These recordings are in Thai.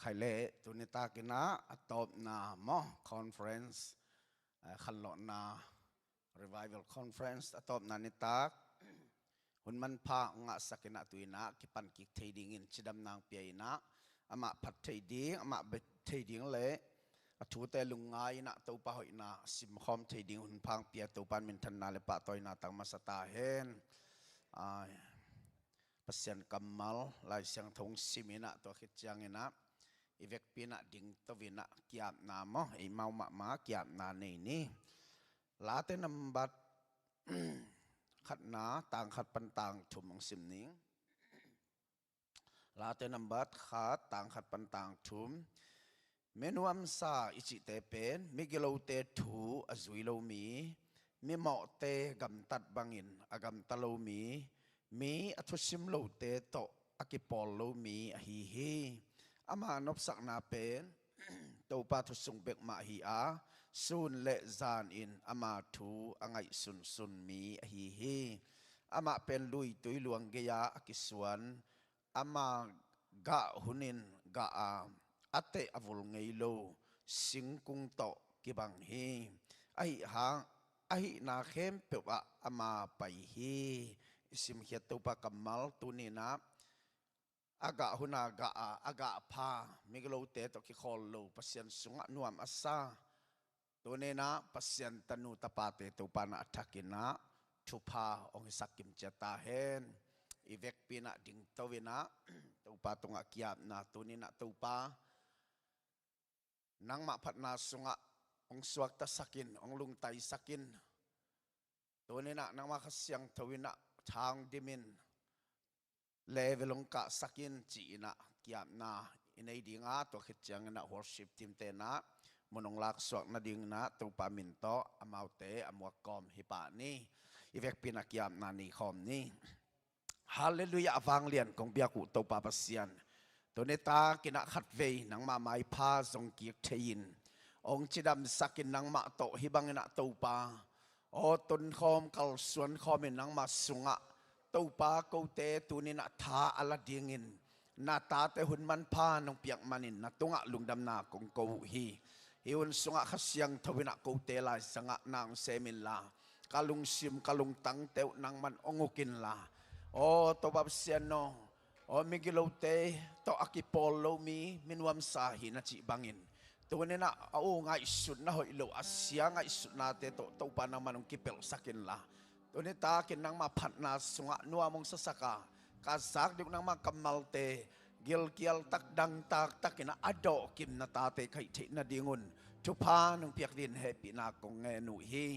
ใครเล่ตุนิตากินะตบนาหมอคอนเฟรนซ์ขันหลอนา revival conference ตบนานิตาหุ่นมันพางะสักนะตุยนะกิปันกิเทดิ้งอินชิดำนางเปียนะอามาพัดเทดิ้งอามาเบ็ดเทดิ้งเล่ถูเตลุงไงนะตัวปะหอยนะสิมคอมเทดิ้งหุ่นพังเปียตัวปันมินทันนาเลปะตัวนะตังมาสตาเฮนปัสยันกัมมัลลายเสียงทงซิมินะตัวขิดจังเนะอีเวกปีนะดิ่งตัววินะเกียบนามะไอเมามาเกียบนานี่ลาเตนัมบัดขัดนาต่างขัดปันต่างถุมของสิมนิงลาเตนัมบัดขัดต่างขัดปันต่างถุมเมนูอัมซาอิจิเตเป็นมิกิโลเตถูอจุยโลมีมิเหมาะเตกัมตัดบังอินอกัมตะโลมีอัตุชิมโลเตโตอากิปอลโลมีอฮีอามานบสักนาเป็นตัวปาทุสุงเบกมาฮีอาซุนเลจานอินอามาทูอังไงซุนมีอฮีอามาเป็นลุยตุยหลวงเกียอากิสวนอามากะหุนินกะอาอัตเตอวุลเงโลสิงกุงโตกิบังฮีไอหางไอนาเข้มเปวะอามาไปฮีสิมเขียตัวปากมัลตุนีนะอากาหุนากาอากาพามิกโลเตตกิคอลโลปัสยันสุงนวมอัสซาตัวนี้นะปัสยันตนุตปาเตตุปานะทักินะทุพาองสักกิมเจตาเฮนอีเวกปีนะดิ่งตัววินะตุปาตงอากิยาบนะตัวนี้นะตุปานังมาพัดนาสุงองสวกตสักินองลุงไตสักินตัวนี้นะนังมาขสยังทวินะทางดิมินเลเวลงกะสักินจีนะกิยาบนะอินไอดิ่งอาตัวขิดจังนะ worship team เตนะมนงลักสวกนาดิ่งนะตัวปามินโตอามาวเตอมัวกอมฮิปานี่อีเวกปีนักกิยาบนานี่คอมนี่ฮาเลลูยาฟังเลียนของเบียกุตัวปาปัสยันตัวเนตากินะขัดเวนังมาไม้พาทรงเกียรติยินองค์จิดำสักินนังมาโตฮิบังนะตัวปาโอตุนคอมกัลสวนคอมินนังมาสุงะตัวปาโกเตตัวนี้นะท้าอลาดิงินนาตาเตหุ่นมันพานองเปียกมันินนาตุงะลุงดำนาคงโกฮีฮิวันสุงะขสยังทวินะโกเตลายสังะนางเซมินลากาลุงซิมกาลุงตังเตวนางมันองกินลาโอตัวบับเซียนโนโอมิกิโลเตตัวอากิปอลโลมีมินวัมซาหินาจิบังอินตัวนี้นะเอาง่ายสุดนะหอยโลอาเซียง่ายสุดนาเตตัวปานามันองกิเปลสักินลาตัวนี้ตากินนังมาพัดนาสุงะนัวมงสสกากาซักดิบนังมากำมัลเตกิลกิลตักดังตักกินอดอกิมนาตาเตไข่เทนาดิงุนทุพานุงเปียกดินเฮปีนากงเงนุฮี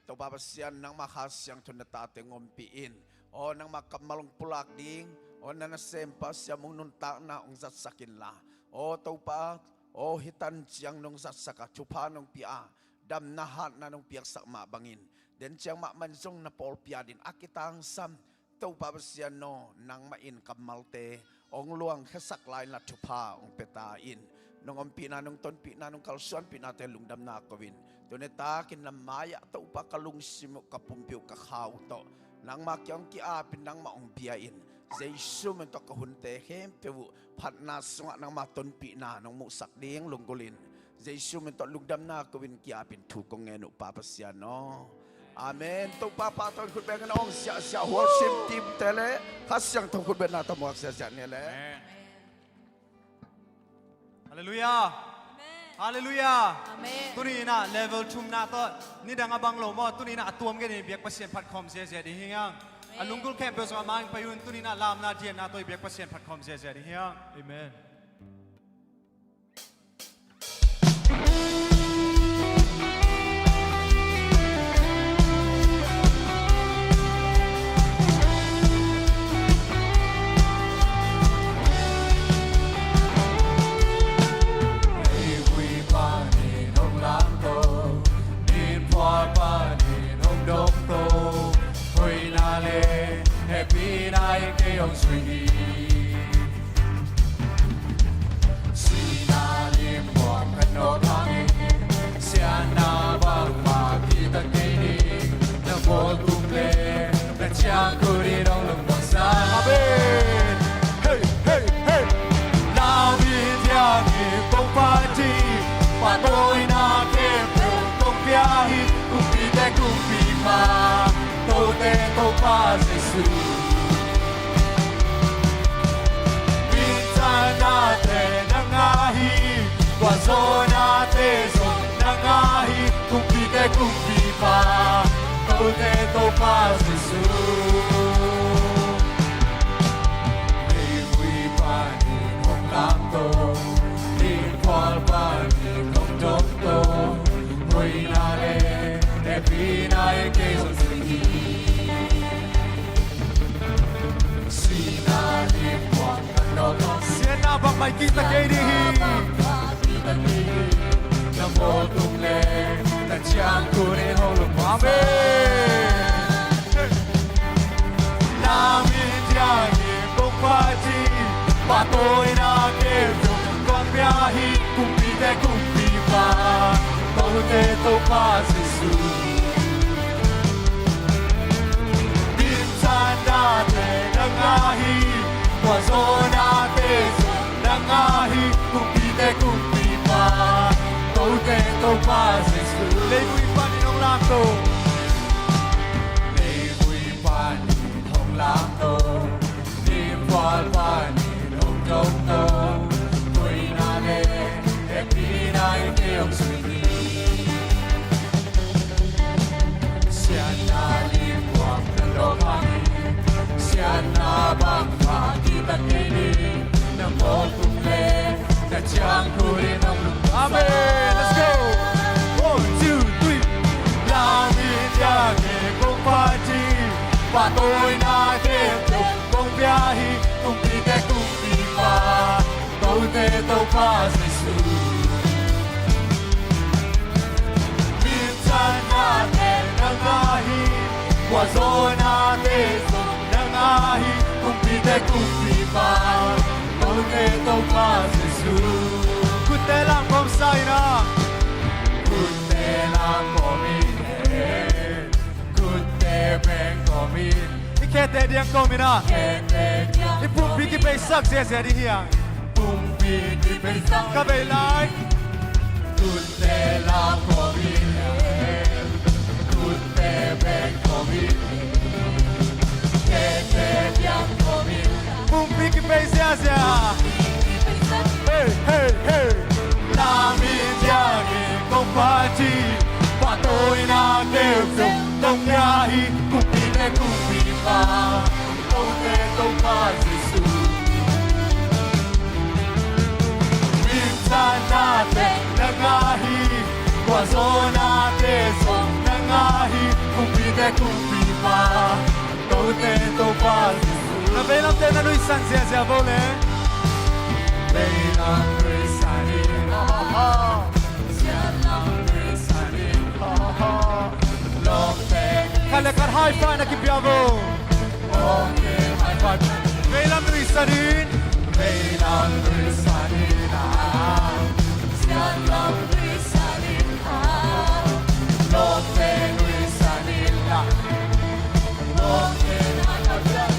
ตัวบาบเซียนนังมาขasยังทุนนาตาเตงอมปีอินโอนังมากำมัลงปุลักดิงโอนันเซมปัสยามุงนุนตานาองจัดสักินลาโอตัวปาโอฮิตันจียงนงจัดสักทุพานุงปีอาดำนาหันนานงเปียกสักมาบังอินเดินเชียงมามันจงนาปอลพิอาดินอากิตังซัมตัวปาบเซียนโนนังมาอินกัมมัลเตองลวงแค่สักลายนัทุพาองเปตาอินนงอมปีนานงต้นปีนานงกัลส่วนปีนาเตลุงดำนากวินตัวเนตากินน้ำมายะตัวปากลุงซิมุกับปุ่มปิวกับข้าวโตนางมาเกี่ยงกีอาเป็นนางมาองเบียอินเจสุมันตกหุ่นเตะเข้มเปวพัดนาสงะนางมาต้นปีนานงมุสักเลี้ยงลุงกลินเจสุมันตกลุงดำนากวินกีอาเป็นถูกกงเงนุปาปัสยาโนอาเมนตัวป้าป้าตอนคุณเป็นกันองเสียหัวชิมทีมเตะเลยข้าเสียงตอนคุณเป็นนาตมวกเสียเนี่ยเลยฮาเลลูยาฮาเลลูยาตุนีน่ะเลเวลชุมนาตอนนี่ดังบังโลมอตุนีน่ะตัวมกันนี่เบียกเปอร์เซ็นต์พัดคอมเสียดีเฮียงอันลุงกุลแคมเปสมาพยุนตุนีน่ะลามนาเจียนนาตัวเบียกเปอร์เซ็นต์พัดคอมเสียดีเฮียงเอเมนNow be Giêsu Bintana te nangahi Wazona te son nangahi Kumpi te kumpi pa Tau te tau pa Giêsu Ni hui pa ni kong lam to Ni kwal pa ni kong dom to Hui na le ne pi na e ke son sui Sina ni kwang no no Siena bang mai kita ke di Nam mô tung le ta chang ku ne ho lo amen Nam in dia ni bong pa ji pa tôi na ke con bia hi kum pi te kum pi pa to te to pa Giêsu Bin san da te na nga hi wa zo na te zo na nga hi kum pi te kum pi pa to te to pa Giêsu le hui pa ni nong lam to le hui pa ni nong lam to ni kwal pa ni nong dong to hui na le e pi na e ke ong sui ni sian na li kwang na lo pa ni sian na bang pa kita ke ni na mo tung le na chang ku ni nong amen let's go 1 2 3 la mi ja ke kong pa ji pa tôi na ke kong bia hi kong pi te kong pi pa tau te tau pa Giêsu Bin san na te na nga hi wa zo na te zo na nga hi kong pi te kong pi pa tau te tau pa Giêsu Kut te lang kom sai na Kut te lang kom in Kut te beng kom in Ikete diang kom in na Ipum pi ki pe sak se se di hiang Pum pi ki pe sak ka pe lai Kut te lang kom in Kut te beng kom in Ikete diang kom in Pum pi ki pe se se Hey hey hey La mi dia ki kong pa chi pa tôi na ke phung tong ya hi ku pi te ku pi pa tong te tong pa Giêsu Bin san na te na nga hi wa zo na te zo na nga hi ku pi te ku pi pa tong te tong pa Giêsu Na ve lam te na lui san sia sia vo le Ve lam lui san ni Kale kar high five na kipiavo Okay high five Veilam Risanin Veilam Risanin Sialam Risanin Loke Risanin Loke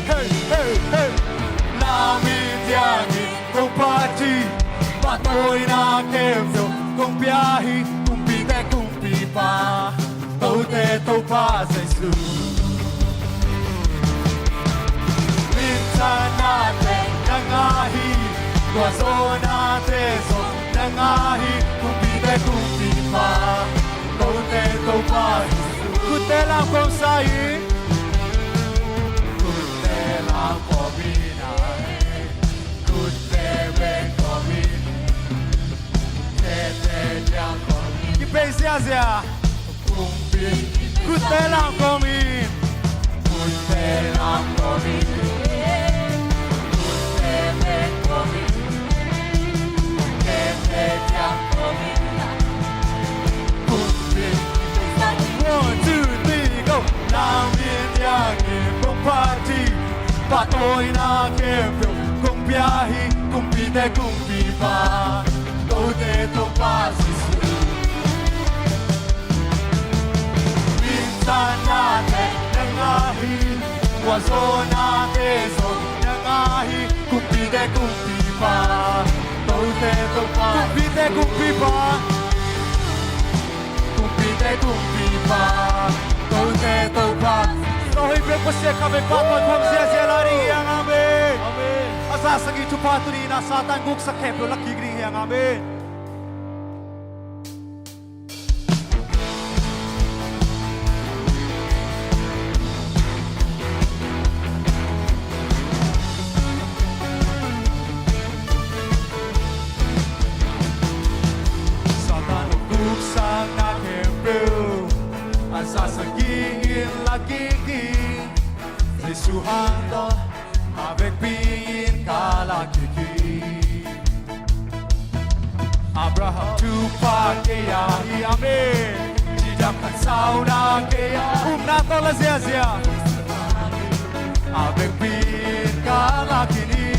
Hey hey hey Nami diagi kong pati Patoy na kevyo kong biyahi kung pite kung pipa Tau te tau pa Giêsu Minsan natin nangahi Kwa zo natin so nangahi Kung pite kung pipa Tau te tau pa Giêsu Kute lang kong sayin Kute lang kong binay Kute ben kong bin Kete lang kong bin Kipay siya siya Kute lang komin Kute lang komin Kute ben komin Kete lang komin Kute 1 2 3 go Nam in yang kong party Patoy na kevyo kong biyahi kong pite kong pipa Kute tong pa Giêsu Natin nangahi Wazo natin so nangahi Kumpite kumpipa Tote topa Kumpite kumpipa Kumpite kumpipa Tote topa Sohi pe biak pasien kami patut kom sia lari yang amin. Amin. Asa sagi tupa tuni na satan guk sakep lo laki gri yang amin. Satan guk sang na kembu. Asa sagi laki gri. Jesuhando avec pin kalakiki Abraham Tupac kaya amen Jidam kan sauna kaya nato la zia avec pin kalakini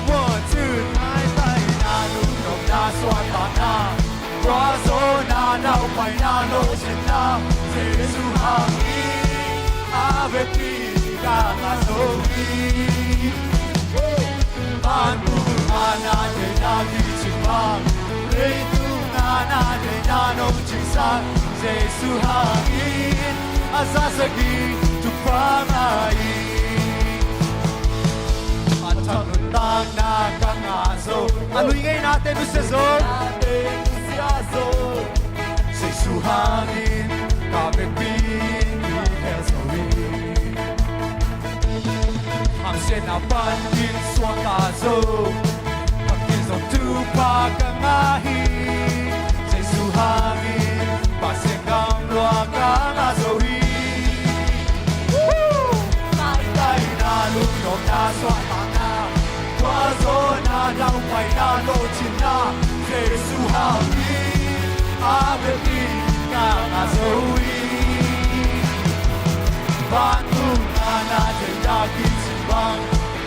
One two nine tai na lu no na swatana Brazo na na pai na lo china Jesuhando Ave Pika Masovi Bantu Mana De Nagi Chimang Reitu Nana De Nano Chisang Jesu Hangin Asasagi Tupangai Antanutang Na Kangaso Aluingay natin usazon Jesu Hangin Ave Pika Hamsen apan din swakazo Pagkizong tupa kangahi Jesu hangin Pasekang luwa kangazohi Tay na lunok na swatana Wazo na daupay na lochin na Jesu hangin Abepi kangazohi Bantu na de dagi simbang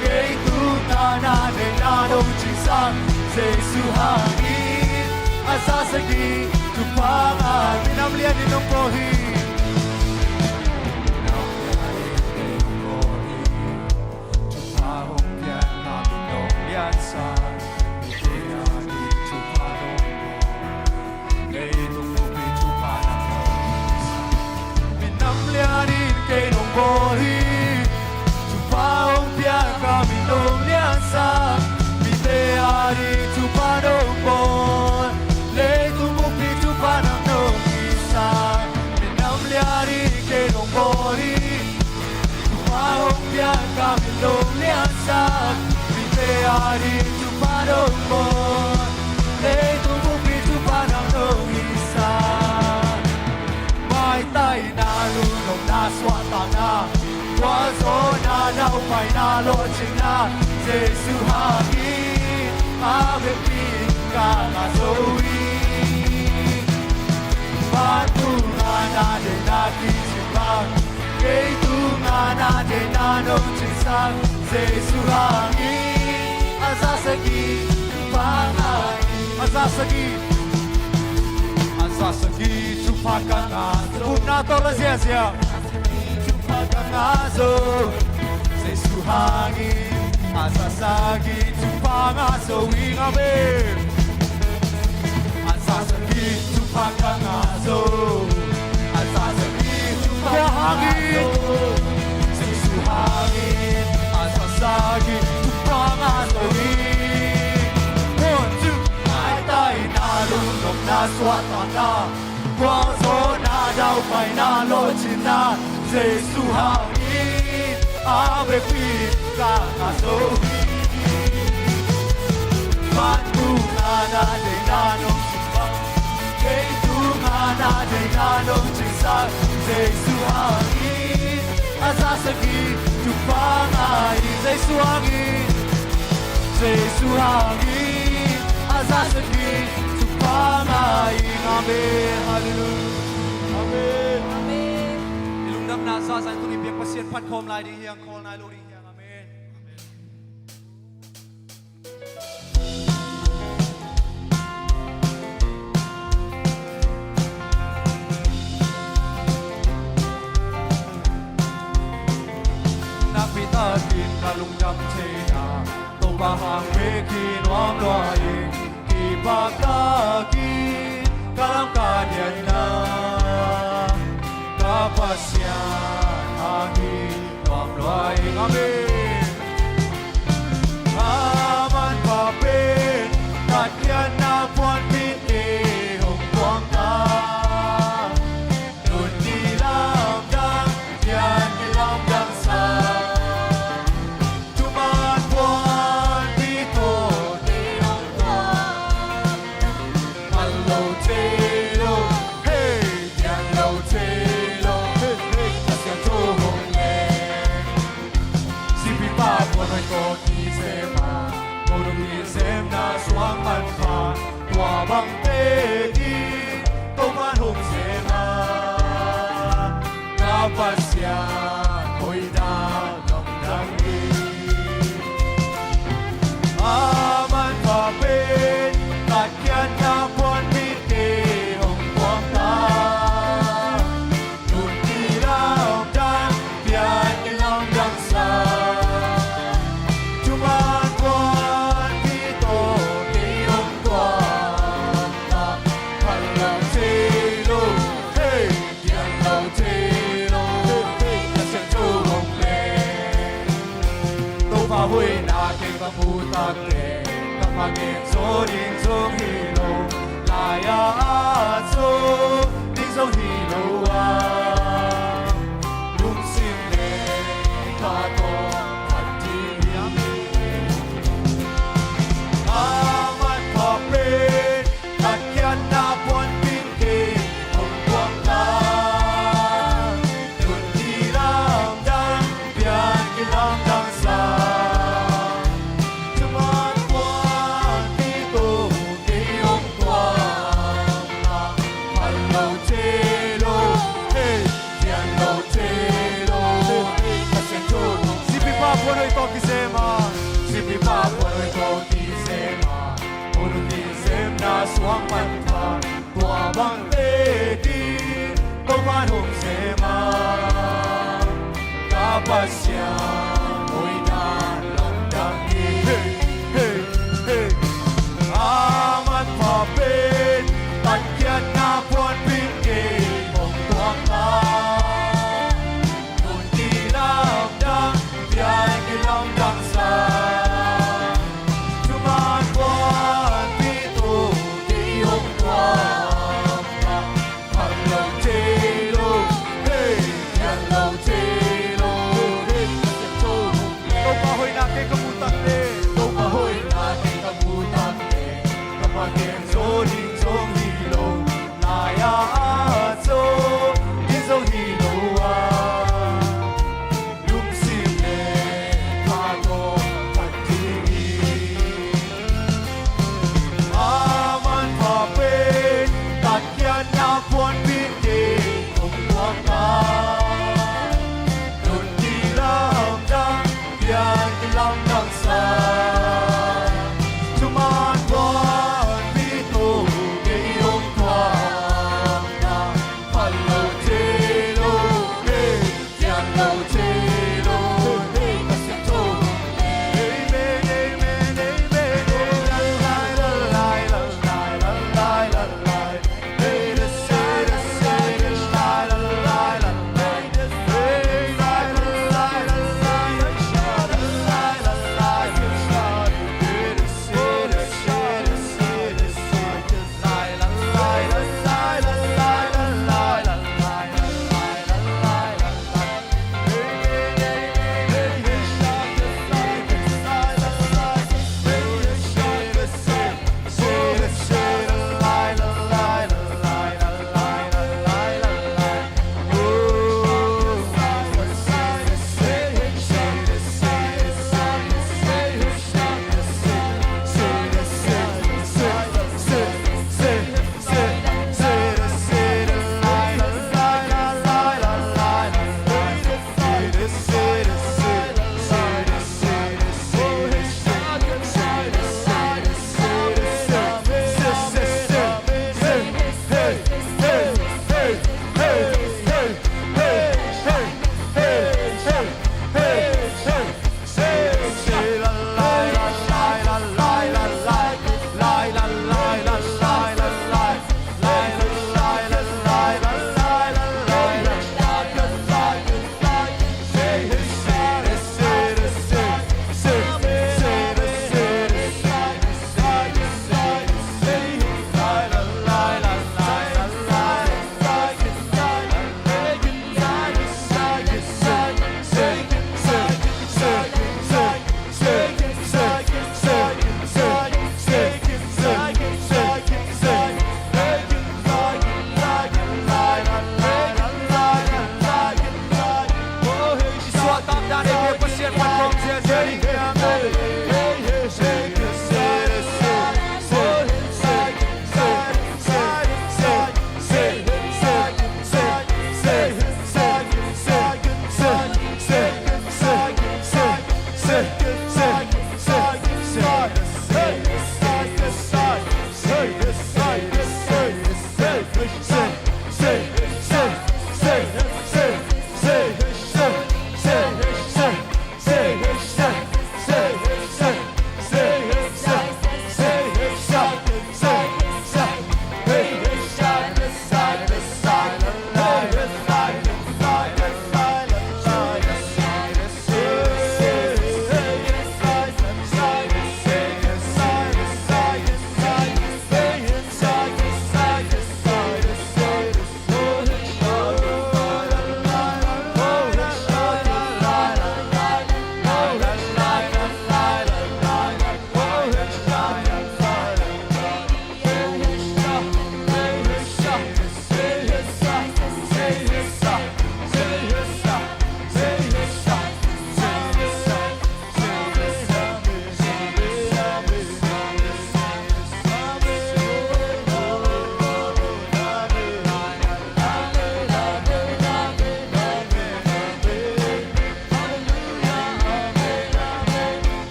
Gaitu na de nano chisang Jesu hangin Asasagi Tupangan Minamlian ninong pohi Minamlian ninong pohi Tupahong pian na minong liansan Itiani tupanong Gaitong mubi tupanang Minamlianin kay nung bohi Tupaong piang kami nung liansa Biteari tupanong bon Lay tumupi tupanang nung isa Minamlianin kay nung bohi Tupaong piang kami nung liansa Biteari tupanong bon Lay tumupi tupanang nung isa Mai tay na lunok na swatana Wazo na naupay na lochin na Jesu hangin Ave Pika Masovi Batu nga na de nakisimbang Gaitu nga na de nanong chisang Jesu hangin Asasagi Pangai Asasagi Asasagi Tupakangazo Unato la zia Tupakangazo Jesu hangin Asasagi Tupangazo Amen Asasagi Tupakangazo Asasagi Tupangazo Jesu hangin Asasagi Tupangazo One, two, tay na lunok na swatana Wazo na daupay na lochin na Jesu hangin Ave Pika Masovi Bantu na de nanong simbang Gaitu na de nanong chisang Jesu hangin Asasagi Tupangai Jesu hangin Jesu hangin Asasagi Tupangai Amen Hallelujah Amen Amen Ilungdam na sa sa ito ni biyak pasien pat kom lai ding hiang kol nai lo ding hiang Amen Napitakin kalungdam chena to bahang mekin wam loai ki pagkakin kalam kanyan na kapasyan kakle kapage zorin zong hilo laya zo ding zong hilo wa lung sim le ka to pati amat pape takyan na pon pinke ong buang la tun dilam dang bian kilam dang sa cuman kuat itu di ong kuat kalau celo hey tian lo celo kasih tu si pipa pun itu kisema si pipa pun itu kisema pun kisema suang mantap tua bang tedi kau manung sema kapasya oinan londang hey hey hey amat papet takyan na puan pinke mong tuang ka kundi lamdang biyan kilang dangsa cuman puan pito diyong tuang ka Hello Telo, hey, hello Telo, hey,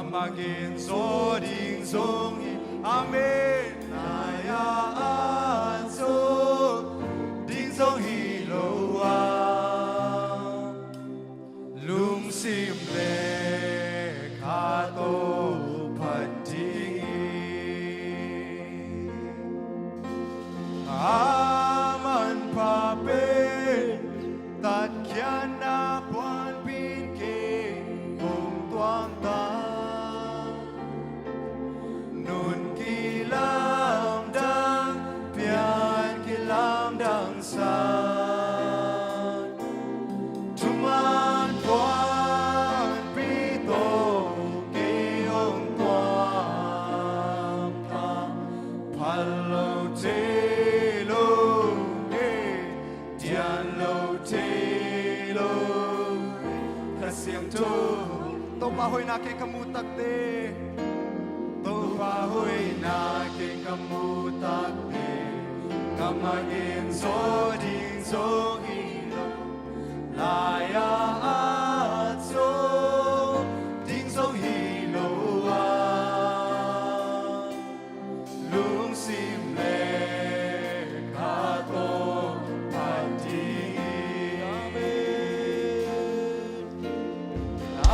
kamagin so ding song amen naya so ding song hi lo wa lung sim le kha to phat ding aman pa pe tat kyan na puan bin ke kong tuang ta nun kilam dang pian kilam dang san tuman puan pi to ke ong tuang ta palo te lo e dian lo te lo ka siang to to pa hoi na ke kamu tak te to pa hoi na ke kamu tak te kamagin so ding so ilo la ya at so ding so hilo a lung sim le kha to phat ding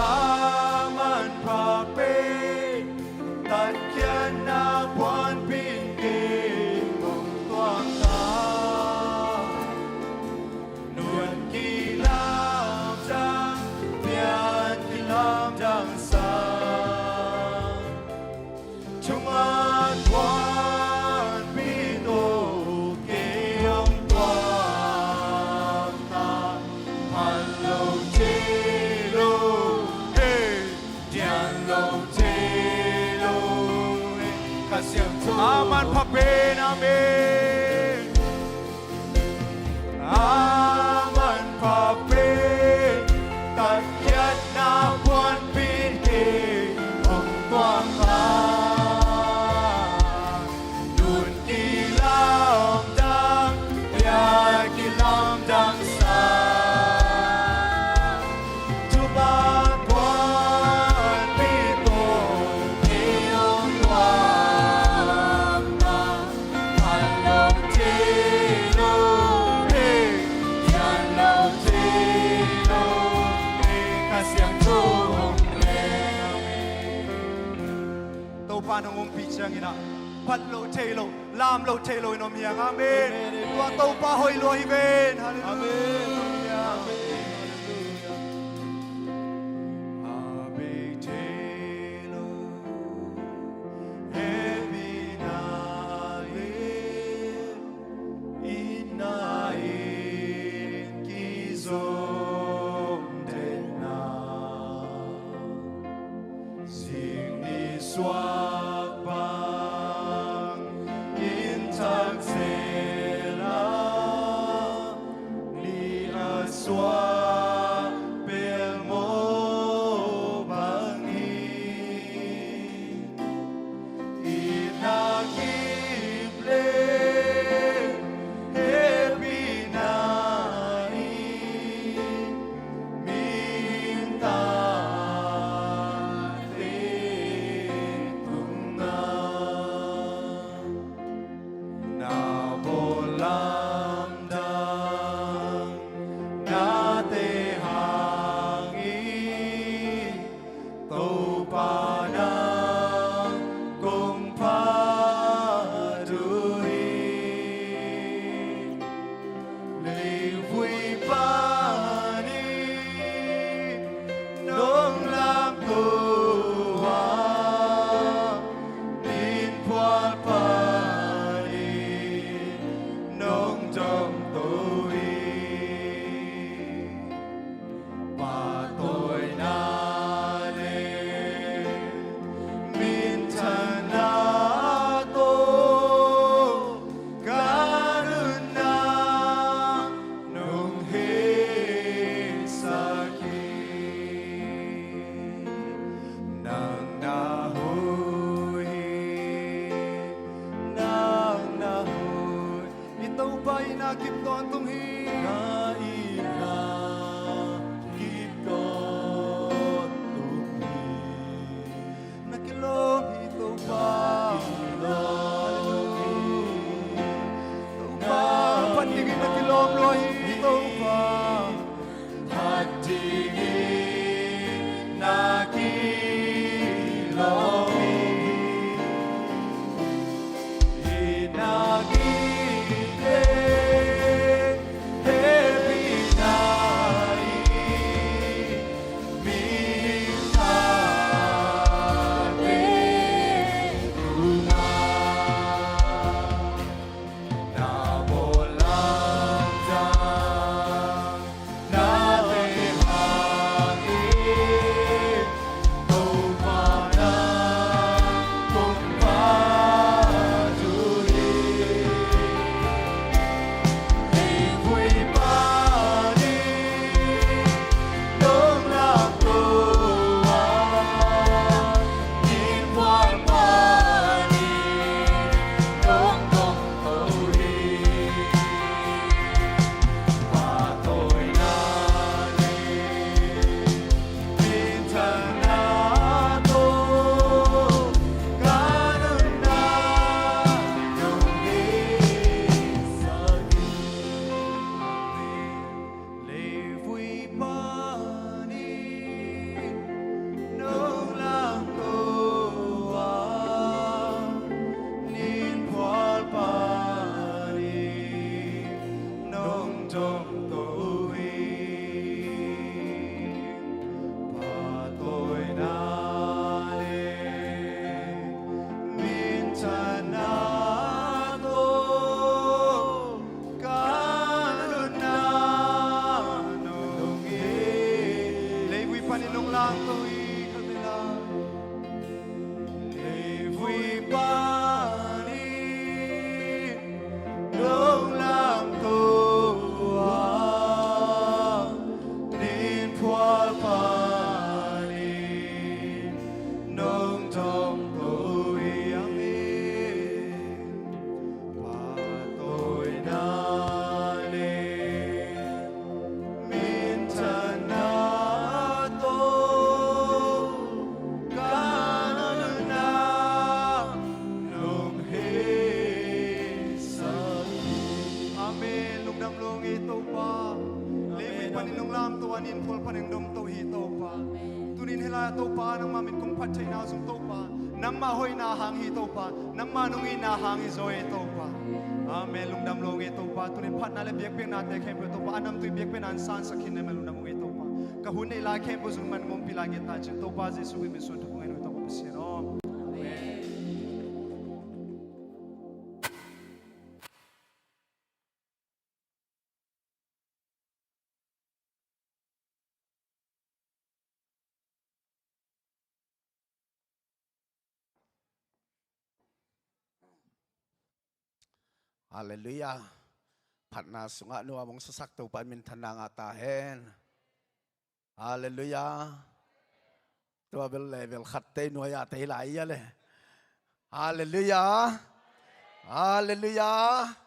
aman pa pe tat kyan na puan pin ke kong tuang ta nuan kilam dang pian kilam dang san chuman puan pi to ke ong tuang ta phan lo te lo hey dian lo te lo ka siang to aman pa pe na me aman pa pe tat kyan na puan pin ke ong tuang ta nun kilam dang pian kilam dang san tuman puan pi to ke ong tuang ta phan lo te lo hey dian lo te lo hey ka siang to le to pa nong ong pi chang ina phat lo te lo lam lo te lo no miang amen tua to pa hoi lo hi ben hallelujah ave te lo hebi na ina ki zom de na sing ni swak bang in tang se la ni a swak pel mo bang ina ki ple hebi na minta te tunga na bolam dang na te hangi to pa na kong pa dui le vui pa ni nong lam tu wa in pua pa ni nong trong tôi pa tôi na le min than na to karuna nong he saki nang na hui nang na hui ito ba inakip to ang tunghi na inakip to ang tunghi lang tôi kabila để vui bani nung lang tôi nên phua pani nung trong tôi ang pa tôi na Tuanin pol paneng dom to hi to pa tunin hela to pa nang mamin kung patchay na sung to pa nang mahoy na hang hi to pa nang manungi na hang hi zoe to pa amen lungdam longi to pa tunin pat na le biak pe na te khem to pa anam tu biak pe nan san sakhin ne lungdam longi to pa kahun nei la khem bo zung man ngom pila ge ta chin to pa jesu bi misun to ngai no to pa sin no Hallelujah. Pat na sunga nu among sasak to pan min thanang atahen. Hallelujah. Tua bel level khatte nu ya te lai ya le. Hallelujah. Hallelujah.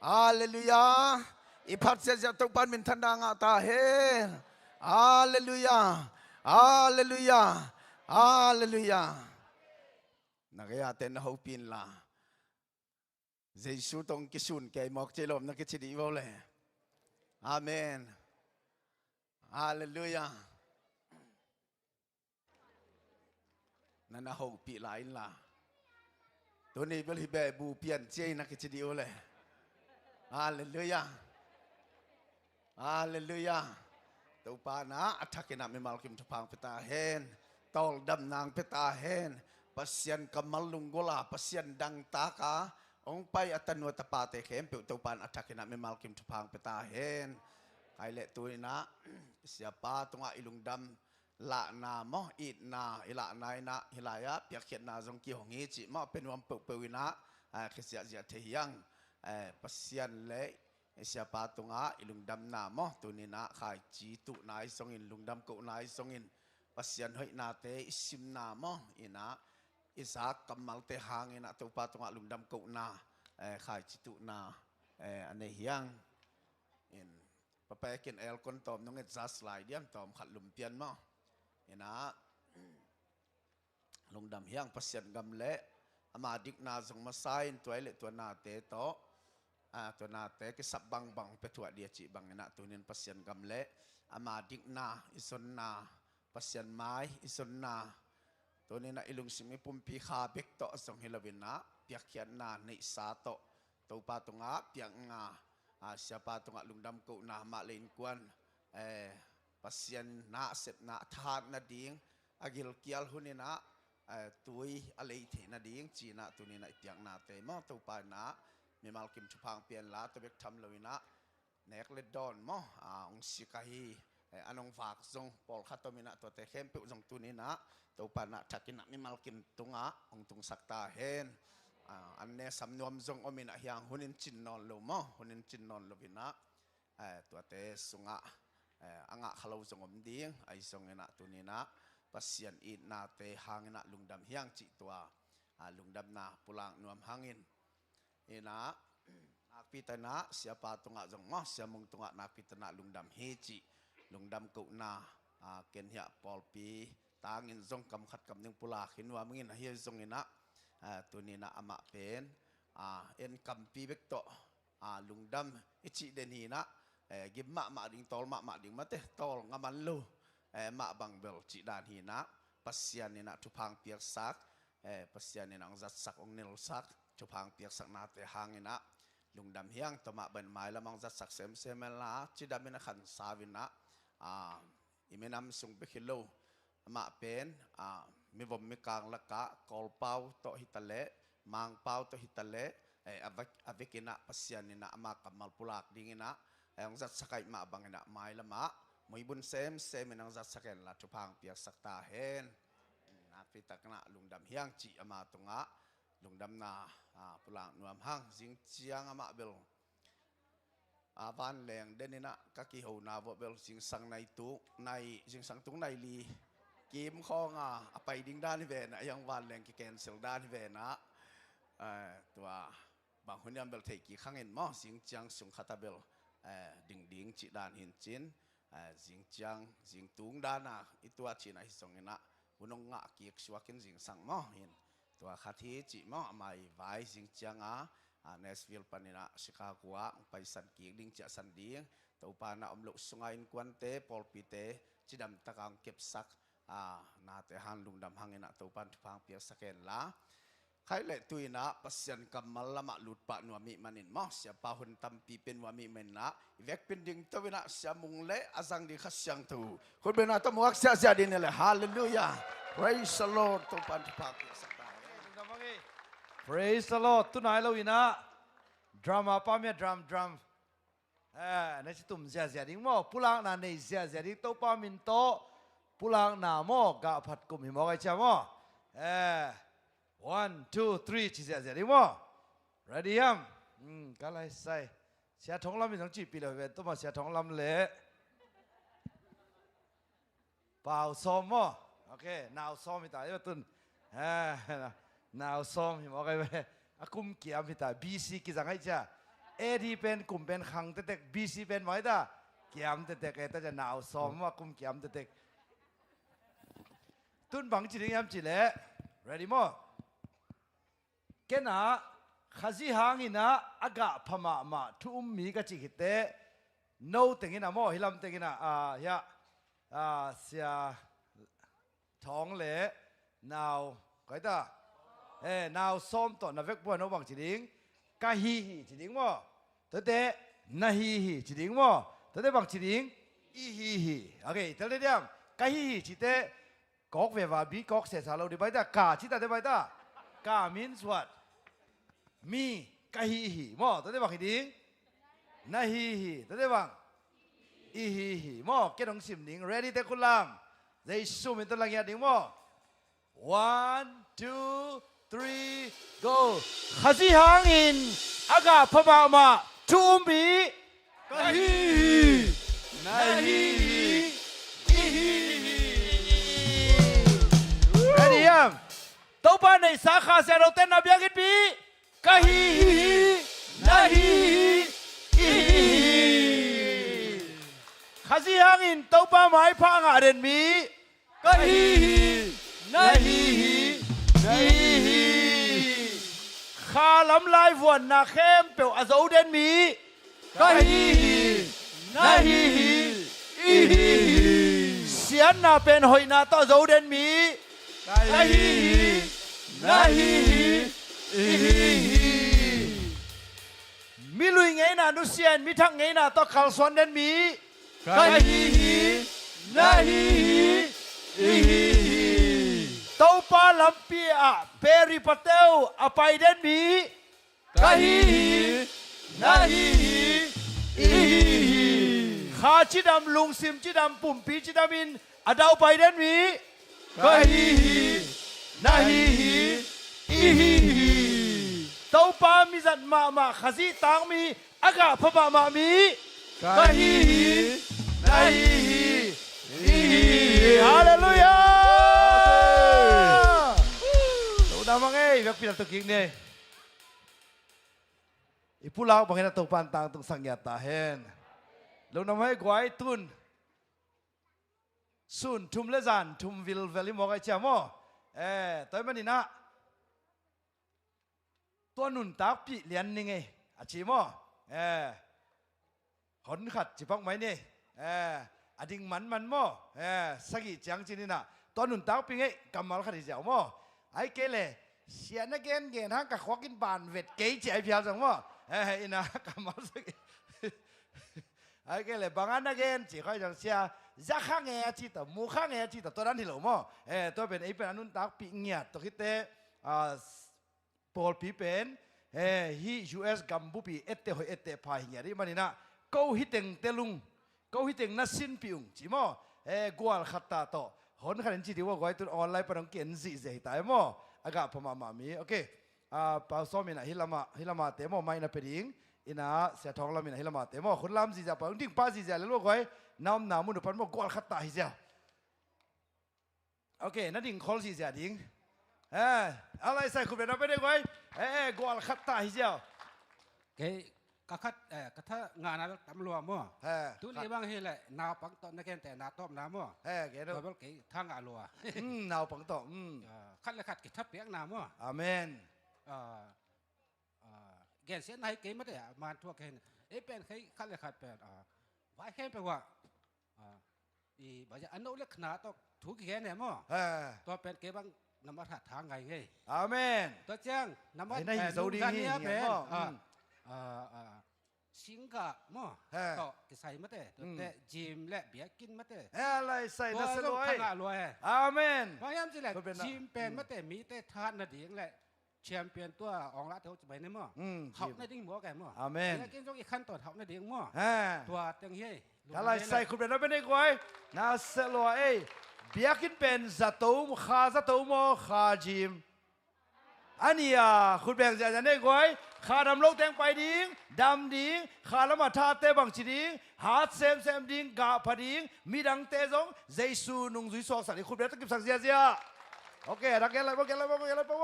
Hallelujah. Ipat se to pan min thanang atahen. Hallelujah. Hallelujah. Hallelujah. Nagaya ten hopin la. Giêsu tông cái sùn cái mọc chơi lom nó cái chỉ đi vào lệ. Amen. Hallelujah. Nana hậu bị lại là. Tôi này bây giờ bù pian chơi nó cái chỉ đi vào lệ. Hallelujah. Hallelujah. Tàu pa na attack na mi malkim tupang peta hen. Tol dam nang peta hen. Pasien kamal lunggola pasien dang taka. Ông pai atan wa tapate khem pe to pan atakina me malkim tupang peta hen kai le tuina siapa tunga ilungdam la na mo it na ila nai na hilaya piakhet na jong ki hongi chi ma pen wam pe pewina khisia zia the yang pasian le siapa tunga ilungdam na mo tunina khai chi tu nai songin lungdam ko nai songin pasian hoi na te isim na mo ina Isaac kamal te hangin at upa tunga lungdam ko na khai chitu na ane hiyang in papayakin el kon tom nung et za slide yan tom khat lumpian mo ina lungdam hiyang pasyan gamle amadik na zong masain toilet to na te to na te ke sabang bang petua dia chi bang ina tunin pasyan gamle amadik na ison na pasyan mai ison na Tuni na ilung simi pumpi khabek to asong hilawin na piakyan na ni sato to patunga piang nga siapa tunga lungdam ko na malain kuan pasyan na set na than na ding agil kial hunina tui alei the na ding china tuni na piang na te mo to pa na mi malkim chupang pian la to bek tham lawina nek le don mo ong sikahi anong vak zong pol khatomina to te khem pe zong tuni na to pa na takin na mi malkim tunga ong tung sakta hen anne samnuam zong omina hiang hunin chin non lo mo hunin chin non lo bina to te sunga anga khalo zong om ding ai zong ena tunina pasian it na te hangina lungdam hiang chi tua lungdam na pulang nuam hangin ina akpitana siapa tunga zong mo siamung tunga nakpitana lungdam he chi lungdam ko na ken hia polpi tangin zong kam khat kam ning pula khinwa mingin hi zong ina tunina ama pen en kam pi bek to lungdam ichi den hi na gim ma ding tol ma ding mate tol ngaman lu ma bang bel chi dan hi na pasian ni na tupang piak sak pasian ni nang zat sak ong nil sak tupang piak sak na te hangina lungdam hiang to ma ban mai lamang zat sak sem semela chi damina khan savina imenam sung bekilo ma pen mi vom mi kang laka kol pau to hitale mang pau to hitale avekina pasian ni na ama kamal pulak dingina ang zat sakai ma bangina mai lama มวยบุญเซมมันนังจัดสักเห็นละจุพังเปียกสักตาเห็นนักพิทักษ์นะลุงดำเฮียงจีอามาตรงะลุงดำนาปุลังนวมหังจิงเจียงอามาเบลบ้านแหลงเดนินะกักกิหูนาเบลจิงสังในตุในจิงสังตุงในลีเกมข้องไปดิ้งด้านที่เวนะยังบ้านแหลงกิแกนเซลด้านที่เวนะตัวบางคนยังเบลเทกี่ข้างเห็นมั้งจิงเจียงสุงคาตาเบลดิ่งจีด้านหินจินจิงเจียงจิงตุงด้านนะอีตัวจีนไอส่งเงินนะบุนงะกีกสวากินจิงสังมั้งเห็นตัวคาทีจีมั้งไม่ไว้จิงเจียงเนสวิลปานินะชิคาโกไปสันกีดิ้งจะสันดิ้งตัวปานะอมลุกสุงไงควันเตปอลปีเตจีดำตะกังเก็บสักนาเตหันลุงดำหังเงินตัวปันทุพังเปียสักเห็นละใครเละตุยนะปัสยันกำมัลละมาลุดปะนัวมีมันินมั้งเสียปะหุ่นตั้มปีเป็นนัวมีเมนนะเวกเป็นดิ่งตัวนะเสียมุงเละอาจังดีขัดยังตัวคนเป็นตัวมัวเสียเสียดินเลยฮาเลลูยา praise the Lord ตัวปันทุพังเปียสัก Praise the Lord ตุนายเราอินะดราม่าป้าเมียดรัมนั่นสิตุ่มเสียเสียดิ้งมั้งปุลังนั่นในเสียเสียดิ้งโตป้ามินโตปุลังหน้ามั้งกะพัดกุมหิมะกันใช่มั้ง1 2 3ชิเสียเสียดิ้งมั้ง ready ยังก็เลยใส่เสียท้องลำมีทั้งจีปีเลยเว้ยต้องมาเสียท้องลำเละเปล่าซ้อมมั้งโอเคหนาวซ้อมมีตาเยอะตุนนาวซ้อมหิมะกันเว้ยกุมเกียมพิตา BC กิจังไงจ้าAD เป็นกุมเป็นขังเด็ก BC เป็นไว้ด้าเกียมเด็กแต่จะนาวซ้อมว่ากุมเกียมเด็กตุนบังจีริยามจีเล่ ready มั้งแกน่ะข้าซีหางอินะอากาศพม่ามาทุ่มมีกะจิกิเตโน้ติงินะมั้งฮิลามติงินะเสียท้องเละนาวก็ได้นาวซ้อมต่อนาเวกบัวน้องบังจีดิงกะฮีจีดิงมั้งตัวเตะนาฮีจีดิงมั้งตัวเตะบังจีดิงอีฮีโอเคตัวเตะยังกะฮีจีเตะก๊อกเววาบีก๊อกเสียสาวเราดีไปด้ากาจีตาดีไปด้ากา means what มีกะฮีมั้งตัวเตะบังจีดิงนาฮีตัวเตะบังอีฮีมั้งเกี่ยงสิมดิง ready เตะคุณลามใจสู้มินตัวลังยาดิงมั้ง 1 2 3 go ข้าซีหางอินอากาศพม่ามาทุ่มบีกะฮีนาฮีอีฮี ready ยังตัวป้าในสาขาเสียเราเต้นนับยังกินบีกะฮีนาฮีอีฮีข้าซีหางอินตัวป้าหมายพังอาเรนมีกะฮีนาฮีข้าลำลายวนนาเข้มเปียวอาโซเดนมีกะฮีนาฮีอีฮีเสียนนาเป็นหอยนาต่อโซเดนมีกะฮีนาฮีอีฮีมีลุยไงนานุเซียนมีทั้งไงนาต่อคาลสวนเดนมีกะฮีนาฮีอีฮีเต้าปลาลำเปียเปริปเตลอภัยเดนมีกะฮีนาฮีอีฮีข้าจิดำลุงซิมจิดำปุ่มปีจิดำอินอดาวไปเดนมีกะฮีนาฮีอีฮีเต้าปลามีจัดมาข้าซีตังมีอากาศพม่ามามีกะฮีนาฮีอีฮีฮาเลลูยาDamangai, biar pilih tu king ni. Ipulau bangin atau pantang tung sangyat tahen. Lalu namanya guai tun. Sun tum lezan, tum vil veli mogai ciamo. Tapi mana nak? Tuan nun tapi lian ni aci mo. Hon kat cipak mai ni. Ading man mo. Sagi ciang cini nak. Tuan nun tapi kamal kat di jauh mo. ไอ้เกลเลยเสียนักเกณฑ์ทั้งกับขวากินบานเวทเกย์ใจเพียวจังว่าอินะกับมาสักไอ้เกลเลยบางอันนักเกณฑ์จีค่อยจังเสียจะข้างเงี้ยจีต่อมูข้างเงี้ยจีต่อตัวนั้นที่หลงมั้งตัวเป็นไอ้เป็นอนุนตักปีเงียตัวคิดเตปอลปีเป็นฮี US กัมพูปีเอเตหอยเอเตพายเงียดิมันนี่นะกูฮิตเต็งเตลุง ก็หิติงนัสินปิวจิโมกวาลขัดตาโตหนขันจิติว่าไว้ตุนออนไลน์ปนังเกนซีเจตายโมอากาพม่ามีโอเคปาวซ้อมินะฮิลามาเตโมไม่นะเปดิงอินาเสียทองลามินะฮิลามาเตโมคนลามซีจ่าปาวดิ้งป้าซีจ่าแล้วว่าไว้น้ำน้ำมุนปันโมกวาลขัดตาฮิเจ้าโอเคนั่นดิ้งคอลซีจ่าดิ้งอะไรใส่คุณเป็นอะไรไม่ได้ไว้กวาลขัดตาฮิเจ้าก็คัดก็ถ้างานนั้นตำรวจมั่วทุเรียบางทีแหละนาปังตอนนักเรียนแต่นาต้มน้ำมั่วแกดูตัวเบลกี้ทางอาลัวนาวปังโตคัดเลยคัดกิทับเปียกน้ำมั่วอาเมนแกเสียนให้เกมไม่ได้มาทั่วแกนเป็นใครคัดเลยคัดเป็นไว้แค่เป็นว่าอีบอกจะอันนู้นเล็กขนาดต้องถูกแกเนี่ยมั่วตัวเป็นเกมบางนำมาถัดทางไงอาเมนตัวเจ้างนำมาแต่ดูกันเนี่ยเป็นสิงกะมั่วก็กิใส่มาแต่จิมและเบียกินมาแต่อะไรใส่น่าสลวยทางอาลัวอาเมนพยายามสิแหละจิมเป็นมาแต่มีแต่ทานนาดีแหละแชมเปี้ยนตัวองละเท่าจะไปในมั่วเขาในดิ้งหัวแกมั่วอาเมนกินต้องอีกขั้นตอนเขาในดิ้งมั่วตัวตังเฮยอะไรใส่คุณเป็นอะไรไม่ได้กวยน่าสลวยเบียกินเป็นจัตุมขาจัตุมขาจิมอันนี้คุณแบ่งใจจะได้กวยขาดำโลกแตงไปดิ้งดำดิ้งขาละมาทาเตบังจีดิ้งหาเซมดิ้งกาพดิ้งมีดังเตจงเจสูนุงจุยสอกสันคุณเบลตะกิบสักเสียเสียโอเครักแกอะไรบ้างแกอะไรบ้างแกอะไรบ้าง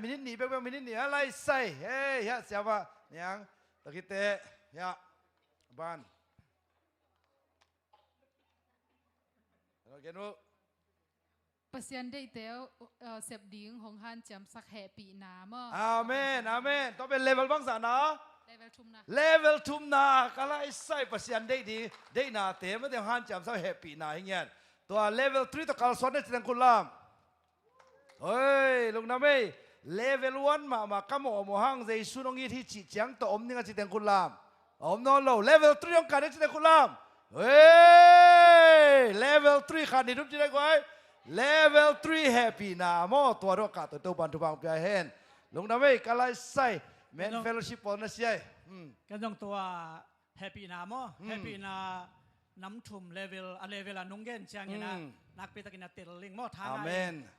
มินิหนีไปบ้างมินิหนีอะไรใส่เฮ้ยเสียบ้ายังตะกิเตะบ้านโอเคนู้ปัสยันได้เตียวเสพดิ้งของฮันจำสักแห่ปีนาเมื่ออาเมนอาเมนต้องเป็นเลเวลบ้างสานะเลเวลทุ่มนาก็เลยใส่ปัสยันได้ดีได้นาเตะไม่ได้ฮันจำสักแห่ปีนาอย่างเงี้ยตัวเลเวล3ตัวการสอนได้จริงคุณลามเฮ้ยลุงน้ำไม่เลเวล1มาขโมยโมหังใจสุนงยีที่จีจังตัวอมนี่ก็จริงคุณลามอมนอนโลเลเวล3ยังการได้จริงคุณลามเฮ้ยเลเวล3ขาดนี่รู้จริงไหมLevel 3 happy นะมอตัวรกาตัวบันทุบังเปียเห็นลงน้ำไม่ก็เลยใส่เมนเฟลชิปปอนนั่นใช่ก็ต้องตัว happy นะมอ happy นะน้ำทุ่ม level นุ่งเงินเชียงนะนักปีตะกินติดลิงมอทางไหน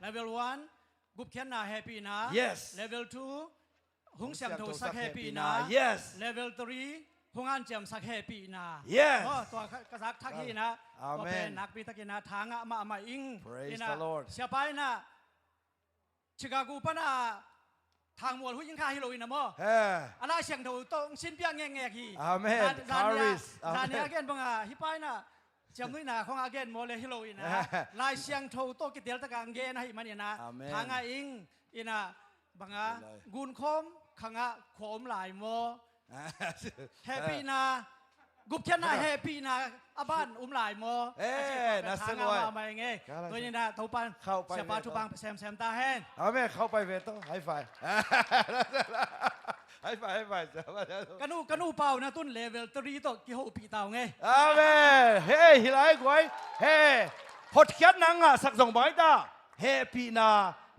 level 1กุบเขียนนะ happy นะ level 2หุงเสียงถูกสัก happy นะ level 3พงานเจียมสักแห่ปีนาตัวกษัตริย์ทักฮีนะก็เป็นนักปีตะกินะทางมาอิงนะเสียไปนะชิคากูปนะทางมวลหุ่นยิงข้าฮิโรวินนะมั้งอะไรเสียงถูกต้องชิ้นเปียงแง่ฮีอาเมนจานนี้อาเกนบังฮิปายนะจำด้วยนะของอาเกนโมเลฮิโรวินนะลายเสียงถูกต้องกิเดียลตะกังเกนให้มันนะทางอิงอินะบังกุนคมขังโคมหลายโมแฮปปี้นากุบเขียนนาแฮปปี้นาอาบ้านหลายโมน่าสนุกมาอย่างเงี้ยตัวนี้นะทุปันเสียปาทุปังแซมตาแห้งเอาแม่เข้าไปเวทไฮไฟกันนูเป่านะตุ้นเลเวลตรีโตกี่หูปีเต่าไงอาแม่เฮ้ยฮิไลกวยเฮ้พดเขียนนังสักสองใบตาแฮปปี้นา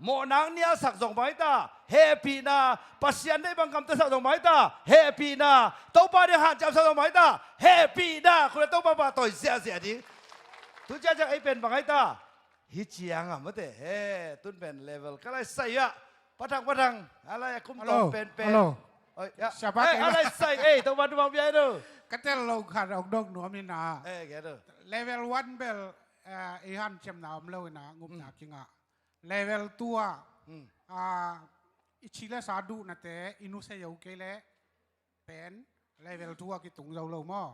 โมนังเนี่ยสักสองใบตาเฮปีนาปัสยันได้บังคับตัวสักสองใบตาเฮปีนาตัวป้าได้หันจับสักสองใบตาเฮปีนาคุณตัวป้าต่อยเสียดิทุกเจ้าจะไอเป็นบังไอตาฮิจิยังไม่ได้เฮ้ตุนเป็นเลเวลก็เลยใส่อะปะทังอะไรคุ้มต้องเป็นอะไรใส่ตัวบันบังยัยดูก็จะลงขาดออกดอกหนวมนี่นะแกดูเลเวล1เบลฮันเชมนาวเลยนะงุบหนักจริงอ่ะเลเวลตัวอิชิเลสาดูนะแต่อินุเซยโอเคเลยเป็นเลเวลตัวกิตุงเราเรามั่ว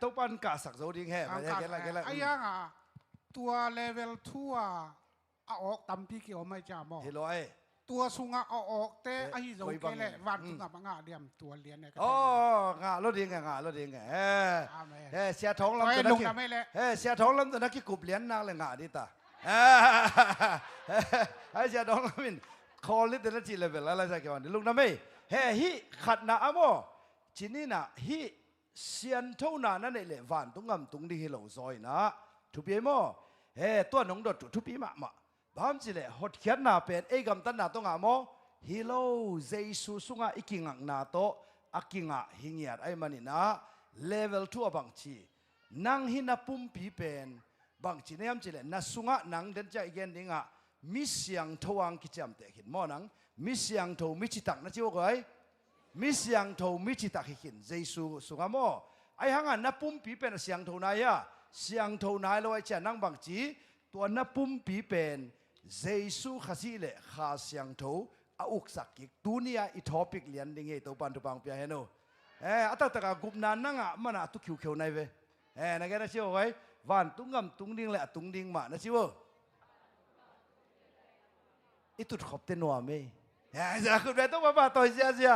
ตัวปันกาสักโซดิ้งแห่ไม่ใช่แค่ไรไอ้ยังตัวเลเวลทัวเอาออกตำพี่เกี่ยวไม่จ้ามั่วเฮโลไอตัวสุงเอาออกแต่ไอ้โอเคเลยวันสุงกับงาเดียมตัวเลี้ยนเนี่ยโอ้งาลดดิ้งเสียท้องลำตัวนักเสียท้องลำตัวนักกุบเลี้ยนนางเลยงาดิตาไอ้เจ้าดองมินคอลิเดนจีเลเวลอะไรสักอย่างนี่ลุงน้ำไม่เฮ้ฮิขัดนาอโมชินี่นะฮิเซียนเท่านั้นนั่นเองเลยวันตุงงำตุงดีฮิโลซอยนะทุบยี่โมเฮ้ตัวน้องดดทุบยี่มาบ้ามจิเลหดเขียนนาเป็นเอกำตันนาตุงงำโมฮิโลเจสุสุงะอิกิงังนาโตอากิงะหิงยาไอ้มันนี่นะเลเวล2บังชี นังหินาปุ่มปีเป็นบางจีเนียมจีเลนัสุงะนังเดินใจเย็นดิงะมิเสียงทวังกิจามเตหินมอนังมิเสียงทวมิจิตักนะจิวก้อยมิเสียงทวมิจิตักหินเจสุสุงะมอไอหังอันนับปุ่มปีเป็นเสียงทวนายะเสียงทวนายเราไอเจนังบางจีตัวนับปุ่มปีเป็นเจสุขสิเลขาเสียงทวอุกสักกิตุนียอีทอปิกเลียนดิงเอตัวปันตัวปังเปียเฮโนอัตตะกะกุบนันนังอ่ะมันอ่ะตุคิวเขียวในเวนักแกนะชิวไว้วันตุงงำตุงดิงแหละตุงดิงมานะชิวอีตุดขอบเตนัวไม่จะคุณไปต้องมาต่อยเสียเสีย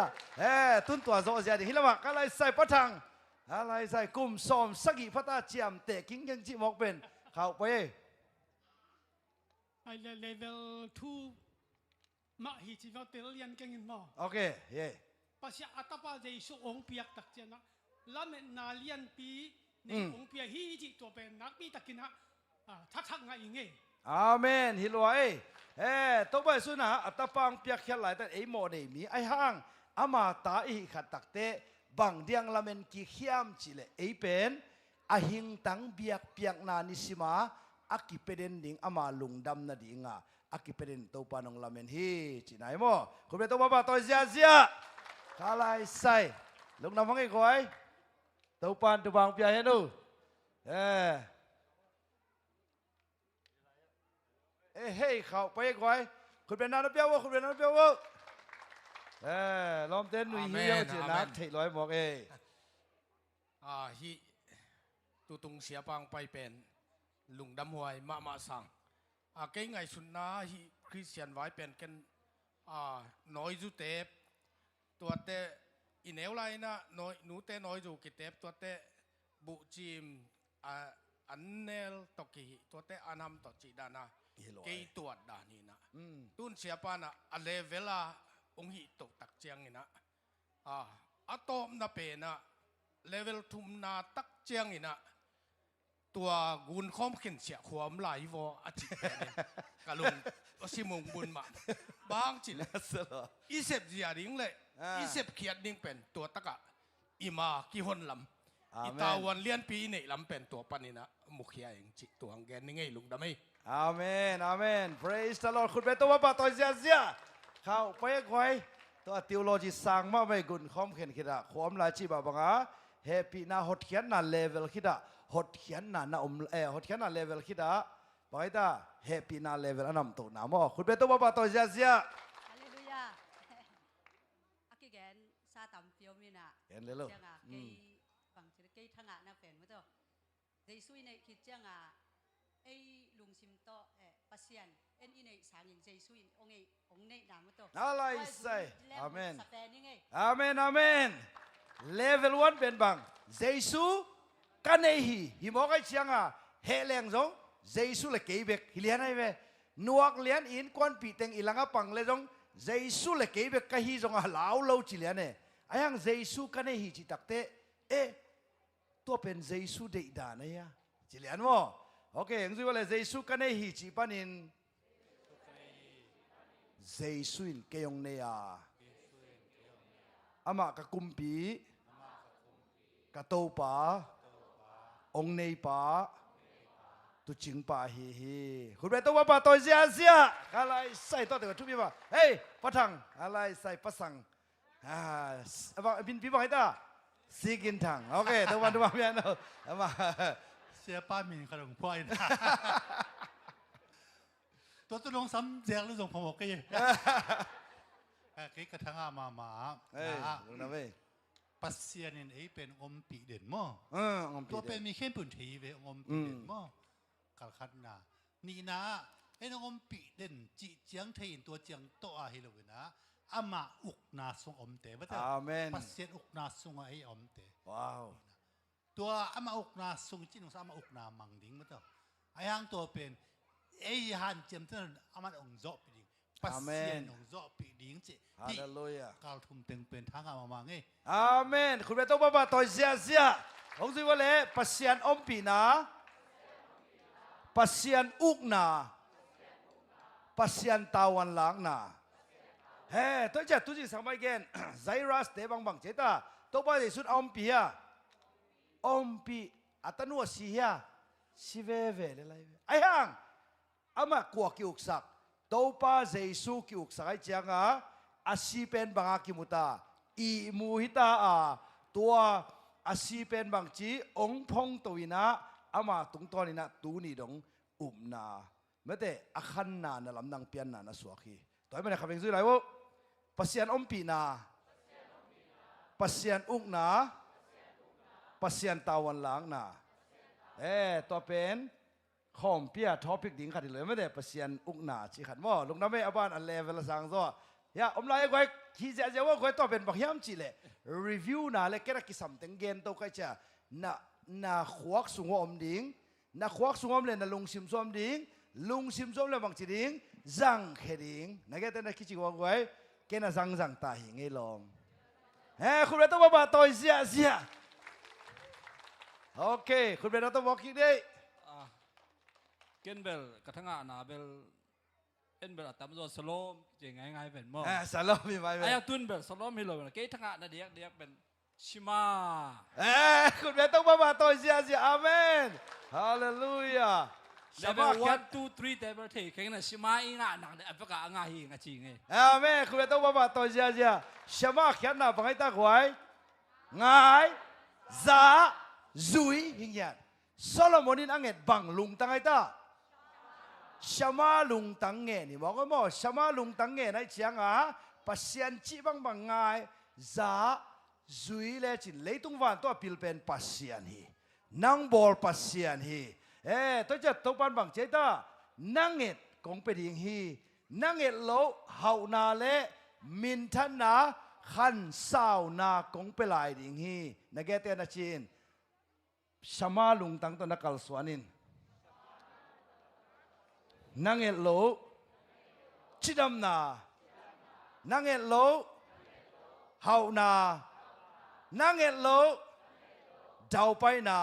ตุนตัวโซเสียดิฮิลามะก็เลยใส่ปะทังอะไรใส่กุมซ้อมสักกี่พัตตาเจียมเตะกิ้งยังจิมอกเป็นเข้าไปไอเลเวล2มาฮิจิวเตลยันกันมอโอเคเย่ภาษาอัตตาเจสุองเปียกตักเจนะลำเนนาเลียนปีในองเปียฮิจิตัวเป็นนักปีตักกินะทักไงอย่างงี้อาเมนฮิลวายตัวไปสุนะอัตปังเปียกแค่ไหลแต่ไอโมเดมีไอห้างอามาตาอีขัดตักเตบังเดียงลำเนกิเขียมจิเลไอเป็นอาหิงตังเบียกเปียกนานิสิมาอากิเปเดนดิงอามาลุงดำนาดิงาอากิเปเดนตัวปานองลำเนฮีจิไหนโมคุณเป็นตัวบ้าตัวเสียเสียคาไลใส่ลุงน้ำฟังไอ้ก้อยตัวปานตัวบางเปียเห็นดูเฮ้ยเขาไปก่อยคุณเป็นนักเปียวคุณเป็นนักเปียวล้อมเต้นหนุ่ยเหี้ยวจีนักถี่ร้อยหมอกฮิตุตุงเสียปังไปเป็นลุงดำหวยมาสังเก่งไงสุนนะฮิคริสเตียนไว้เป็นกันน้อยจุเตปตัวเตอินเอลไลนะน้อยหนูเตน้อยจุกิเตปตัวเตบุจิมอันเนลตอกีตัวเตอันฮัมตอจิดานะเกยตัวดานี่นะตุนเสียปานะอเลเวลาองหิตกตักเจียงนี่นะอะตอมนะเป็นนะเลเวลทุมนาตักเจียงนี่นะตัวกุนคอมขึ้นเสียความไหลวออาทิตย์นี้กะลุงสิมงบุญมาบางจิตอีเสพเสียดิ้งเลยอีเสพเขียดดิ้งเป็นตัวตะกะอีมากี่คนลำอีตาวันเลี้ยนปีนี่ลำเป็นตัวปนินะมุขยาเองจิตัวแกนนี่ไงลุงดำไม่อาเมนอาเมน praise the Lord คุณเป็นตัวบ้าตัวเสียเสียเข้าไปก่อยตัวทีโอโลจีสั่งมาไม่กุนคอมขึ้นคิดอะความหลายจีบบังอาเฮปปี้น่าหดเขียนน่าเลเวลคิดอะหดเขียนน่ะหดเขียนน่ะเลเวลคิดอ่ะไปตาแฮปปี้น่ะเลเวลอันนั้นตัวน้ำอ๋อคุณเป็นตัวบ้าตัวเสียเสียฮาเลลูยาอากิแกนซาตัมเปียวมีน่ะเห็นเลยลูกจังอ่ะเกยบางทีเกยทั้งอ่ะน่ะเป็นมั้ยเจ้าเจสุยในคิดจังอ่ะไอลุงซิมโตปัสยันเอ็นอีในสางยิงเจสุยองในน้ำมั้ยเจ้าอะไรใส่อาเมนอาเมนอาเมนเลเวล1เป็นบังเจสุกันเอฮีฮิมอกไอเชียงอ่ะเฮเลงจงเจสุเลเกยเบกฮิเลียนไอเวนัวเลียนอินควันปีเต็งอิลังอ่ะปังเลจงเจสุเลเกยเบกกะฮีจงอ่ะลาวลาวจิเลียนเอไอยังเจสุกันเอฮีจิตักเตตัวเป็นเจสุเดดานเนี่ยจิเลียนมั้งโอเคยังจู่ว่าเลยเจสุกันเอฮีจิปันินเจสุอินเกยงเนียอามะกะกุมปีกะโตปาองในป่าตุจิงป่าฮีคุณเป็นตัวป่าตัวเสียเสียอะไรใส่ตัวเด็กทุกปีป่ะเฮ้ยปะทังอะไรใส่ปะสังว่าบินปีบ่ให้ตาซีกินทังโอเคตัวเมียนเอามาเสียป้ามินขนมพ่อยนะตัวตุลงซ้ำแจกหรือส่งผมบอกกันกระทั่งมาลุงนะเว้ยปัสเซียนเองเป็นอมปีเด่นมั้งตัวเป็นมีเข้มปุ่นทีเวอมปีเด่นมั้งกัลคัดนานี่นะไอ้น้องอมปีเด่นจีเจียงเทียนตัวเจียงโตอาฮิโลวินะอามาอุกนาสงอมเตะว่าแต่ปัสเซียนอุกนาสงไออมเตะว้าวตัวอามาอุกนาสงจีนงสามาอุกนามังดิ้งว่าแต่ไอ้ยังตัวเป็นไอ้ฮันเจียมเท่านั้นอามาองโจปีดิ้งปัสเซียนองโจปีดิ้งจีฮาเลลูยาการทุ่มเต็งเป็นทางอามาไงอาเมนคุณเป็นตัวบ้าตัวเสียเสียองค์สิว่าเลยปัสเซียนอมปีนาปัสเซียนอุกนาปัสเซียนตาวันหลังนาเฮ้ตัวเจ้าตุจิสังไปกันไซรัสเดบังเจตาตัวบ้าที่สุดอมปีอะอมปี อัตนัวสีฮะสิเวเวเลยไอ้ฮังอามากวกิอุกสักตัวป้าเจสุกิอุกสักไอ้เจ้างอาชีเป็นบางอากิมุตาอีมูฮิตาตัวอาชีเป็นบางจีองพงตัวนะอามาตรงตัวนี้นะตูนี่ดงนาเมื่อแต่อาคันนานะลำนังเปียนนานะสวกีตัวไม่ได้ขับเองซื้อไรวะปัสยานปีนาปัสยานอุกนาปัสยานตาวันหลังนาตัวเป็นคอมเปียท็อปิกดิ้งขัดเลยไม่ได้ปัสยานอุกนาจีขัดว่าลุงน้ำไม่อาบ้านอันเลเวลสังซ้อยาอมไลไว้ขี้เจ้าว่าไว้ตัวเป็นบักยามจีเลยรีวิวนาเลยแค่กิสัมติงเกนตัวใครจะน่าขวักสูงอมดิ้งน่าขวักสูงอมเลยน่าลุงซิมซ้อมดิ้งลุงซิมซ้อมเลยบางจีดิ้งจังเฮดิ้งนักเก็ตน่าคิดจีว่าไว้แค่น่าจังตาหิงไอ้ลมคุณเบต้าบ้าตัวเสียโอเคคุณเบต้าต้องบอกอีกได้เกนเบลกระทั่งนาเบลเอ็นเบลตั้มตัวสโลมเจ๋งง่ายเป็นมั้งสโลมมีไหมไอ้ตุนเบลสโลมมีเลยนะเกย์ทั้งนาเดียกเป็นชิมาคุณเบต้าบ้าตัวเสียอาเมนฮาเลลูยาlevel 1 2 3 table ที่แข่งน่ะชิมาอีน่ะหนังเด็กพวกอ่ะง่ายหิงอ่ะจริงไงอาเมนคุณเบต้าบ้าตัวเสียชิมาแค่น่ะบังไอ้ตาควายง่ายซาจุยหิงยันโซโลมอนินอังเกตบังลุงตั้งไอ้ตาชมาลุงตั้งเงนี่บอกว่าชมาลุงตั้งเงในเชียงปัสยันจีบังง่ายซาจุยเลจินเลยตุงวันตัวพิลเป็นปัสยันฮีนังบอลปัสยันฮีตัวจะตัวปันบังเจตานังเงตคงเป็นอย่างฮีนังเงตโลเฮานาเลมินทันนาขันสาวนาคงเป็นลายดิ่งฮีนักเกตเตนะจีนชมาลุงตั้งตัวนักกัลสวานินนังเอโลชิดำนานังเอโลเฮานานังเอโลดาวไปนา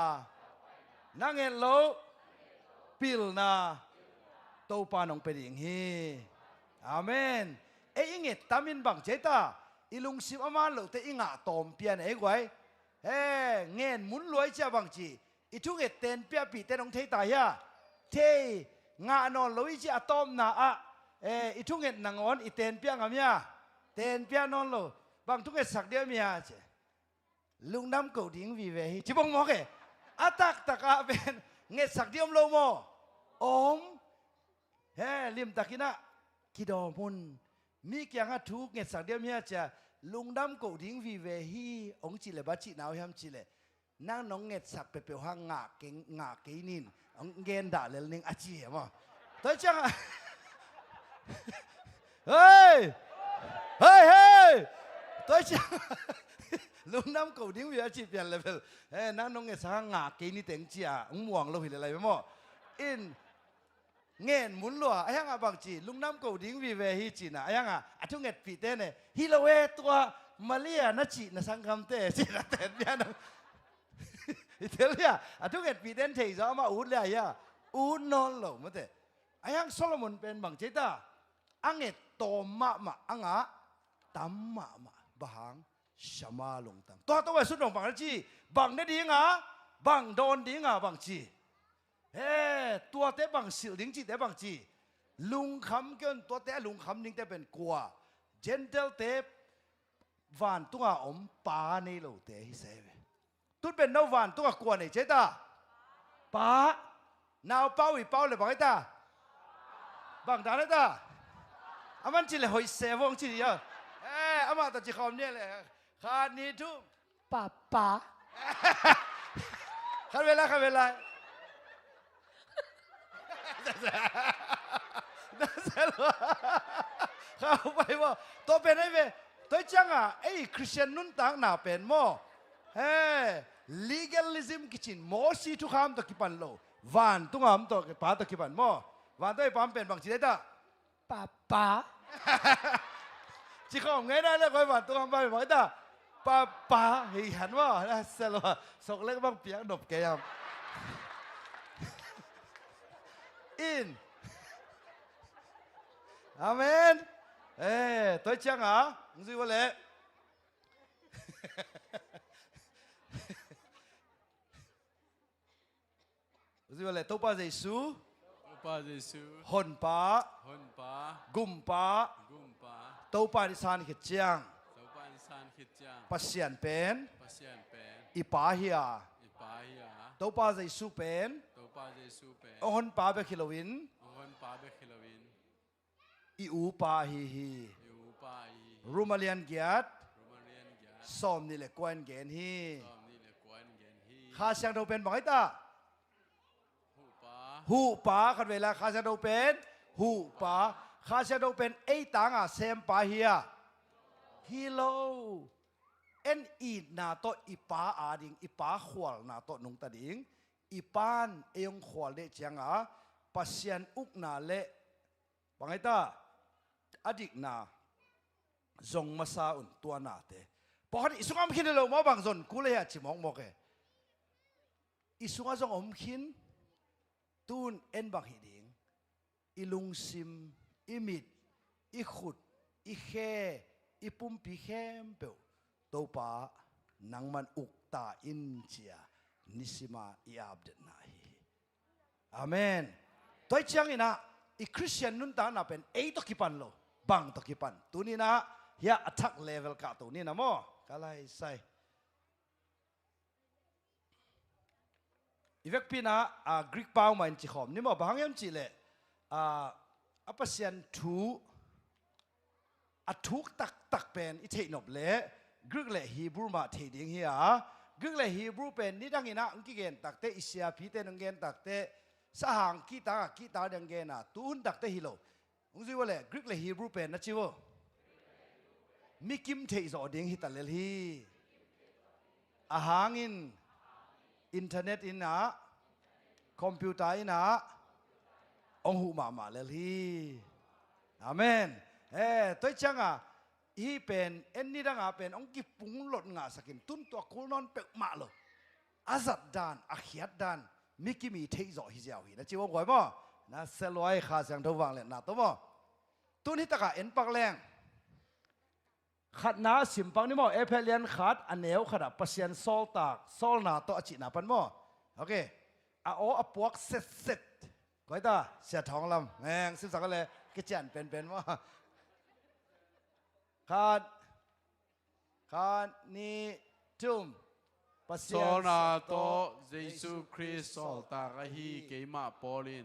นังเอโลปิลนาโตปานองเป็นอย่างฮีอาเมนเอ้ยเงตามินบังเจตาอิลุงซิมอามาโลเตอิงะตอมเปียนเอ้ไว้เงินมุนรวยจะบังจีอิทุเงตเต็นเปียปีเต็นองเทตายาเทงานอนลอยจีอะตอมนาอิทุเงตนางอนอิเต็นเปียงามยาเต็นเปียนอนโลบางทุเงตสักเดียวมีอาเจลุงน้ำกูดิ้งวีเวฮิจิบงมอกอัตักตะกาเป็นเงตสักเดียวโลโมอมลิมตะกินะคิดอมุนมีเกียงทุกเงตสักเดียวมีอาเจลุงดำกูดิ้งวีเวฮีองจิเลบัจินาวฮัมจิเลนั่งน้องเงตสักเปเปียวหางงาเก่งงาเกนินองเกนด่าเลนิงอาจีเหรอตัวจังเฮ้ยตัวจังลุงดำกูดิ้งวีอาจีเปลี่ยนเลเวลนั่งน้องเงตสักงาเกนินเต็งจีอ่ะม่วงเราเห็นอะไรไหมมั้งอินเงินมุนลัวไอ้ยังอ่ะบางจีลุงน้ำกูดิ้งวีเวฮีจีน่ะไอ้ยังอ่ะทุกเงินปีเต้เนี่ยฮิโลเวตัวมาเลียนัจีน่ะสังคำเต้จีน่ะเต้เนี่ยนะอิตาเลียทุกเงินปีเต้นเที่ยวมาอูดเลยอ่ะอูดนอนหลงมั้งเต้ไอ้ยังโซโลมอนเป็นบางจีตาอังเงินโตมาอังอ่ะตั้มมาบางชมาลงตังตัวสุดลงบางจีบางเนี่ยดิ้งอ่ะบางโดนดิ้งอ่ะบางจีตัวเตะบังสิลิงจีเตะบังจีลุงคำเกินตัวเตะลุงคำนิ่งเตะเป็นกัวเจนเทลเตะวันตัวอมปาในโลเตะฮิเซเวตุนเป็นนวันตัวกัวในเจตาปานาวเป้าอีเป้าเลยบังไอ้ตาบังดานไอ้ตาอามันจีเลยหอยเซวงจีเยอะอามาตัดจีคอมเนี่ยเลยขาดนี้ทุกป้าขันเวลาเข้าไปว่าตัวเป็นไอ้เว้ตัวจังอ่ะไอ้คริสเตียนนุ่นต่างหน้าเป็นโม่legalism กิจโมสีทุกคำตัวกิปันโลวันทุกคำตัวป้าตัวกิปันโม่วันตัวไอ้ปั๊มเป็นบางทีได้ตาป้าจีเขาไงได้แล้วก็วันตัวคำไปบอกตาป้าเห็นว่าเสร็จแล้วสกเล็กบางเปียกดบแกยามอินอาเมนตัวจังอ่ะมึงซื้อว่าเละ รู้ว่าเลยตัวป้าเยซู ปาเยซู หนป้า ฮนปา กุมป้า กุมปา ตัวป้าดิสานขิดเจียง เจ้าปานซานคิดจัง ปัสยันเป็น ปัสยันเป็น อีป้าเฮีย อีปาฮิยา ตัวป้าเยซูเป็น ตัวปาเยซูเป็น หนป้าเบคิโลวิน ฮนปาเบคิลวิน อีอูป้าฮีฮี ยูปาอี รูมาเลียนเกียรติ รูมาเรียนยา สอมนี่แหละกวนเกนฮี ตอมนี่เลยกวนเกนฮี ข้าเสียงเราเป็นบอกให้ตา หูปา หูป้าขันเวลาข้าเสียงเราเป็นหูป้าข้าเสียงเราเป็นไอ้ตังอ่ะเซมป้าเฮียฮีโลเอ็นอีนาโตอีป้าอาดิงอีป้าขวลนาโตนุงตาดิงอีปานเอยงขวลเลเจียงอ่ะปัสยันอุกนาเลบอกให้ตาอดิกนาจงมาซาอุนตัวนาเตพอฮันอิสุงอมขินเลยมาบางส่วนกูเลยอะจิมองบอกเออิสุงอาจงอมขินตูนเอ็นบางฮิดิงอิลุงซิมอิมิดอิขุดอิเขอิปุ่มปีเข้มเปวตัวป้านังมันอุกตาอินเจียนิสิมาอิอาบเดนาฮีอาเมนตัวเชียงอินะอีคริสเตียนนุนตานาเป็นเอตกิปันโลบังตกิปันตัวนี้นะยาอัตักเลเวลกะตัวนี้นะโมกะไลใส่อีเวกปีนะกรีกเป้ามันจิขอมนี่โมบางอย่างจิเลอัปเซียนทูอัทุกตักเป็นอิเทนอบเลกรีกเลฮีบรูมาเทดิงเฮียกรีกเลฮีบรูเป็นนี่ดังอินะอังกิเกนตักเตอิเซียพีเตนังเกนตักเตสหางกีตาดังเกนะตูนตักเตฮิโลอุ้งซิว่าเลยกรีกเลฮีบรูเป็นนะจิวมิกิมเทอิสอดิงฮิตาเลลฮีอาหางอินเทอร์เน็ตอินะคอมพิวเตอร์อินะองหูมาเลลฮีอาเมนตัวจังอ่ะอีเป็นเอ็นนี่ดังอ่ะเป็นองกิปุงหลดงาสกินตุนตัวคูนอนเปกมาโลอาซัดดานอาขียดดานมิกิมีเทอิสอฮิเจ้าฮีนะจิวงไว้บ่นะเซลอยขาเสียงทวังเลยนะตัวบ่ตุนฮิตะกะเอ็นปักแรงขัดน้าสิมปังนี่มั้งเอเพเลียนขัดอันเนวขัดปัสยันโซลตากโซลนาโตอจินาปันมั้งโอเคอาโออปวกเสร็จก้อยตาเสียท้องลำแมงสิบสักเลยกิจการเป็นมั้งขัดนี่จุ่มปัส โซ ยัน นาโตเยซูคริสต์โซลตากะฮีเกมาปอลิน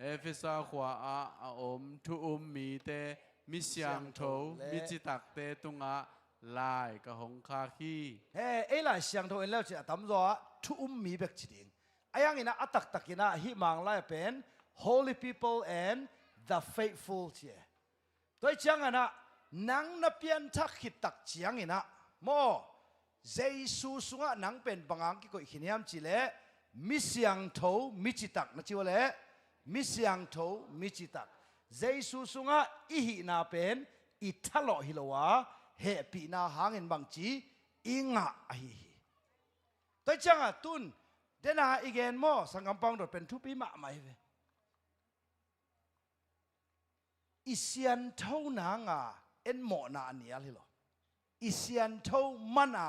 เอเฟซาขวาอาอมทุมีเตมิเสียงโถมิจิตักเตตุงะลายกะหงคาคีเฮ้ไอ้หลายเสียงโทเอ็นแล้วจะทำรัวทุ่มมีเบกจิดิงไอ้ยังอินะอัตักอินะฮิมังไล่เป็น holy people and the faithful เชียตัวเชียงอินะนังนับเปียนทักขิดตักเชียงอินะโมเจสุสุงะนังเป็นบางอังกิโกอิขินียมจิเลมิเสียงโถมิจิตักนะจิวะเลมิเสียงโถมิจิตักเจสุสุงะอิหินาเป็นอิทัลโลฮิโลวาเฮปีนาหางเงินบางจีอิงะอหิตัวจังอ่ะตุนเดน่าอีกเอ็นโมสังกัมปังโดดเป็นทุปีมาไม่เวอิเซียนเท่านางอ่ะเอ็นโมนาอันนี้อะไรหรออิเซียนเท่ามันอ่ะ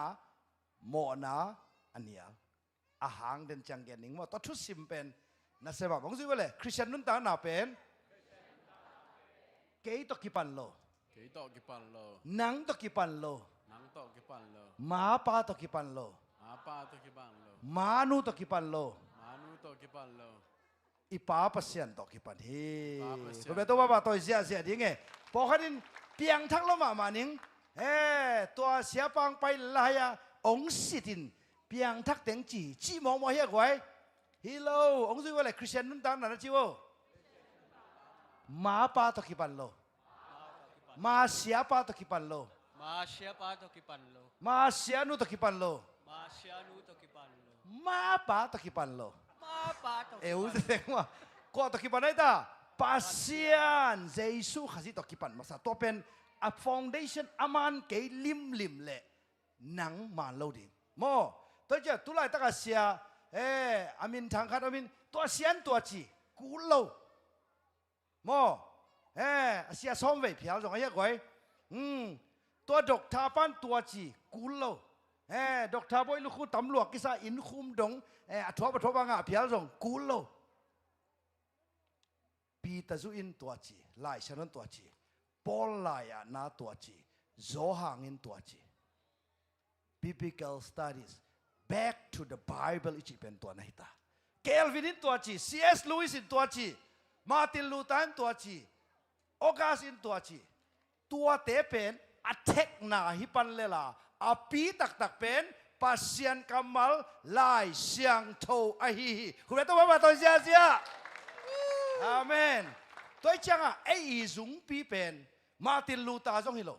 โมนาอันนี้อาหางเดินจังเกนิงโมตัวทุสิมเป็นนั่นเสียบอกว่าเลยคริสเตียนนุ่นตาหนาเป็นเกย์ตกิปันโลเกยตอกิปันโลนังตกิปันโลนังตอกิปันโลมาปาตกิปันโลอาปาตอกิปันโลมานูตกิปันโลมานูตอกิปันโลอีป้าปัสยันตกิปันเฮก็เป็นตัวบ้าตัวเสียดิ้งไงพอขันเปียงทักละมานิ่งตัวเสียปังไปลายองสิตินเปียงทักเต็งจีมองมาเฮียไว้ฮิโลองซุยว่าอะไรคริสเตียนนุ่นตังนั่นจิวมาปาตกิปันโลมาเสียปาตกิปันโลมาเสียปาตอกิปันโลมาเสียนูตกิปันโลมาเสียนูตอกิปันโลมาปาตกิปันโลมาปาตอกิอุสเดงว่าก็ตกิปันได้ตาปัสยันเจสุขัดตกิปันมาซะตัวเป็นa foundation อามันเกลิมเละหนังมาโลดิโมตัวเจ้าตุลายตะกะเสียอามินทางคัดอามินตัวเสียนตัวจีกูโลโมเสียซ้อมไว้เพียวส่งให้ยักไว้ตัวดอกทาปันตัวจีกูโลดอกทาบอยลูกคู่ตำรวจกิซาอินคุมดงอัทวปะทวบังอ่ะเพียวส่งกูโล ปีตาจุอินตัวจีไล่ฉันนั้นตัวจีปอลไล่อะนาตัวจีโจหางอินตัวจี biblical studies back to the Bible อีกเป็นตัวไหนตาเกลวินอินตัวจี C.S. Lewis อินตัวจีมาร์ตินลูเทอร์ตัวจีโอกัสอินตัวจีตัวเตเป็นอัตเทกนาฮิปันเลล่าอาปีตักเป็นปัสยันกัมมัลไลเสียงโทอะฮีคุณเบต้องมาตัวเสียอาเมนตัวจังอ่ะไอ้ซุงปีเป็นมาร์ตินลูเทอร์จงฮิโล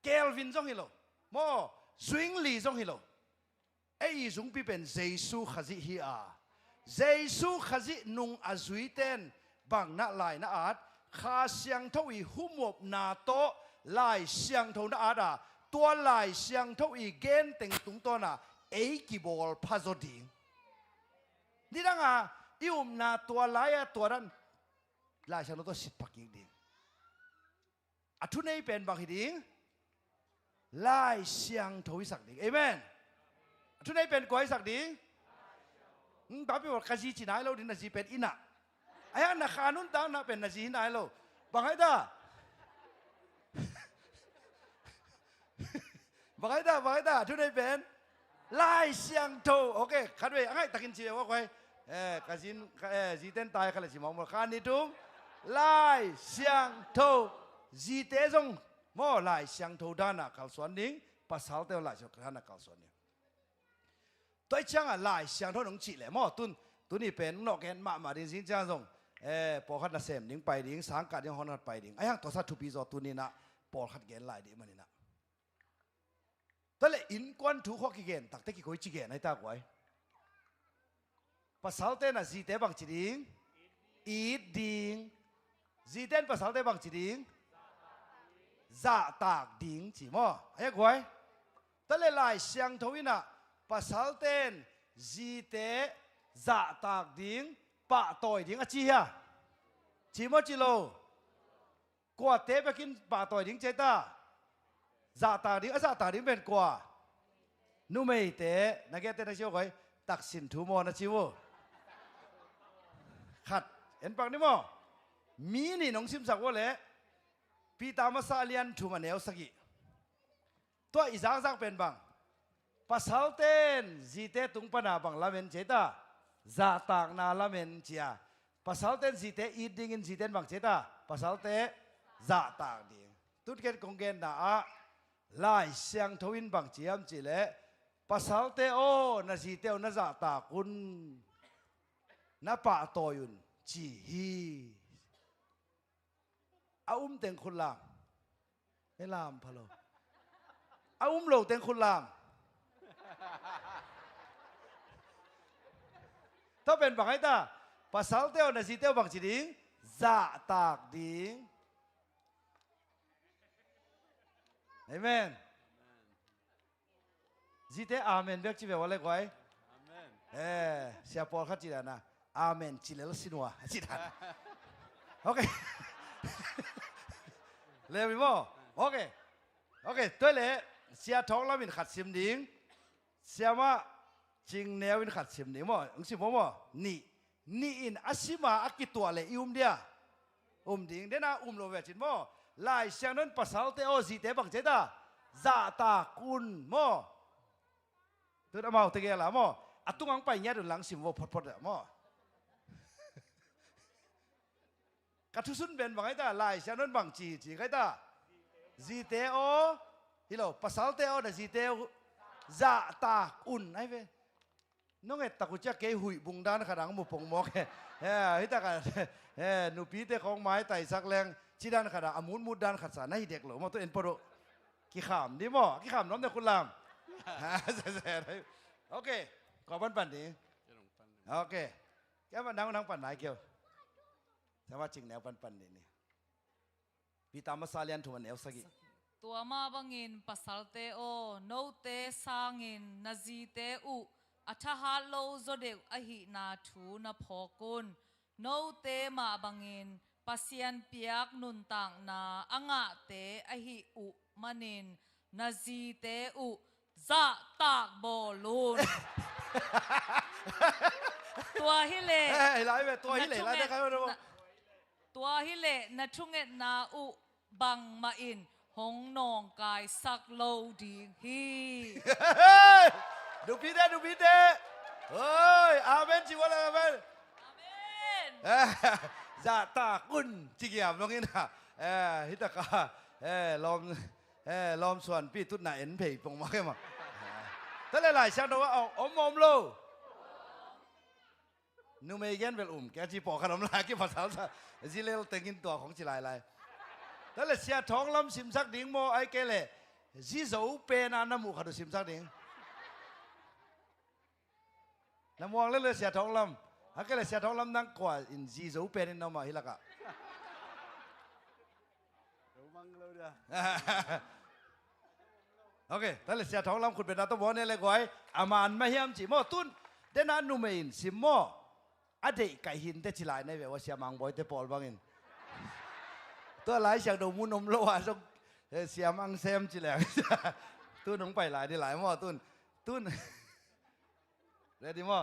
เกลวินจงฮิโลโมสวิงลีจงฮิโลไอ้ซุงปีเป็นเยซูขจิฮีอาเยซูขจินุงอาจุยเตนบังน่าไลน่าอาดข้าเสียงเท่าอีหุ่มบนาโตไลเสียงเท่าน่าอาดาตัวไลเสียงเท่าอีเกนเต็งตุงตัวน่ะเอกิบอลพาโซดิงนี่ดังอ่ะอิวมนาตัวไลอะตัวนั้นไลเสียงตัวสิบปักยิงดิงอัทุนนี้เป็นบางทีดิงไลเสียงเท่าอีสักดิงเอเมนอัทุนนี้เป็นกวยสักดิงบางทีว่าข้าจีจีนายเราดินาจีเป็นอินะไอ้อันนักขานุนตั้งน่ะเป็นนาจีนายเราบางไอ้ตาบางไอ้ตาทุกคนเป็นไล่เสียงโตโอเคขัดไว้ไอ้ตะกินเชียวว่าใครกระสินจีเต้นตายขัดเลยสิมองมาขันนี่ทุ่งไล่เสียงโตจีเต้จงมอไล่เสียงโตด้านน่ะเขาสวนนิ่งภาษาเต้าไล่เสียงด้านน่ะเขาสวนนิ่งตัวช่างอ่ะไล่เสียงโตหนุ่งจีเลยมอตุนนี่เป็นนกเห็นมาดินสิงจ้าจงปอขัดน่ะเสมนิ่งไปดิ่งสังกัดยังหอนขัดไปดิ่งไอ้ยังตัวสัตว์ทุปีจอตุนนี่นะปอขัดเกณฑ์ไล่ดิมันนี่นะแต่เลยอินควันถูกข้อกี่เกณฑ์ตักเตกี่คนจีเกณฑ์ให้ตากไว้ภาษาเต้นน่ะจีเต้บางจีดิ่งอีดดิ่งจีเต้นภาษาเต้บางจีดิ่งจะตากดิ่งจีมั้งไอ้ยังไว้แต่เลยไล่เสียงทวินะภาษาเต้นจีเต้จะตากดิ่งปะต่อยดิ่งอ่ะจีฮะจีมั้งจีโลกว่าเต้ไปกินปะต่อยดิ่งเจต้าจะตากดิ่งจะตากดิ่งเป็นกว่านู่นไม่เต้นักเก็ตเต้นนะชิวไว้ตักสินถูมอนะชิวขัดเห็นปังนี่มั้งมีนี่น้องซิมสักว่าเลยปีตามาซาเลียนถูมันเอวสักกี่ตัวอีสักเป็นบังภาษาเต้นจีเต้ตุงปนาบังลาเมนเจต้าจะตากนาลาเมนเจียภาษาเต้นจีเต้อีดิ่งอินจีเต้นบังเจต้าภาษาเต้จะตากดิ่งตุดเกตคงเกนน่ะไล่เสียงทวินบังเจียมจีเล่ภาษาเต้โอนาจีเต้นาจะตากุนนาปะตอยุนจีฮีอาเต็งคุณลามไม่ลามพะโลอาโลเต็งคุณลามถ้าเป็นบังไอ้ตาภาษาเต้นาจีเต้บังจีดิงจะตากดิงเอเมนจีเต้อาเมนเบกจีเบวอะไรกว่าเสียปอลขัดจีดานะอาเมนจีเลลสินัวจีดาโอเคเร็วมั้ยโอเคตัวเล่เสียท้องแล้วมินขัดซิมดิ้งเสียมาจิงแนวมินขัดซิมดิ้งมั้งสิมั้งนี่อินอาชิมาอากิตัวเลยอุ้มเดียดิ้งเดน่าโลเวจินมั้งไล่เสียงนั้นภาษาเตโอจีเตบังเจต้าจะตากุนมั้งตัวนั้นมาเอาตะเกียบละมั้งอัตุงังไปเนี่ยดูหลังสิมวพดๆมั้งกัทุสุนเป็นบางไอ้ตาไล่เสียงนั้นบางจีไอ้ตาจีเตโอฮิโลภาษาเตโอเดจีเตโอจะตากุนไอ้เว้ยน้องเอ็ดตะกุจะเกยหุยบุงด้านขนาดมุปงมอกฮิตากันหนูปีเตของไม้ไต่สักแรงจีด้านขนาดอามุนมุดด้านขัดสารให้เด็กหลงมาตัวเอ็นปโรกี่ขามดิมั้งกี่ขามน้องเด็กคุณลามโอเคขอปั่นนี้โอเคแกมันนั่งปั่นไหนเกี่ยวแต่ว่าจริงแนวปั่นนี่พี่ตามมาซาเลียนถูกมันแนวสักกี่ตัวมาบังอินปัสสัลเตโอโนเตสังอินนาจีเตอุอัฐฮัลโลโซเดกอหินาทูนาพอกุนโนเตมาบังอินปัสยันเปียกนุนตังนาอ่างะเตอหิอุมันินนาจีเตอุจะตากบอลูนตัวฮิเลไล่ไปตัวฮิเลไล่ได้ใครมาดู ตัวฮิเลนะทุงเอ็ดนาอุบังมาอินหงนองกายสักโลดีฮี ดูพี่เด้เฮ้ยอาเมนจิวะละอาเมนจะตากุนจิกยามลงนี่นะฮิตากาลอมส่วนพี่ตุ้นน่ะเอ็นเพย์ปงมาแค่มาแต่หลายๆช่างตัวว่าเอาอมโลนูเมย์ยันเวลแกจีปอกขนมลายกี่ภาษาจีเลลเต็งินตัวของจีลายแต่เลยเสียท้องลำสิมซักดิ่งโมไอเกเล่จีสูเป็นน้ำมูกขัดสิมซักดิ่งน้ำมองเลยเสียท้องลำฮักเกเลยเสียท้องลำนั่งกว่าอินจีสูเป็นน้ำมาฮิลักะโอเคแต่เลยเสียท้องลำคุณเป็นนักตบอลเนี่ยเลยกว่าอามันไม่เฮียมจีโมตุนเดนันนูเมย์สิโมอดีตไก่หินเตจิลายในเวว่าเสียมังบอยเตปอลบางอินตัวหลายจากดูมุนมโลหะส่งเสียมังเซมจิแหลงตุ้นลงไปหลายได้หลายมั่วตุ้นเรดี้มั่ว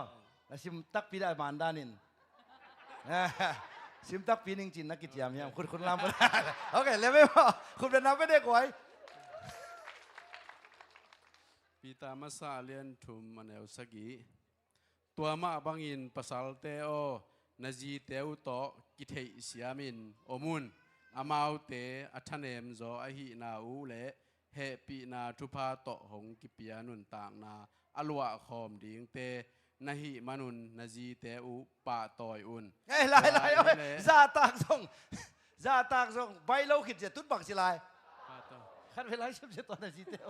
ซิมตักปีได้มานดานินซิมตักปีนิงจินนักกิจยามยังคุณลำไปโอเคเลยไม่พอคุณเป็นนับไม่ได้ก่อยปีตามาซาเลียนทุมมันเอลสกีตัวมาบังอินภาษาเตโอนาจีเตอุโตกิเทเสียมินอมุนอามาวเตอัทเนมโซอหินาอูเลเฮปีนาทุพาโตหงกิปิยานุนต่างนาอลวะคอมดิงเตนาหิมานุนนาจีเตอุปาตอยอุนไล่ซาตากส่งใบเราขิดจะตุ้นบักสิลายขันเวลาชิมเสตัวนาจีเตอ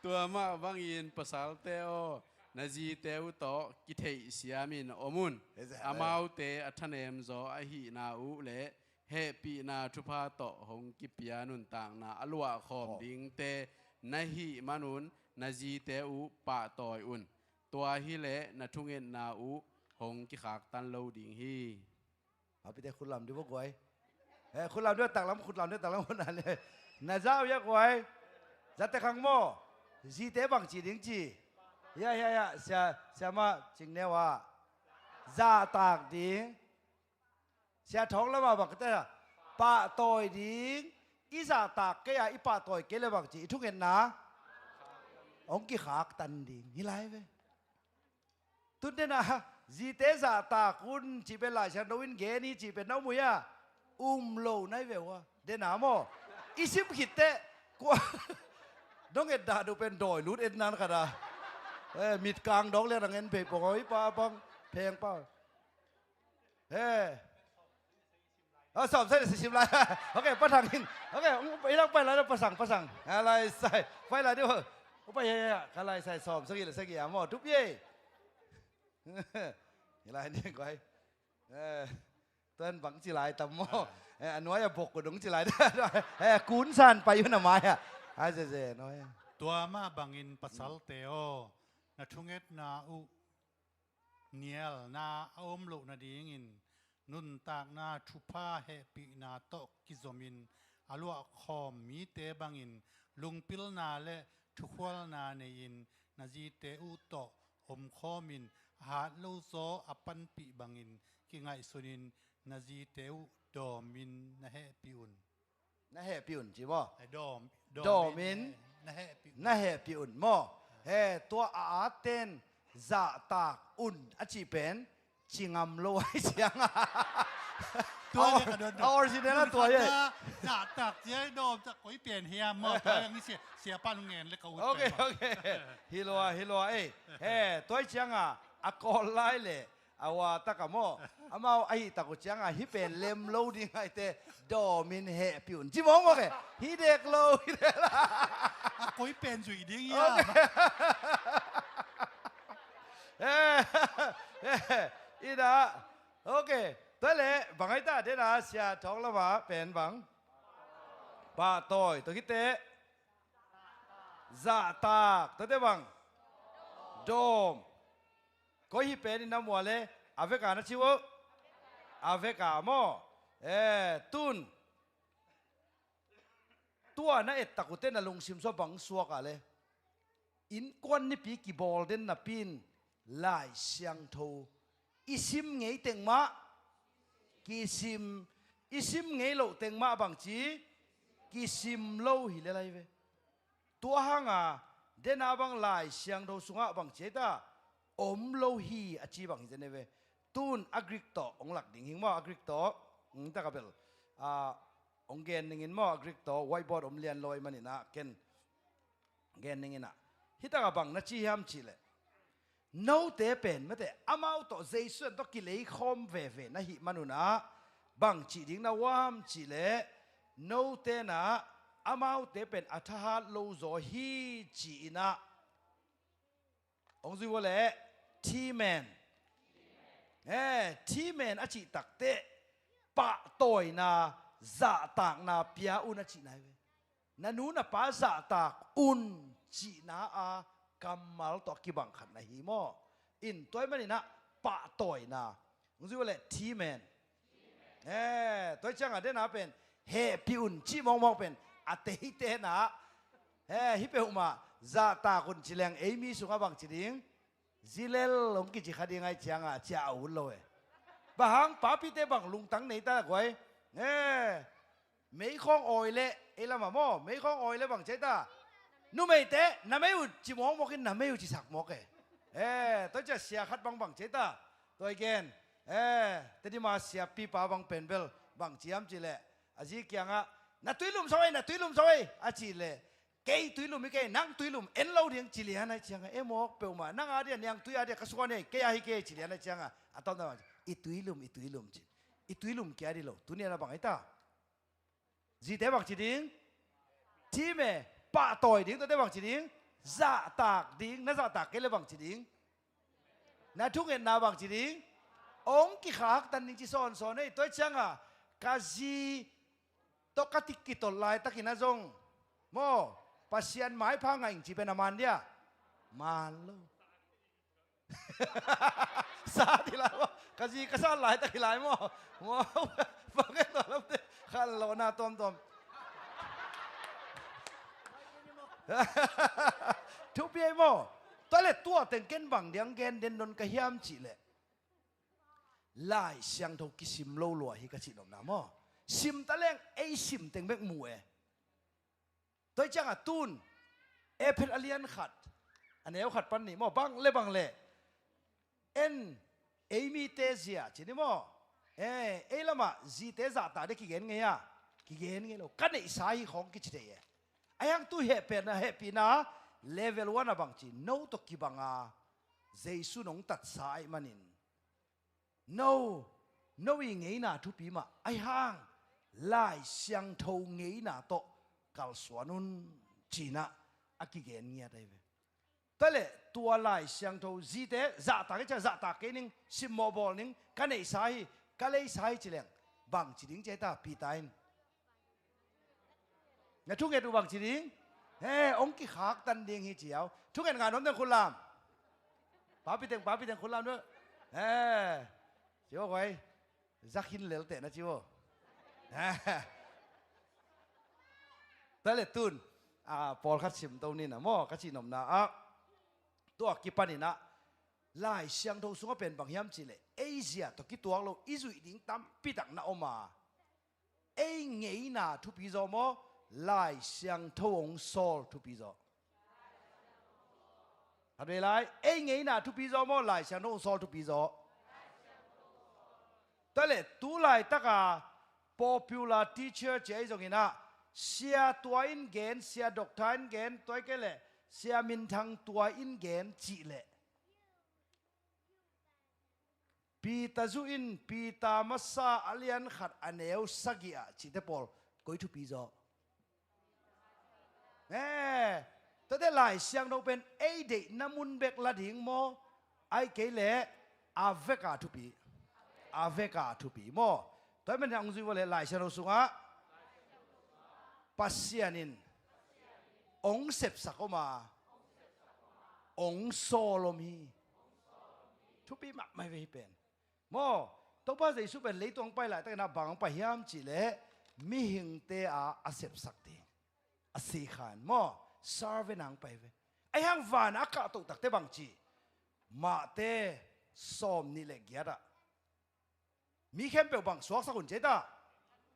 ตัวมาบังอินภาษาเตโอนาจีเตอุโตกิเทเสียมินอมุนอามาวเตอัทเนมโซอหินาอูเลเฮปีนาทุพาโตหงกิปิยานุนต่างนาอลวะคอมดิงเตนาหิมานุนนาจีเตอุปาตอยอุนตัวฮิเลนาทุงเงินนาอูหงกิขากตันโลดิงฮีเอาไปแต่คุณลำด้วยพวกไว้คุณลำด้วยต่างลำคุณลำด้วยต่างลำคนนั้นเลยนาเจ้าเยอะไว้จัดแต่ขังโม่จีเตบังจีดิงจีเสียมาจริงเนี่ยว่าซาตากดิงเสียท้องแล้วมาบอกแต่ปะตอยดิงอีซาตากแกอีปะตอยแกเลยบังจีทุกเห็นนะองค์กี่ขากตันดิงนี่ไรเว้ยตุนเดนะจีเตซาตาคุณจีเป็นหลายชนวินเกนี่จีเป็นน้องมุยะโลในเววะเดนะโมอีสิบขิดเตกว่าน้องเอ็ดดาดูเป็นดอยลุดเอ็ดนั้นกันนะมิดกลางดอกเลี้ยงเงินเพย์ปองไอ้ป้าปังเพลงป้าสอบเส้นสิบลายโอเคป้าทางหินโอเคไปแล้วไปแล้วประสังอะไรใส่ไปอะไรดิวไปอะไรใส่สอบสักกี่หมดทุกเย่อะไรนี่ก้อยต้นบังจิลายตำหม้ออันน้อยบกกระดงจิลายได้กุนสันไปอยู่หน้าไม้อะไอ้เจ๊น้อยตัวมาบังอินภาษาเตโอนาทุงเอ็ดนาอุเนียลนาอมลุนาดีงินนุนตากนาชุพาเฮปีนาโตกิโซมินอลัวคอมมีเตบังอินลุงปิลนาเลทุกวลนาเนยินนาจีเตอุโตอมคอมินหาลูโซอปันปีบังอินกิไงสุนินนาจีเตอุดอมินนาเฮปิอุนนาเฮปิอุนจีบ่ดอมินนาเฮปิอุนโมตัวอาเตนจะตากอุนอจิเป็นจิงามโลให้เสียงตัวนี้ก็โดนออริจินัลตัวเย่จะตากเจ๊โดมจะก๋วยเปลี่ยนเฮียมอตัวอย่างนี้เสียปั้นเงินแล้วก็โอเคฮิโลตัวเชียงอากอลไลเลยอาว่าตะกะโมอามาไอ้ตะกุเชียงฮิเป็นเลมโลดิ้งไอเตดอมินเฮปิอุนจิมองโอเคฮิเด็กโลฮิเด็กละก๋วยเปลี่ยนสุดดิ้งยาอีน่าโอเคตัวเล่บังไอ้ตาเดี๋ยวนะเสียท้องแล้วมาเป็นบังป้าต่อยตัวคิดเตะจ่าตากตัวเตะบังโดมก็ฮิเป็นน้ำวัวเลยอาเวกานะชิวอาเวกาโมตุนตัวนั่นเอ็ดตะกุเตนลุงซิมโซบังสวกอะไรอินควันนี่ปีกีบอลเดนนับปินลายเสียงโทอิซิมไงเต็งมา kisim isim ngei lo teng ma bang chi kisim lo hi le lai ve tua hanga den abang lai siang do sunga bang che ta om lo hi a chi bang hi ne ve tun agrik to ong lak ding hing mo agrik to ta ka bel ong gen ning in mo agrik to whiteboard om lian loi manina ken gen ning ina hita ka bang na chi ham chi le no te pen mate amau to jaisun to kilei khom ve ve na hi manuna bang chi ding na wam chi le no te na amau te pen atha lo zo hi chi na ong zui wo le ti man ti man a chi tak te pa toy na za tak na pia un a chi nai ve na nu na pa za tak un chi na a kamal to ki bang khat na hi mo in toy mani na pa toy na ong zui wo le ti man toy chang a de na pen he pi un chi mong mong pen ate hi te na hi pe uma za ta kun chileng amy sunga bang chiding zilel lom ki chi khadi ngai chang a cha u lo e ba hang pa pi te bang lung tang nei ta goi mấy con oi le ela ma mo mấy con oi le bang che ta nu mei te na mei u chi mong mo kin na mei u chi sak mo ke tôi cha sia khat bang bang che ta tôi gen te di ma sia pi pa bang pen bel bang chiam chi le aji kyang a na tuilum soi a chi le cái tuilum mi cái nang tuilum en lo riang chi lian ai chang em mo pe ma nang a dia nyang tui a dia ka suan nei ke a hi ke chi lian ai chang a tom na i tuilum chi i tuilum ke a di lo tu ne na bang ai ta ji te bang chi ding ti me pa toy ding te bang chi ding za tak ding na za tak ke le bang chi ding na thung en na bang chi ding ong ki khak tan ning chi son son nei toi chang a ka ji to ka tik ki to lai takina zong mo pasian mai pha ngai chi pen aman dia man lo sa di la ka ji ka sa lai ta ki lai mo fa ke to lo te khal lo na tom thu pi mo to le tua ten ken bang diang gen den don ka hiam chi le lai siang tho ki sim lo lo hi ka chi nom na mo sim ta leng ei sim teng bek mu tôi chang a tun e phet alian khat aneu khat pan ni mo bang le en amy te zia chini mo e lama zi te za ta de ki gen nge ya ki gen nge lo kan ei sai khong ki chite ye ayang tu he pe na happy na level 1 abang chi no to ki banga jesu nong tat sai manin no i ngei na thu pi ma ai hang lai siang tho ngei na to kal swanun china akigen ngia dai ve tale tua lai siang tho zite za ta ke za ta ke ning sim mobile ning kanei sai kalei sai chileng bang chiding che ta pi tain na thu nge du bang chiding ong ki khak tan ding hi chiao thu nge nga nom teng khulam pa pi teng khulam no chiao goi zakhin lel te na chiao ta le tun Paul khat sim to ni na mo ka chi nom na to ki pani na lai siang tho sunga pen bang hiam chi le asia to ki tuang lo izui ding tam pi tak na oma ngei na thu pi zo mo lai siang tho ong sol thu pi zo ha de lai ngei na thu pi zo mo lai siang tho ong sol thu pi zo ta le tu lai taka popular teacher che zong ina sia tua in gen sia doctrine gen toy ke le sia min thang tua in gen chi le pi ta zu in pi ta masa alian khat aneu sagia chi te pol koi thu pi zo to de lai siang no pen ei de namun bek la ding mo ai ke le aveka thu pi mo toy men ang zu wo le lai siang no sunga pasianin ong sep sakoma ong solomi thu pi mak mai ve pen mo to pa jai su pen leitong pai la ta na bang pa hiam chi le mi hing te a sep sak ti a si khan mo serve nang pai ve ai hang van a ka to tak te bang chi ma te som ni le gyara มีเข้มเปลวบังสวกสักคนเจตา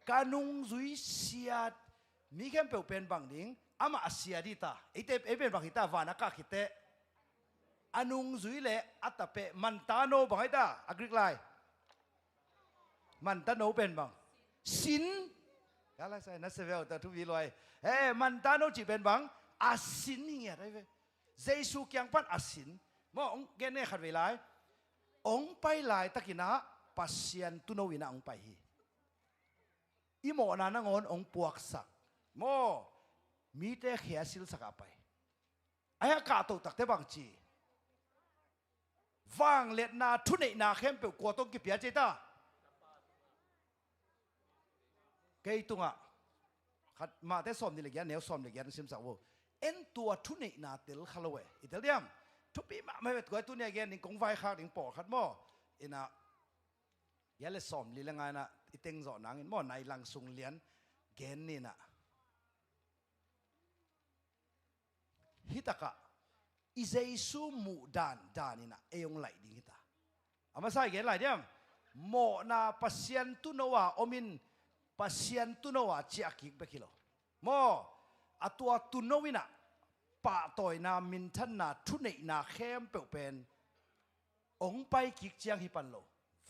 กานุงจุยเสียดมีเข้มเปลวเป็นบังดิ้งอามาเสียดิตาไอเตเป็นบังฮิตาวานักขิเตอานุงจุยเละอัตเปมันตาโนบังฮิตาอักริกไลมันตาโนเป็นบังสินกาลาไซนัสเวลแต่ทุกวีลอยมันตาโนจีเป็นบังอาสินนี่อะไรเว้ยเจสุเกียงปันอาสินมอองเกเน่ขัดเวลาองไปหลายตะกินะปัสยันตุโนวินะองไปฮีอีโมนานังอนองปวกสักโมมีเตะเขียสิลสักไปไอ้อากาศตกตักเตบังจีวางเล็ดนาทุนเนนาเข้มเปลวกวต้องกิบยาเจตาเกยตุงะขัดมาแต่ซ้อมนี่เลยยันเหนียวซ้อมเลยยันซิมสักโวเอ็นตัวทุนเนนาเตลคาร์ลเวอิตาเลียมทุกปีมาไม่เป็นตัวตัวนี้ยันนี่กงไฟข้าวนี่ปอขัดโมอินะยันเลยซ้อมลีละไงนะอีเต็งจอนังอินโมในลังสุงเลียนเกนนี่นะฮิตากะอิเจซูมูดานนี่นะเอองไหลดิ้งฮิตาอามาใส่เกนไหลเดียมโมนาปัสยันตุโนวาอมินปัสยันตุโนวาเจียกิกเบกิโลโมอัตัวตุโนวินะปะต่อยนามินทันนาทุเนนาเข้มเปลวเป็นองไปกิกเจียงฮิปันโล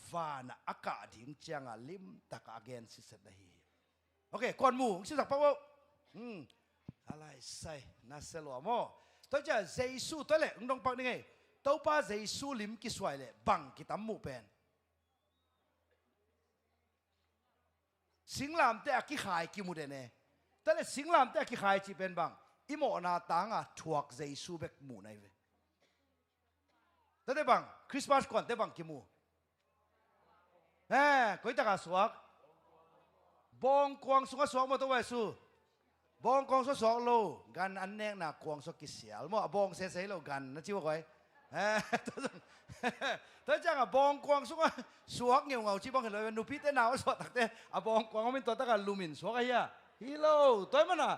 ฟานะอากาศดิ่งเจียงลิมตะกาเกนสิเสดฮีโอเคก่อนหมู่สิสักปะวะอะไรใส่น่าเสลวโมตัวจะเจสูตัวเล่ต้องปักนี่ไงตัวป้าเจสูลิมกิสวยเล่บังกิตามหมู่เป็นสิงลามแต่กิขายกิมุเดเน่แต่เล่สิงลามแต่กิขายจีเป็นบังอิโมนาตังอ่ะถวกเจสูเบกหมู่ในเวแต่เดบังคริสต์มาสก่อนเดบังกิมูก็อิตากาสวกบองกวางสุงสวกมาตัวไว้สู้บองกวางสวกโลกันอันเนกน่ะกวางสวกกิเสียลมั่วบองเสียโลกันนะจิวก้อยตัวจังอ่ะบองกวางสุงสวกเงียวเงาจิบองเห็นเลยนูพิเตนาวสวกตักเตอ่ะบองกวางมันตัวตะกันลูมินสวกไอ้ยาฮิโลตัวมันอ่ะ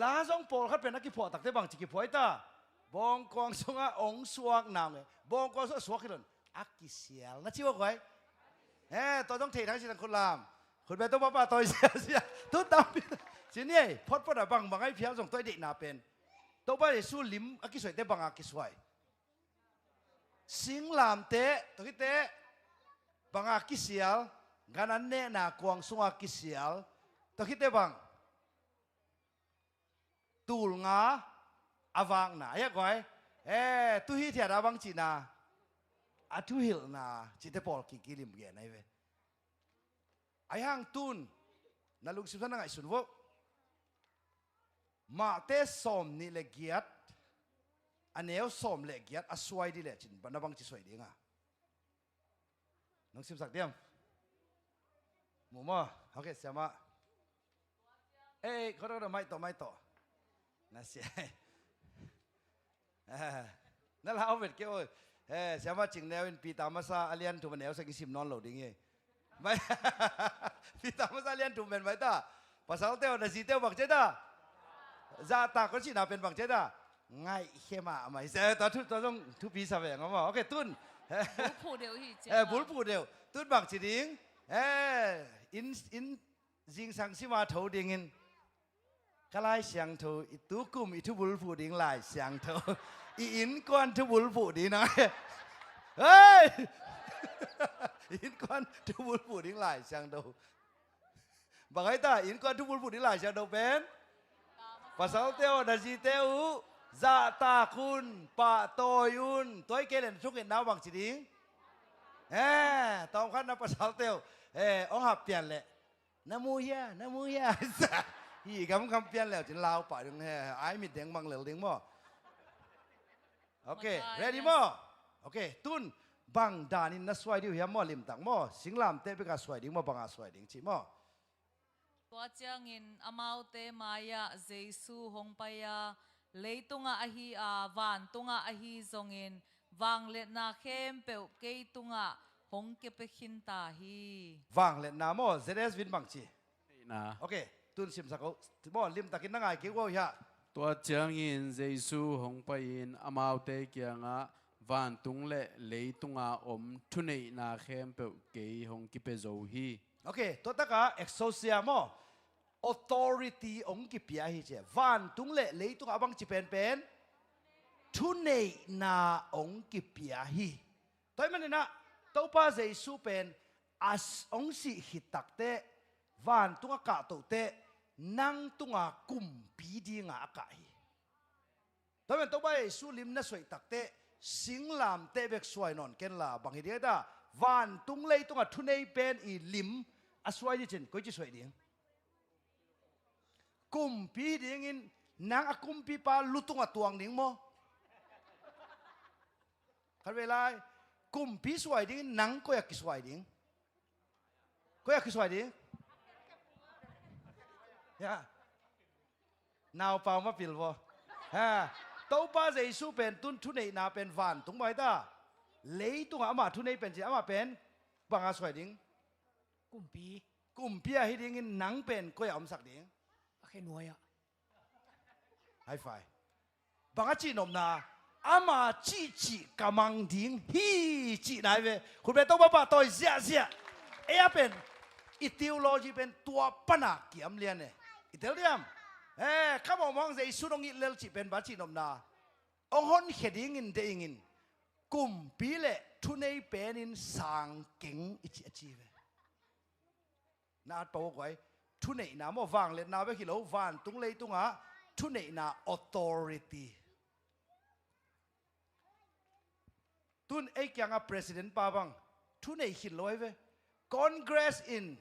ลาซองโปลเขาเป็นนักกีฬาตักเตบังจิกิพอยตาบองกวางสุงองสวกนาวเลยบองกวางสวกกิลนอักกิเสียลนะจิวก้อยตัวต้องเททั้งสิทั้งคนลามคนเป็นตัวป้าตัวเสียตัวตามสิเนี่ยพอดบังให้เพียวส่งตัวเด็กนาเป็นตัวป้าจะสู้ลิมอากิสวยเตะบังอากิสวยสิงลามเตะตัวที่เตะบังอากิเสียลงานนั้นเนี่ยนากวางสุงอากิเสียลตัวที่เตะบังตูลงาอวังนาเยอะกว่าตัวที่เทียดอวังจีนาอาทุหิลนาจิตเตปอลกิลิมเกนไอเวไอฮังตุนนาลุงสิบสันนังไอสุนวกมาเตสอมนี่เลกียดอันเนวสอมเลกียดอสวยดีเลยจินบันดังจิสวยดีงะน้องสิบสักเดียมหมูมาโอเคเสียมาเขาต้องไม่ต่อน่าเสียนั่นเราเอาเวทเกี่ยวเสียมาจริงแนวเป็นปีตามาซาอาเลียนถูกมันแนวสักสิบนอนโหลดยังไงไม่ปีตามาซาอาเลียนถูกเป็นไว้ตาภาษาเต้าในสีเต้าบังเจต้าซาตาคนสินาเป็นบังเจต้าง่ายเข้มไม่เสียตอนต้องทุกปีสบายงั้นมั้งโอเคตุ้นบุญผู้เดียวที่บุญผู้เดียวตุ้นบังจีดิงอินจิงสังสิมาถูดิงินกลายเสียงถูอิตุกุมอิทุบุญผู้ดิงลายเสียงถูอินก้อนทุบุลผูดีนะเฮ้ยอินก้อนทุบุลผูดีหลายเสียงดูบอกให้ตาอินก้อนทุบุลผูดีหลายเสียงดูเป็นภาษาเตียวนาจีเตียวซาตาคุณปะโตยุนตัวไอ้เกลนชุกเห็นน้ำบังจีดิงตอนขั้นนับภาษาเตียวองหับเปลี่ยนเลยน้ำมูเฮียฮีคำเปลี่ยนแล้วจินลาวป่าดึงไอ้มิดเด้งบังเหลวเด้งบ่โอเค ready มั้ยโอเคตุนบังดานินนัสวายดิวเฮียมั้ยลิมตังมั้ยสิงลามเตะไปกับสวายดิ้งมั้ยบังอาสวายดิ้งชิมั้ยตัวเจียงอินอามาวเตมายาเจสูฮงปายาเลยตุงอาฮีอาวันตุงอาฮีซงอินวังเลนาเข้มเปวเกยตุงอาฮงเก็บไปขินตาฮีวังเลนามั้ยเจเดสวินบังชีนะโอเคตุนสิมสักมั้ยลิมตักินนังไงเกี่ยวกับเฮียตัวเจียงอินเจสูฮงไปอินอามาวเตเกียงะ van tung le lấy tung à thu nei na khem pe ke hong ki pe zo hi okay to ta ka exousia mo authority ong ki pia hi che van tung le lấy tung abang chi pen thu nei na ong ki pia hi toy man na to pa Giêsu pen as ong si hitak te van tung ka to te nang tung a kum pi di nga ka hi toy man to pa Giêsu lim na soi tak te sing lam te bek suai non ken la bang hi da van tung lei tung a thu nei pen i lim a suai di chen ko chi suai ding kum pi ding in nang a kum pi pa lutung a tuang ding mo kan ve lai kum pi suai ding nang ko ya ki suai ding ko ya ki suai ding ya nào pa ma pil wo ha tàu ba Giêsu pen tun thu nei na pen van tung bai ta lấy tung ama thu nei pen chi ama pen bang a suai ding kum pi a hi ding in nang pen ko ya om sak ding khen nuôi ạ high five bang a chi nom na ama chi chi kamang ding hi chi nai veคุณเปต้องba toi zia zia e a pen i theology pen tua pana kiam lian ne i tel diam come on mong Giêsu dong i lel chi pen ba chi nom na ong hon heading in de in kum pi le thu nei pen in sang king i chi chi ve na to goi thu nei na mo wang le na ve ki lo van tung lei tung a thu nei na authority tun ei kyang a president pa bang thu nei hin loi ve congress in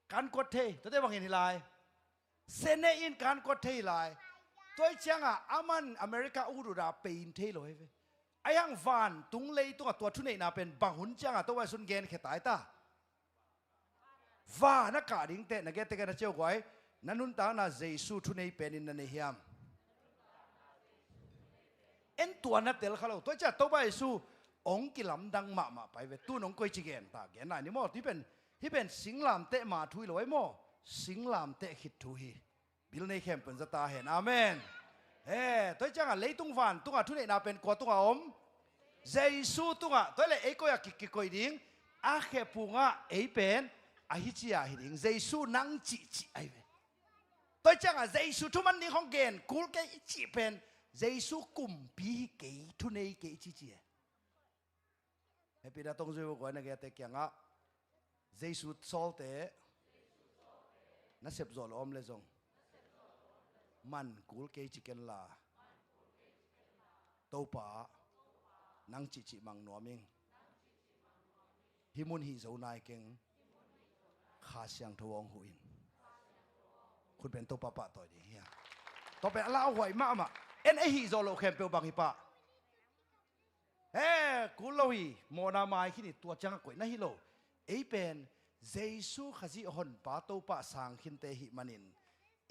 kan ko the to te bang in lai senate in kan ko the lai toi chang a aman america u ru da pein the loi ve ayang van tung lei tung a to thu nei na pen bang hun chang a to wa sun gen khe tai ta và nó cả đỉnh tệ là cái tệ cái nó treo quái nó nun ta là Giêsu thu nei pen in này hiam en tua na tel khalo tôi cha tôi ba Giêsu ông ki lam dang ma pai ve tu nong koi chi gen ta gen na ni mo ti pen sing lam te ma thui loi mo sing lam te hit thu hi bil nei khem pen za ta hen amen tôi cha nga lấy tung van tung a thu nei na pen ko tung a om Giêsu tung a tôi le ei ko ya ki koi ding a khe punga ei pen a hi chi a hi ding Giêsu nang chi chi ai ve tôi chăng à Giêsu thu man ni không gen kul cái chi pen Giêsu cùng pi cái thu nei cái chi chi happy da tong zui ko na ge te kyang a Giêsu sol te na sep zol om le zong man kul cái chi ken la to pa nang chi chi mang no ming hi mun hi zo nai keng khá sang thâu ông huỳnh,คุณเป็นตัวปะตัวนี้เฮียตัวเป็นอะไรหวยมากมาเอ็นไอฮีโซโลเข้มเปียวบางฮิปะกูโลฮีโมนาไมขี้นี่ตัวจังกวยนะฮิโลไอเป็นเจสุขจิหอนปะตัวปะสังขินเตหิมันิน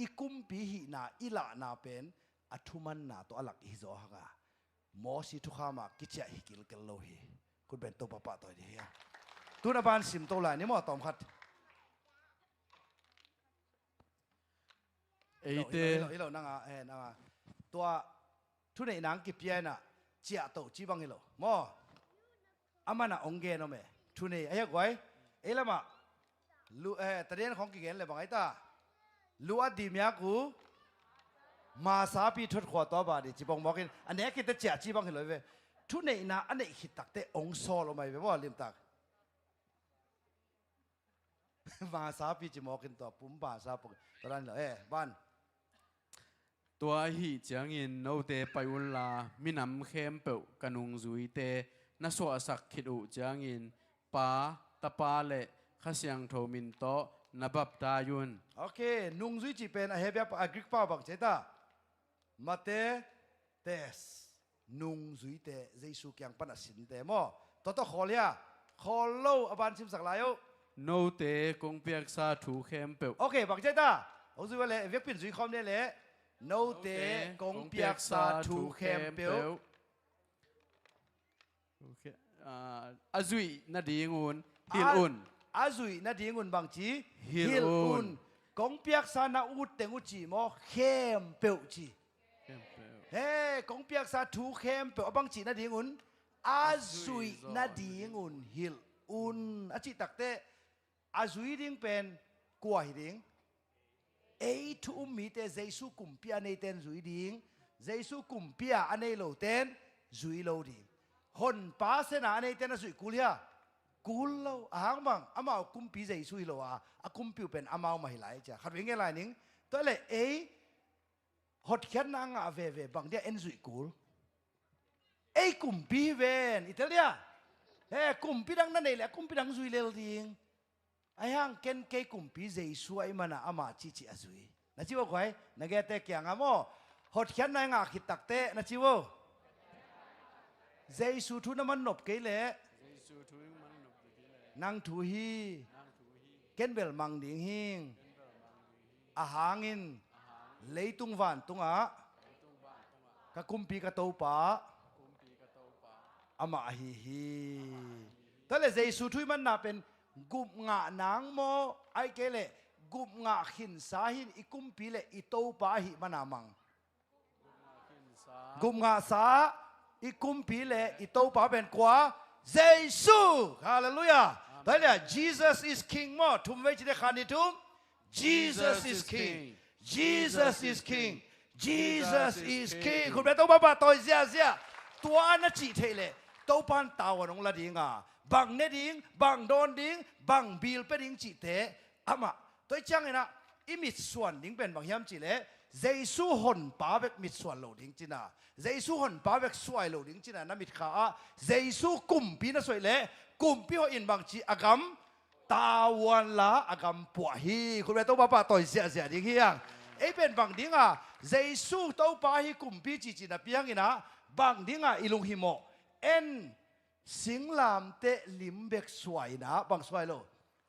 อีกุมปีหินาอีละนาเป็นอัทุมันนาตัวหลักฮิโซฮะกะโมสิทุขามากิจฮิกิลเกลโลฮีคุณเป็นตัวปะตัวนี้เฮียตัวนับานสิมตัวไหนนี่มั่วตอมขัดอีโลนั่งนั่งตัวทุนในนังกิบยันน่ะเจ้าโตจีบังอีโลมออามันน่ะองเกนอเมทุนในไอ้ก้อยละมาลูตะเรียนของกิเกนเลยบังไอ้ตาลูอดีเมียกูมาซาปีทดขวดตัวบาดีจีบังบอกกินอันนี้กินแต่เจ้าจีบังอีโลเว้ทุนในน่ะอันนี้หิตักแต่องโซลงมาเว้ว่าลิมตักมาซาปีจีบอกกินตัวปุ่มบาซาปกตอนนั้นเลยบ้านตัวหีจังอินโนเตไปอุลามินำเข้มเปิลกันุงซุยเตนัสวาสักขิดุจังอินปาตะปาเลขเสียงโทมินโตนับตายุนโอเคนุงซุยจีเป็นเฮเบียปากริกป้าบังเจตามาเตเตสนุงซุยเตเจสุกียงปันสินเตมอตัวขอเลียขอโลอบันซิมสักลายโนเตกงเปียกซาถูเข้มเปิลโอเคบังเจตาเอาซุยว่าเลยเวียกปิ่นซุยคอมเนี่ยเลยโนเตกงเปียกซาทูเคมเปียวโอเคอาซุยนาดีงุนฮิลอุนอาซุยนาดีงุนบางจีฮิลอุนกงเปียกซานาอุดเตงอุจีโมเคมเปียวจี เฮ้กงเปียกสาธุเข้มเปอบังจีนาดิงุนอาซุยนาดิงุนฮิลอุนอาจิตักเตอาซุยดิงเป็นกัวฮิดิงเอทุมมีเตเจสุกุมเปียในเตนซุยดิงเจสุกุมเปียอันในโลเตนซุยโลดิงฮอนปาเสนาในเตนซุยกุลยากุลโลอ่างบังอามากุมปีเจซุยโลอากุมปิวเป็นอามาไม่ไหลจ้ะขัดวิ่งอะไรนิงตัวเลยเอฮอดแค่นางอาเวเวบางเดียเอ็นซุยกุลเอ้กุมปีเวนอิตาเลียเฮ้กุมปีดังนั่นเองแหละกุมปีดังซุยเลลดิงไอ้ยังเกนเกกุมปีเจซุยมันอามาชิชิอาซุยนั่นชิวะใครนักเกตเกียงอาโมฮอดแค่นางอาคิดตักเตนั่นชิวะเจซุทุนมันนบเกลเนางทูฮีเกนเบลมังดิงฮิงอาหางินเลยตุงวันตุงกะกุมปีกะโตปาอามาฮีฮีตอนแรกเจสุทุยมันน่าเป็นกุมงะนางโมไอเกเลกุมงะหินสาหินอีกุมปีเลอีโตปาหิมันนามังกุมงะสาอีกุมปีเลอีโตปาเป็นกว่าเจสุฮาเลลูยาตอนแรก Jesus is King โมทุมเวจิเดคานิทุม Jesus is King Jesus is King Jesus is King คุณแม่ต้องมาตัวเสียตัวนั้นจีเทเลตัวปันตาวันองละดิงบังเนดิงบังโดนดิงบังบิลเป็นดิงจีเทอามาตัวจังเงนะอิมิดส่วนดิงเป็นบางยามจีเลเจสุหอนป้าเบกมิดส่วนโลดิงจีน่ะเจสุหอนป้าเบกสวยโลดิงจีน่ะน้ำมิดขาเจสุกุมปีน่ะสวยเลกุมปีหัวอินบางจีอากามตาวันละอากามปวดฮีคุณแม่ต้องมาตัวเสียดิงเฮียงไอ้เป็นบางดิงเจสุตัวป้าฮีกุมปีจีน่ะเปียงอินะบางดิงอิลุงฮิโมเอ็นสิงลามเตลิมเบกสวยนะบางสวยโล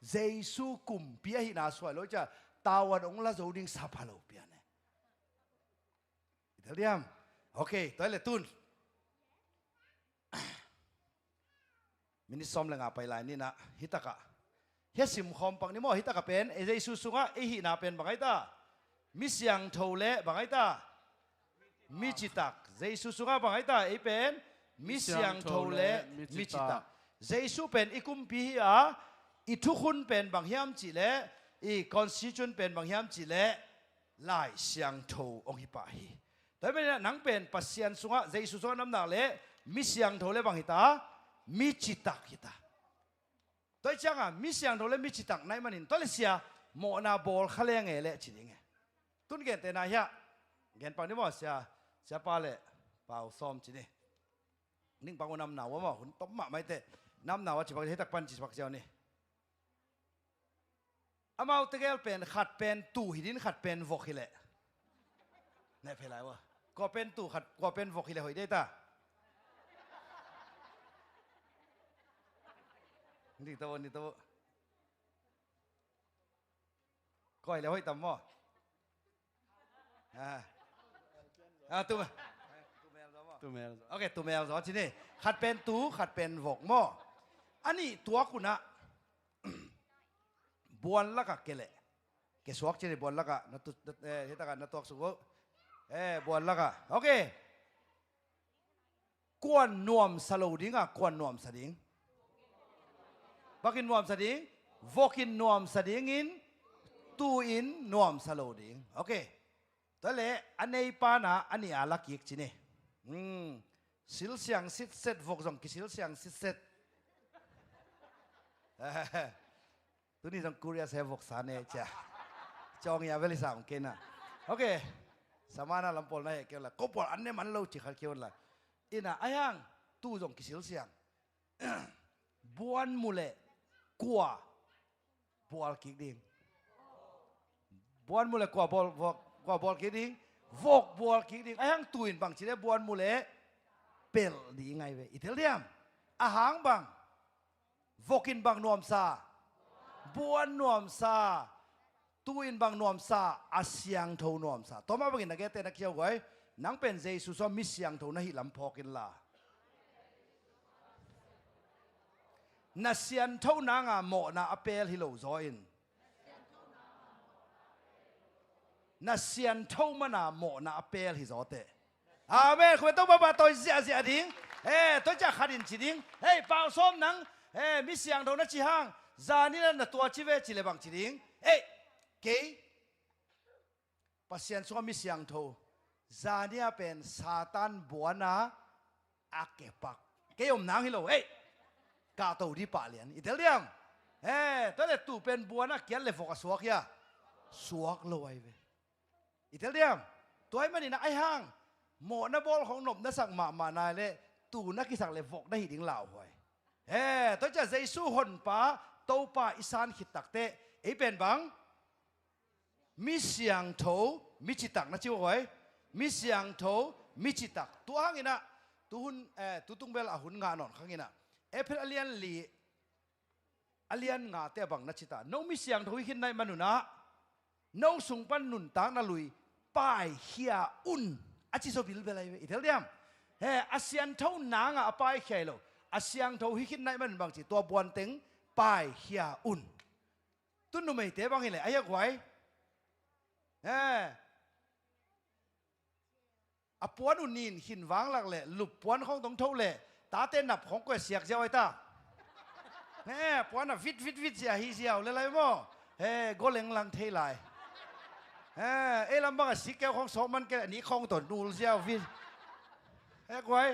เจสุกุมปีหินาสวยโลจะตาวันองละโจดิงสับฮัลโลเปียเนี่ยอิตาเลียมโอเคตัวเลตุนมินิซอมเลงาไปลายนี่นะฮิตากะเฮสิมคอมปังนี่มั้งฮิตากะเป็นเจสุสุงะเอหินาเป็นบางไงตามิสยังโทเลบางไงตามิจิตักเจสุสุงะบางไงตาเอเป็นมิสยังโทเลมิจิตักเจสุเป็นอีกุมปีอีทุกคนเป็นบางยามจีเลอีคอนสติจูนเป็นบางยามจีเลไล่เสียงโทองฮิปาฮีแต่เป็นนังเป็นปัสยันสุงะเจสุสุงะน้ำหนักเลมิสยังโทเลบางฮิตามิจิตักฮิตาตัวจังมิสยังโทเลมิจิตักในมันนินตัวเลเสียโมนาบอลขะเลงเอเลจีดิงตุนเกนเตนายะเกนปังนี่มั้งเสียปาเลเปล่าซ้อมจีนี่นิ่งปังวันน้ำหนาวว่าหุ่นต้มมาไม่เตะน้ำหนาวว่าจีบักให้ตักปันจีบักเจ้านี่อามาอุตเกลเป็นขัดเป็นตู่หินขัดเป็นวอกฮิเลเนี่ยเพลายวะก็เป็นตู่ขัดก็เป็นวอกฮิเลหอยได้ตานี่ตัวก้อยแล้วหอยตำหม้อตัวโอเคตัวแมวสอนที่นี่ขัดเป็นตู่ขัดเป็นวอกหม้ออันนี้ตัวคุณนะบวนละกะเกลเกสวกเจนี่บวนละกะนัตุเฮตากันนัตุกสุกบวนละกะโอเคกวนนวมสโลดิงกวนนวมสดิงบักินนวมสดิงวอกินนวมสดิงอินตูอินนวมสโลดิงโอเคตัวเล่อันนี้ปานะอันนี้อาลักยิกจีนี่สิลเสียงสิเซตวอกจงกิสิลเสียงสิเซตตัวนี้ต้องกูเรียกเซฟวกสานเองจ้ะจองยาเวลิสามเกณฑ์นะโอเคสมานาลำปอลนะเกี่ยวละก็ปอลอันนี้มันเล่าจิขัดเกี่ยวละอินะไอ้ยังตู้จงกิสิลเสียงบวนมูเลกัวบอลคิกดิ้งบวนมูเลกัวบอลคิกดิ้งวอกบอลคิกดิ้งไอ้ยังตุยนบางทีเนี่ยบวนมูเลเปลดีไงเว้ยอิตาเลียมอาหารบางวอกินบางนวมซาบวนนวมซาตูอินบางนวมซาอาเซียงโทนวมซาต่อมาบางทีนักเตะนักเขียวไว้นังเป็นเจสุสมิเซียงโทนะฮิลำพอกินละนัเซียนโทนางาโมนาอเปลฮิโลซอยน์นัเซียนโทมานาโมนาอเปลฮิโซเต อาเมนคุณต้องมาตัวเสียดิ้งตัวจะขัดอินจีดิ้งเป่าส้มนังมิเสียงโดนจีฮังจานี่นั่นตัวชีเวจิเลบังจีดิ้งเกย์ปัสยันสวมิเสียงโทจานี่เป็นซาตานบัวนาอาเก็บปักเกย์อมนางฮิโลกาตัวดีป่าเลียนอิตาเลียมตัวเล็กตู่เป็นบัวนาเกียนเลฟกัสวกยาสวกลอยเวอิตาเลียมตัวไอ้มันนี่นะไอ้ห้างหมอนะบอลของหนมนะสั่งมานายเลยตู่นักกิสังเลฟกได้หิดิ้งเหล่าหวยตัวจะใจสู้หนป้าโตป้าอิสานขิดตักเตะเป็นบังมิเสียงโถมิจิตักนะจิ๋วหวยมิเสียงโถมิจิตักตัวห้างนี่นะตัวหุ่นตัวตุ้งเบลหุ่นงานนข้างนี้นะเป็นอเลียนลีอเลียนงาเตะบังนะจิตาโนมิเสียงโถหินในมนุษย์นะโนสุงปันนุนตางนาลุยป้ายเฮียอุ่นอาชิโซบิลเบลัยอิตาเลียมอาเซียนเท่านางอ่ะป้ายเฮียโลอาเซียนเท่าหินในมันบางทีตัวบวนเต็งป้ายเฮียอุ่นตุนนุ่มไม่เตะบางทีเลยไอ้ยังไงอปวนอุนินหินวางหลักเลยหลุบปวนของตรงเท่าเลยตาเต้นนับของก๋วยเสียกเจ้าไอ้ตาปวนอ่ะฟิตเสียฮีเสียวเลยมั้งก็เล็งลังเทลายลำบากสิแก้วของสองมันแกนี่ของตัวนูเสียวฟิตกวย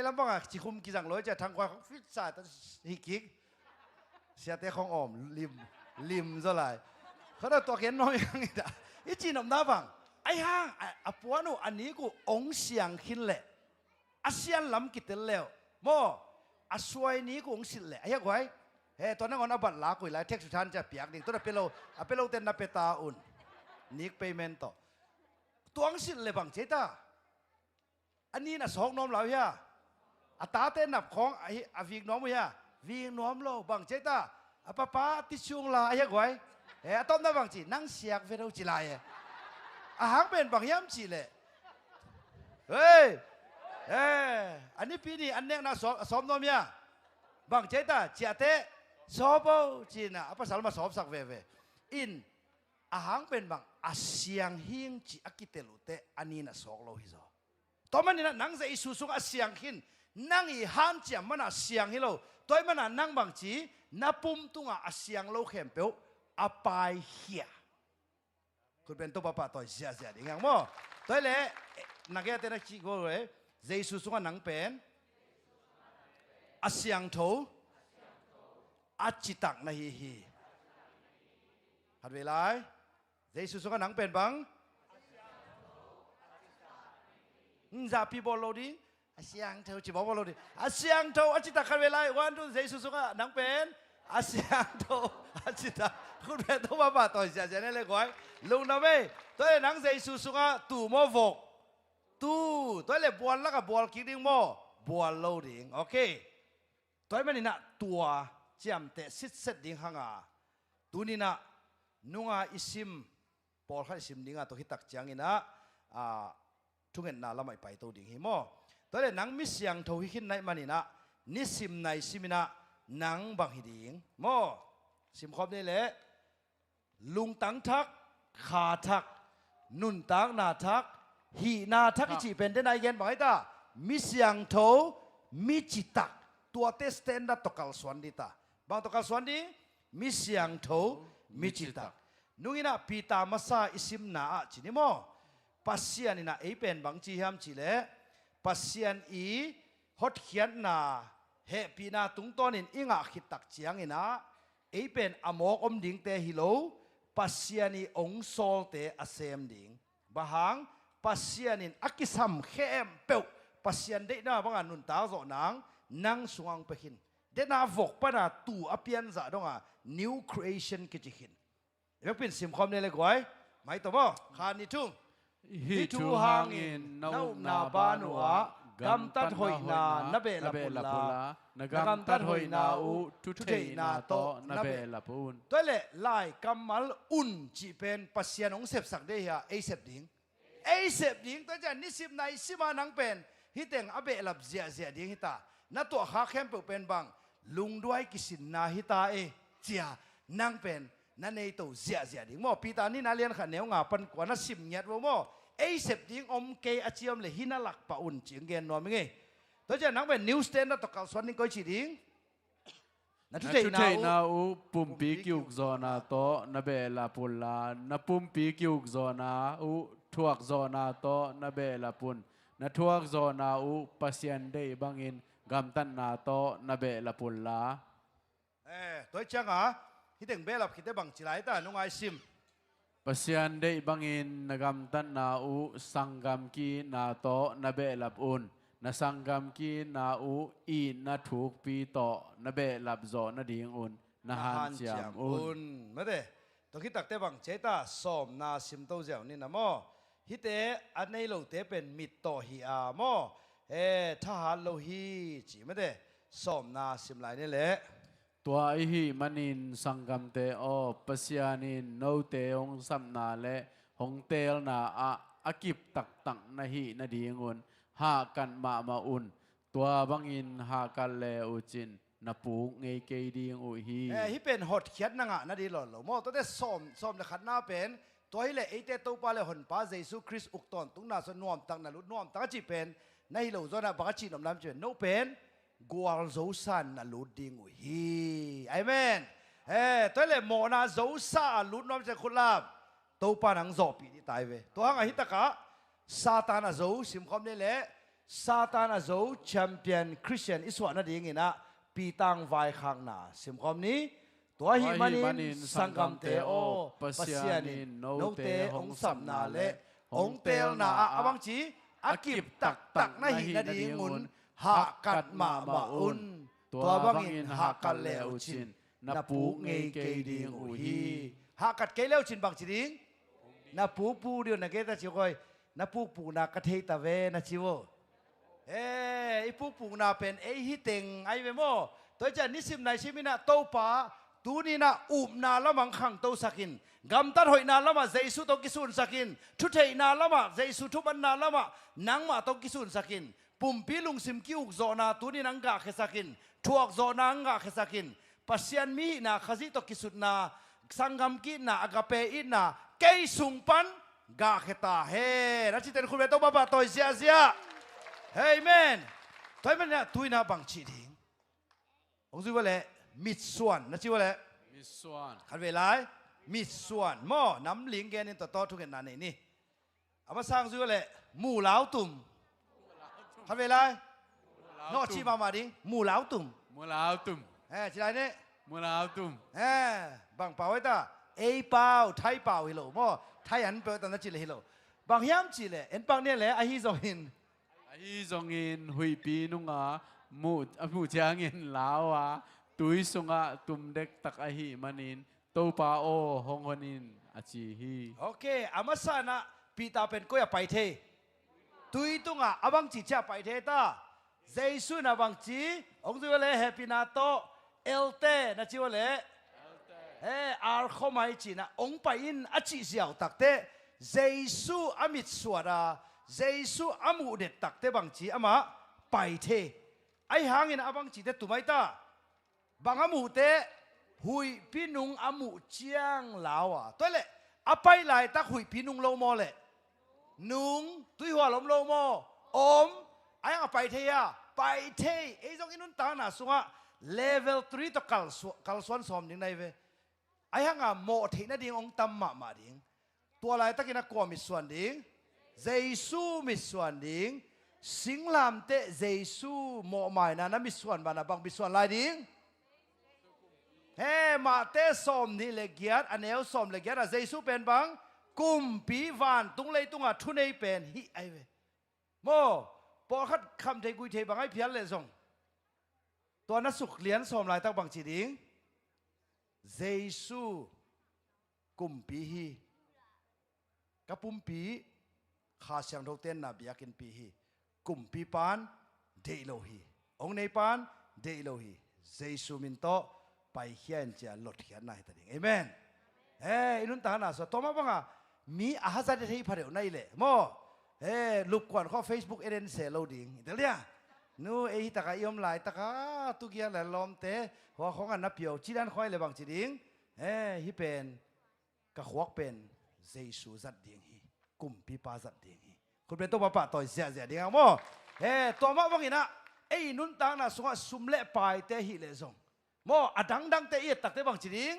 ลำบากจิคุมกิจังเลยจะทางกวยของฟิตสายตฮิกิกเสียแต่ของออมลิมซะเลยเขาได้ตัวเขียนน้อยอย่างนี้อีจีนอมน้าบังไอ้ห้างปวนูอันนี้กูองเสียงขึ้นเลยอาเซียนล้ำกิตแล้วโมสวยนี้กูองสิเลยไอ้ยังไงตอนนั้นก่อนบัตรลากุยไล่เทคสุดท้ายจะเปียกดิ่งตัวนั้นเป็นเราเต้นนับเปตาอุ่นนิกเพย์เมนต์ตัวองสิเลยบังเจตาอันนี้น่ะสองน้อมเราเฮียตาเต้นนับของไอ้วิ่งน้อมเฮียวิ่งน้อมเราบังเจตาป้าติช่วงลาไอ้ยังไงต้นนั้นบางทีนั่งเสียกเวลาจีไลอาหารเป็นบางยามจีเลยอันนี้ปีนี้อันเนี้ยนะสอบน้อมยาบางเจตาเจตสอบจีน่ะภาษามาสอบสักเวอินอาหารเป็นบางอาเซียงหิงจีอากิเตลุเตอันนี้นะสอกโลหิโซตอนมันนี่นะนั่งจะอิสุสุงอาเซียงหินนั่งอีฮันจีมันอาเซียงฮิโลตัวมันน่ะนั่งบางจีนับปุ่มตุงอาเซียงโลเข้มเปียวอาปายเฮียคุณเป็นตัวป้าตัวเสียดิ่งมั้งตัวเล่นักเรียนเต้นชิโก้เลยเจสุสุงนังเป็นอาเซียงโถอาจิตักนะฮีหัดเวลาเจสุสุงนังเป็นบังจะพี่บอลโลดีอาเซียงโถจีบอลโลดีอาเซียงโถอาจิตักหัดเวลาวันทุนเจสุสุงนังเป็นอาเซียงโถอาจิตักคุณเป็นตัวป้าตัวเสียเนี่ยเลยก่อนลุงนะเว้ยตัวหนังเจสุสุงตู่โมวกตู่ตัวเลยบอลแล้วก็บอลคิดดิ้งโมบอลโลดิ้งโอเคตัวมันนี่นะตัวเจียมเตะซิดเซตดิ้งห่างตัวนี่นะนุ่งอิซิมบอลข้าอิซิมดิ้งตัวฮิตักจังนี่นะทุกเงินน่าละไม่ไปตัวดิ้งหิโมตัวเลยหนังมิเสียงทวิหินในมันนี่นะนิสิมในซิมินะหนังบางหิดิ้งโมสิมครบนี่แหละลุงตังทักขาทักนุนตังนาทักหีนาทักจีเป็นได้นายเย็นบอกให้ตามิเสียงโถมิจิตักตัวเตสเตนดับตกลสวนดิตาบางตกลสวนดีมิเสียงโถมิจิตักนุ้งนะปีตามาซาอิสิมนาจีนิโมปัสยานินะเอเป็นบางจีฮัมจีเลปัสยานอีฮอตเขียนนาเฮปีนาตุงตอนินอิงะขิดตักเจียงอินะเอเป็นอโมกอมดิ่งเตฮิโลปัสยานีองโซลเตอเซมดิ่งบะฮังปัสยานินอักิสัมเข้มเปียวปัสยานเดน่าบางอันนุนตาโจนังสวงไปหินเดน่าวกปนาตูอเปียนจะดงnew creation กิจหินเรื่องเป็นสิมคอมเนี่ยเลยก้อยไม่ตัวบ่ขานิทุ่งฮิทูหางอินนูนาบานัวกัมตัดหอยนานาเบลปุลานกัมตัดหอยนาอูทุเทนาโตนาเบลปุนตัวเล่ไล่กัมมัลอุนจีเป็นปัสยานองเสพสักเดียเอเสพดิ้งตัวจะนิสิบในสิมานังเป็นฮิตเองอเบลับเสียดิ้งฮิตาณตัวข้าเข้มเป็นบางลุงด้วยกิสินนาฮิตาเจียนังเป็นนั่นเองตัวเสียดิ้งโมปีตานี่นาเลียนขันเหนียวงาปันกว่านั่นสิบเงียดโม ไอ้เสพดิ้งอมเกอเจียมเลยหินาหลักปะอุ่นจิงเกนนอนไม่ไงตัวจะนักเป็นนิวสเตนด์ตกเอาส่วนนี้ก็ฉีดิ้งนั่นทุ na กที chu นา thei na u pumpi kyuk zona to na be la pulla na pumpi kyuk zona u thuak zona to na be la pun na thuak zona u pasian dei bangin gam tan na to na be la pulla ตัวจังอ่ะที่ถึงเบลล์คิดได้บังจิไลตานุ่งไอซิม pasian dei bangin na gam tan na u sangam ki na to na be la un na sanggam ki na u i na thuk pi to na be lap zo na ding un na han chiam un ไม่ได้ตัวคิดตักเตบังเจตาสอมนาซิมโตเจ้านี่นะโมฮิเตอันในโลเตเป็นมิตโตฮิอาโมทหารโลฮีจีไม่ได้สอมนาซิมไหลนี่แหละ ตัวไอฮีมันินสังกัมเตโอปัสยานินโนเตองสัมนาเลหงเตลนาอากิบตักตังนาฮีนาดีงุนหากันมาอุนตัวบังอินหากันเลอุจินนาปูเงยเกดีงอุฮีฮิเป็นหดเขียนนังอ่ะนาดีหล่อหล่อโมตัวเตสอมในขันหน้าเป็นตัวฮิเลไอเตตัวปาเลหนป้าเยซูคริสต์อุกตอนตุงนาสนวมตังนาลุนวมตังจีเป็นในฮิโลโซนาบักจีนอมลำเจนโนเป็นกวาลโซซันนาลุดิงอุฮีอาเมนตัวเลโมนาโซซาลุนวมเจคุลาบตัวปานังโซปีที่ตายเวตัวหังฮิตกะซาตานาโซสิมคอมนี่แหละซาตานาโซแชมเปี้ยนคริสเตียนอิสวานาดีงินะปีตังไวข้างหน้าสิมคอมนี้ตัวฮิมันินสังกัมเตโอปัสยานินโนเตองสัมนาเลองเตลนาอาบังจีอากิบตักนาฮินาดีงุนหากัดมาอุนตัวบังอินหากันเลวชินนาปูเงยเกดีงอุฮีหากัดเกเลวชินบังจีดิงนาปูเดียวนาเกตาชิวคอยนาปูนากระเทตาเวนาชิวไอปูนาเป็นไอฮิเต็งไอเวโมตัวจะนิสิมในชิมินะโตปาตูนี่นะอุบนาละมังขังโตสักินกำตัดหอยนาละมาเจสุโตกิสุนสักินทุเทนาละมาเจสุทุบันนาละมานังมาโตกิสุนสักินปุ่มปีลุงซิมกิวกโซนาตูนี่นังกาเขสักินทวกโซนังกาเขสักินปัสยันมีนาขจิโตกิสุนนาสังกัมกินาอากาเปอินาเกยสุงปันกาเขตาเฮนักจิตเป็นคุณเบโตบ้าบ้าโตเสียเฮ้ยแมนตัวมันเนี่ยตุยนาบังชีดิงองค์สุวรรณมิดส่วนนะชิวะเลยมิดส่วนขันเวลามิดส่วนหม้อน้ำลิงแกนี่ต่อทุกเห็นนานนี่เอามาสร้างซิวะเลยหมู่เหลาตุ่มขันเวลานอชีมาดิหมู่เหลาตุ่มชิไรเนี่ยหมู่เหลาตุ่มบังเป่าไว้ตาเอเป่าไทยเป่าฮิโลหม้อไทยอันเปิดตอนนั้นจิเลยฮิโลบางยามจิเลยเอ็นปังเนี่ยแหละไอฮิโซฮินจงอินหุยปีนุงะมูจางอินลาวะตุยสุงะตุมเด็กตักอหิมันินโตปาโอฮงฮนินอาจีฮีโอเคอามาสานะปีตาเป็นก็อย่าไปเทตุยตุงะอาบังจีจะไปเทตาเจสุนะบังจีองค์ตัวเล่แฮปปี้นาโตเอลเตนะจีวเล่อาร์ข้อไม่จีนะองค์ไปอินอาจีเสียวตักเตเจสุอามิดสวดาเจสุอามูเด็ดตักเตบังจีอามาไปเทไอหางินอาบังจีเตตุไม่ตาบางอามูเตหุยพี่นุงอามูเจียงลาวะตัวเล่อาไปไหลตักหุยพี่นุงโลโมเล่นุงตุยหัวลมโลโมอมไอ้ยังไปเทียไปเทไอ้จงอินุนตาหนาสุงะเลเวล3ตะกัลสวนสอมยังไงเวไอ้ยังอ่ะโมเทน่ะดิ่งองตัมมาดิ่งตัวอะไรตะกินักกวามิส่วนดิ่งเจสุมิส่วนดิ่งสิงลามเตเจสุโมไม่นะมิส่วนบานะบังมิส่วนไรดิ่งมาเตสอมนี่เลกียร์อันเอลสอมเลกียร์เจสุเป็นบังกุมปีวันตุงเลยตุงอ่ะทุนเอเป็นฮิไอเวโมพอขัดคำเทกุยเทบังไอเพียนเลยส่งตัวนักสุขเลี้ยนสอมลายตั้งบังจีดิงเจสุกุมปีฮีกับปุ่มปีข้าเสียงโรเตนนาบียกินปีฮีกุมปีปานเดโลฮีองในปานเดโลฮีเจสุมินโตไปเขียนจะลดเขียนนายตัดเองเอเมนอินุนตาหนาสตัวมาบังอ่ะมีอาหารจะที่พาเดียวในเลยโมลูกกวนข้อ Facebook เอเดนเซลล์ดิ่งเดี๋ยวเนี่ยนู้ไอ้ตะกายอมไหลตะกาตุกี้แหละลมเตะหัวของอันนับเปียวจีดันคอยเลยบางจีดิ่งฮิเป็นกะขวักเป็นเจสุจัดดิ่งฮิ กลุ่มปีปาสัตดีคุณเป็นตัวปะปะต่อยเสียดีงามมั้งตัวมาวังอินะนุนตังน่ะสงฆ์สุมเละไปเตะหิเลซงมั้งดังเตะอีตักเตะบางจีดิง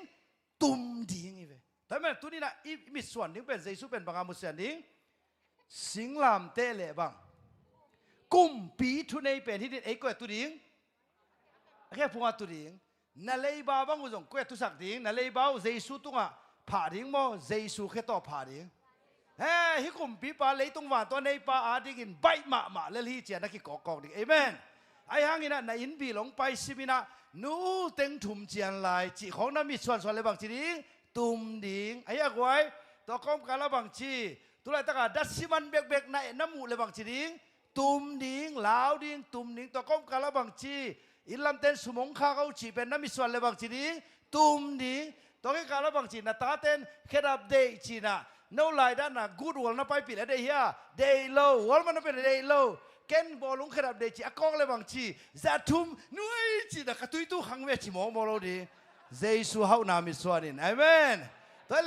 ตุ่มดิ่งอีเว้แต่แม่ตัวนี้นะมีส่วนนึงเป็นเยซูเป็นบางอามุสเซนดิงสิงลามเตะเละบางกุมปีทุนในเป็นที่ดินก็ตัวดิ่งแค่พวงตัวดิ่งนั่นเลยบ้าบางอุจงก็ตัวสักดิ่งนั่นเลยบ้าเยซูตัวอ่ะผ่าดิ่งมั้งเยซูแค่ตัวผ่าดิ่งฮิกุมปีปาเลยตรงวันตัวในป่าอาดิกินใบมาเลยที่เจ้านักกอกดิ่งเอเมนไอ้ฮังอินะในอินบีลงไปสิบินะนู้เต็งถุมเจียนลายจีของน้ำมีส่วนเลยบางจีดิ่งตุ่มดิ่งไอ้ยักษ์ไว้ตัวก้มกาลบางจีตัวไรตะกาดัชชิมันเบกในน้ำมูเลยบางจีดิ่งตุ่มดิ่งลาวดิ่งตุ่มดิ่งตัวก้มกาลบางจีอินลำเต้นสมองข้าเขาจีเป็นน้ำมีส่วนเลยบางจีดิ่งตุ่มดิ่งตัวก้มกาลบางจีน่ะตาเต้นแค่ดับเดย์จีน่ะโน่ไลด้านน่ะกูดวอลน่ะไปปิดอะไรเฮียเดย์โลวอลมันน่ะเป็นเดย์โลเกนบอลลงแค่ดับเดย์จีอากองเลยบางจีจะทุ่มนุ้ยจีน่ะกระตุยตู้ขังเวจีมองบอลดีเจสุเฮานามิส่วนนี่อาเมนตัว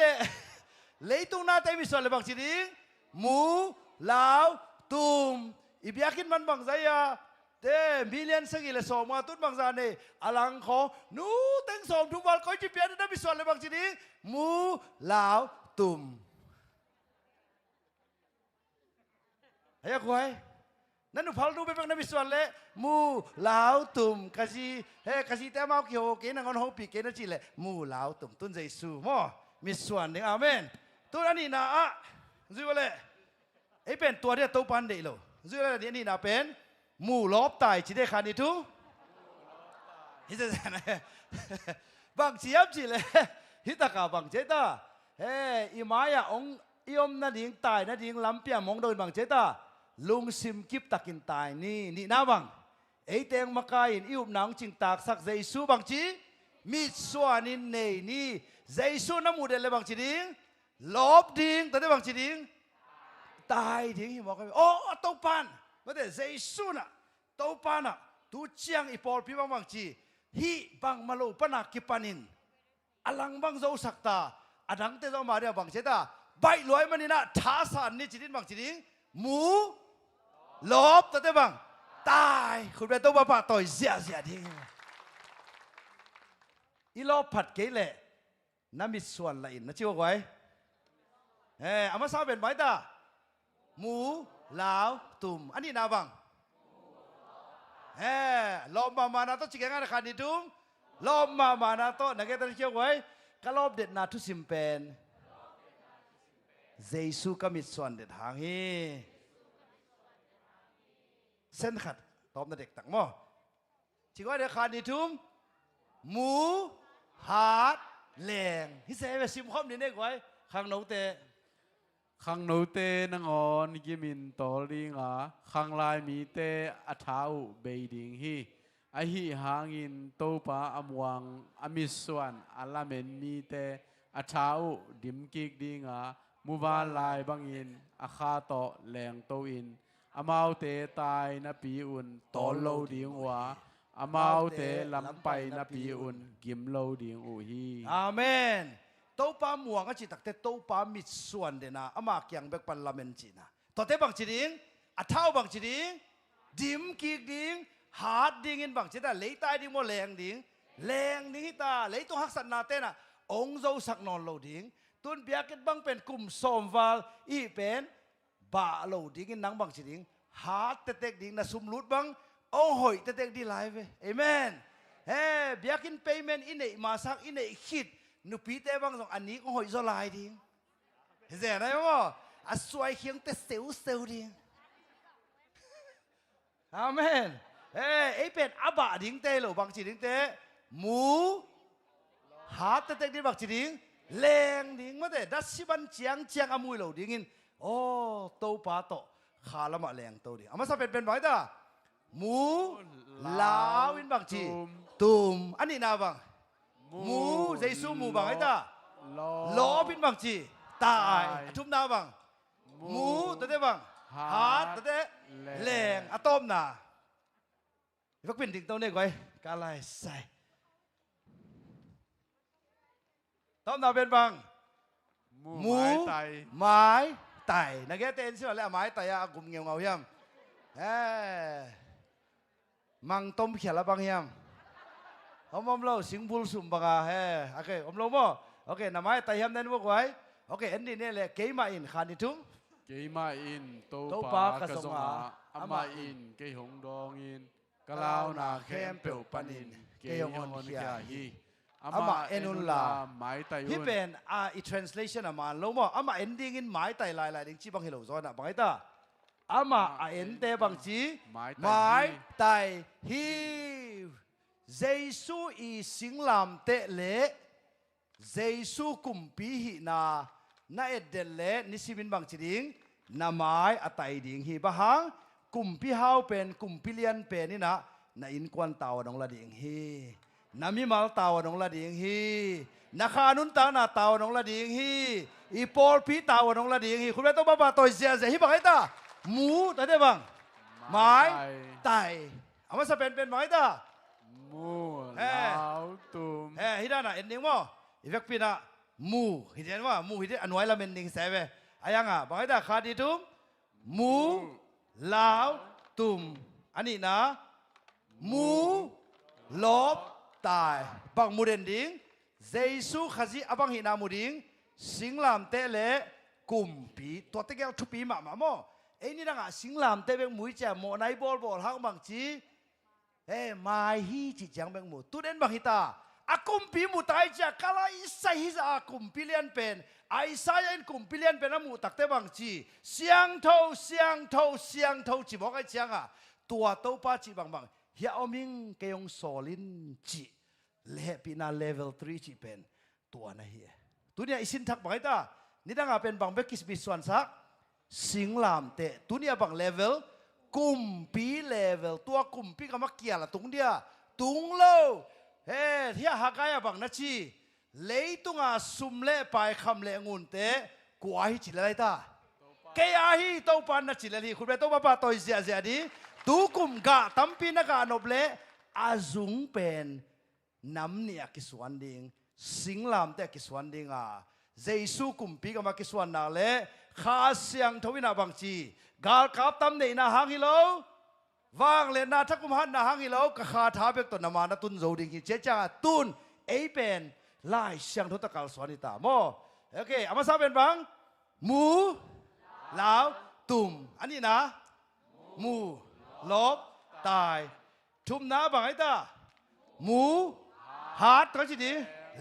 เลยตรงหน้าเตมิส่วนเลยบางจีดิ่งมูลาวตุ่มอีบิอากินมันบางใจอะเต้มิเลียนสกิเลสอมาตุ้นบางจานเนี่ยอลังขอนู้เต็งสอมทุกวันคอยจีเปียนได้มิส่วนเลยบางจีดิ่งมูลาวตุ่มไอ้ควายนั่นหนูพัลดูไปเป็นนักวิศวะเลยมูลาวตุ่มกะซีกะซีแต่มาเกี่ยวกับนังคนหัวปีเกนจีเลยมูลาวตุ่มตุนใจสู้มั้งมิศวะนี่อาเมนตัวนี้นะจู่ว่าเลยไอ้เป็นตัวเดียวตัวปันเดียวจู่ว่าเลยนี่นะเป็นมูลอบตายจีได้ขานิทุฮิตจะนะบางจีบจีเลยฮิตกาบางเจตาอีมายาองอีอมนั่นดิ่งตายนั่นดิ่งลำเปียมองโดนบางเจตาลุงซิมกิบตักินตายนี่นะบังไอเตงมาไกอินอิวหนังจิงตากสักเจสูบางจีมิสวานินเนนี่เจสูน้ำมูเดลเลยบางจีดิ้งลบดิ้งแต่ได้บางจีดิ้งตายดิ้งหิมอกโอ้เต้าปันไม่ได้เจสูน่ะเต้าปันน่ะตูเชียงอีปอลพี่บางจีฮิบังมาโลปนักกิปันินอลังบังโจสักตาอดังเตจอมาเดียบางเจตาใบลอยมันนี่นะท้าสันนี่จีดิ้งบางจีดิ้งหมูลบตัวเต้บังตายคุณเป็นตัวบ้าต่อยเสียดีอีลบผัดเกลี่ยน้ำมีส่วนละอินนะชิวไว้อามาซาเป็นไว้ตาหมูลาวตุ่มอันนี้นาบังลบมานาโตจิเกงานขันดิดุมลบมานาโตนักเก็ตชิวไว้ก็ลบเด็ดนาทุสิมเป็นเจสุก็มีส่วนเด็ดหางฮีเส้นขัดตอบนาเด็กตักหม้อจิว่าเด็กขาดนิทุมหมูหาดแหลงฮิเซ่ไปซิมคอมนี่เนี่ยไว้ข้างโน้ตข้างโน้ตนังออนกิมินตอลิงอ่ะข้างลายมีเตอัฐาวเบดิงฮีไอฮีหางินโตปาอมวังอมิสวนอัลลาเมนมีเตอัฐาวดิมกิกดิงอ่ะมูบาลายบังอินอาคาโตแหลงโตอินอามาวเตตายนับปีอุ่นตอลโลดิงวะอามาวเตลำไปนับปีอุ่นกิมโลดิงอูฮีอาเมนโตปามัวก็จิตักเตโตปามิดส่วนเดนะอามาเกียงเบกปันลาเมนจีนะต่อเตบังจีดิงอัฐาวบังจีดิงดิมกีกดิงหาดดิงอินบังจีตาเลยตายดิงโมแรงดิงฮิตาเลยตัวหักสันนาเตนะองโจสักนอนโลดิงตุนเบียกิดบังเป็นกลุ่มสมวาลอีเป็นบาโลดิงนังบังสิดิงหาเตกดิงนะสุมลุดบังโอ้หอยเตกดีไลฟ์เอเมนเบียกินเพย์เมนอินเนมาสักอินเนคิดนุปีเตบังสองอันนี้ก็หอยโซไลดิงเห็นไหมว่าอาสวยเคียงเตเซลดิงอาเมนไอเป็นอาบะดิงเตโลบังสิดิงเตหมูหาเตกดิงบังสิดิงแรงดิ่งมาแต่ดัชชิบันเจียงอามุยเหล่าดิ่งินโอ้โตปาโตขาละมาแรงโตดิ่งอามาซาเป็นไว้ตาหมูลาวอินบังจีตุ่มอันนี้นาบังหมูเจสูหมูบังไอ้ตาล้อบินบังจีตายทุ่มนาบังหมูตัวเด้บังหาตัวเด้แรงอะตอมนาพักเป็นดิ่งโตเนี่ยไว้กาไลใส่ต้มนาเป็นบังหมูไม้ ไต่นักเต้นสิว่าแล้วไม้ไต่อะกุมเงียวเงาเฮียมมังต้มเขียละบางเฮียมอมเราสิงบุลสุมบังอ่ะโอเคอมเราโม่โอเคน้ำไม้ไต่เฮียมนั่นพวกไว้โอเคอันนี้เนี่ยแหละเกย์มาอินขานิทุ่มเกยมาอินโตปากระสงอาอามาอินเกยหงดองอินกะลาวนาเข้มเปียวปันินเกยหงเขียฮีอามาเอนุลลาหมายไตยุนที่เป็นอี translation อามารู้มั้ยอามา ending in หมายไตลายๆดิ้งจีบังเฮโลซอนอ่ะบังไอ้ตาอามาend บังจีหมายไตฮีเยซูอีสิงลามเตเลเยซูกุมปีฮีนาน่าเอ็ดเดลเลนิสิบินบังจีดิ้งน้ำไม้อัตไอดิ้งฮีบะฮังกุมปีฮาวเป็นกุมปีเลียนเป็นนี่นะน่าอินควันตาวน้องละดิ้งฮีนามิมาลตาวน้องละดิ้งฮีนาคานุนตานาตาวน้องละดิ้งฮีอีปอลพีตาวน้องละดิ้งฮีคุณแม่ต้องบ้าตัวเสียเสียฮีบังไอ้ตาหมูแต่ได้บังไม้ไตเอามาสเปนเป็นบังไอ้ตามูลาวตุมฮิดานะเอ็นดิ้งมั้งอีเวกปีน่ะมูฮิดานว่ามูฮิดอันไว้ละเมนดิ้งเสเวอายังอ่ะบังไอ้ตาขาดีตุมมูลาวตุมอันนี้นะมูลบตายบังมูเดนดิ้งเยซูขจีอบังหินามูดิ้งสิงลามเตเลกุมปีตัวเตเกลทุปีมาโมเอ็นี่นะสิงลามเตเบงมุยเจโมไนบอลฮังบังจีมาฮีจิจังเบงมูตุเดนบังฮิตาอากุมปีมูตายเจกาลาอิสัยฮิซากุมปีเลียนเป็นไอซายนกุมปีเลียนเป็นน้ำมูตักเตบังจีเสียงเท่าจีบอกไอจังอ่ะตัวโตป้าจีบังเฮียอมิงเกยงโซลินจีเลปีนาเลเวล3จีเป็นตัวนะเฮียตัวเนี้ยอิสินทักบังไอตานี่ตั้งเป็นบังเบกิสบิส่วนสักสิงลามเตตัวเนี้ยบังเลเวลกุมปีเลเวลตัวกุมปีก็มาเกี่ยละตรงเดียตุงโลเฮียฮักไอ้บังนัชีเลยตุงอาสุมเล่ไปคำเล่งุนเตกว่าฮิจิเลตาเกียฮีโตปันนัชิเลฮีคุณเบโตป้าตัวเสียดีตูกุมกะตัมปีนักานบเลอาซุงเป็นน้ำเนี่ยกิสวันดิงสิงลามเตกิสวันดิงเยซูกุมปีก็มากิสวันนาเลข้าเสียงทวินาบังจีกาลกับตัมเนนาฮังฮิโลวางเลนาทักกุมหันนาฮังฮิโลกะขาท้าเบกตนามานาตุนโจดิงเจจ้าตุนเป็นไล่เสียงทุตกาลสวานิตาโมโอเคอามาซาเป็นบังมูลาวตุมอันนี้นะมูลบตายทุมน้าบังไอ้ตาหมูฮาร์ดก็ชิดี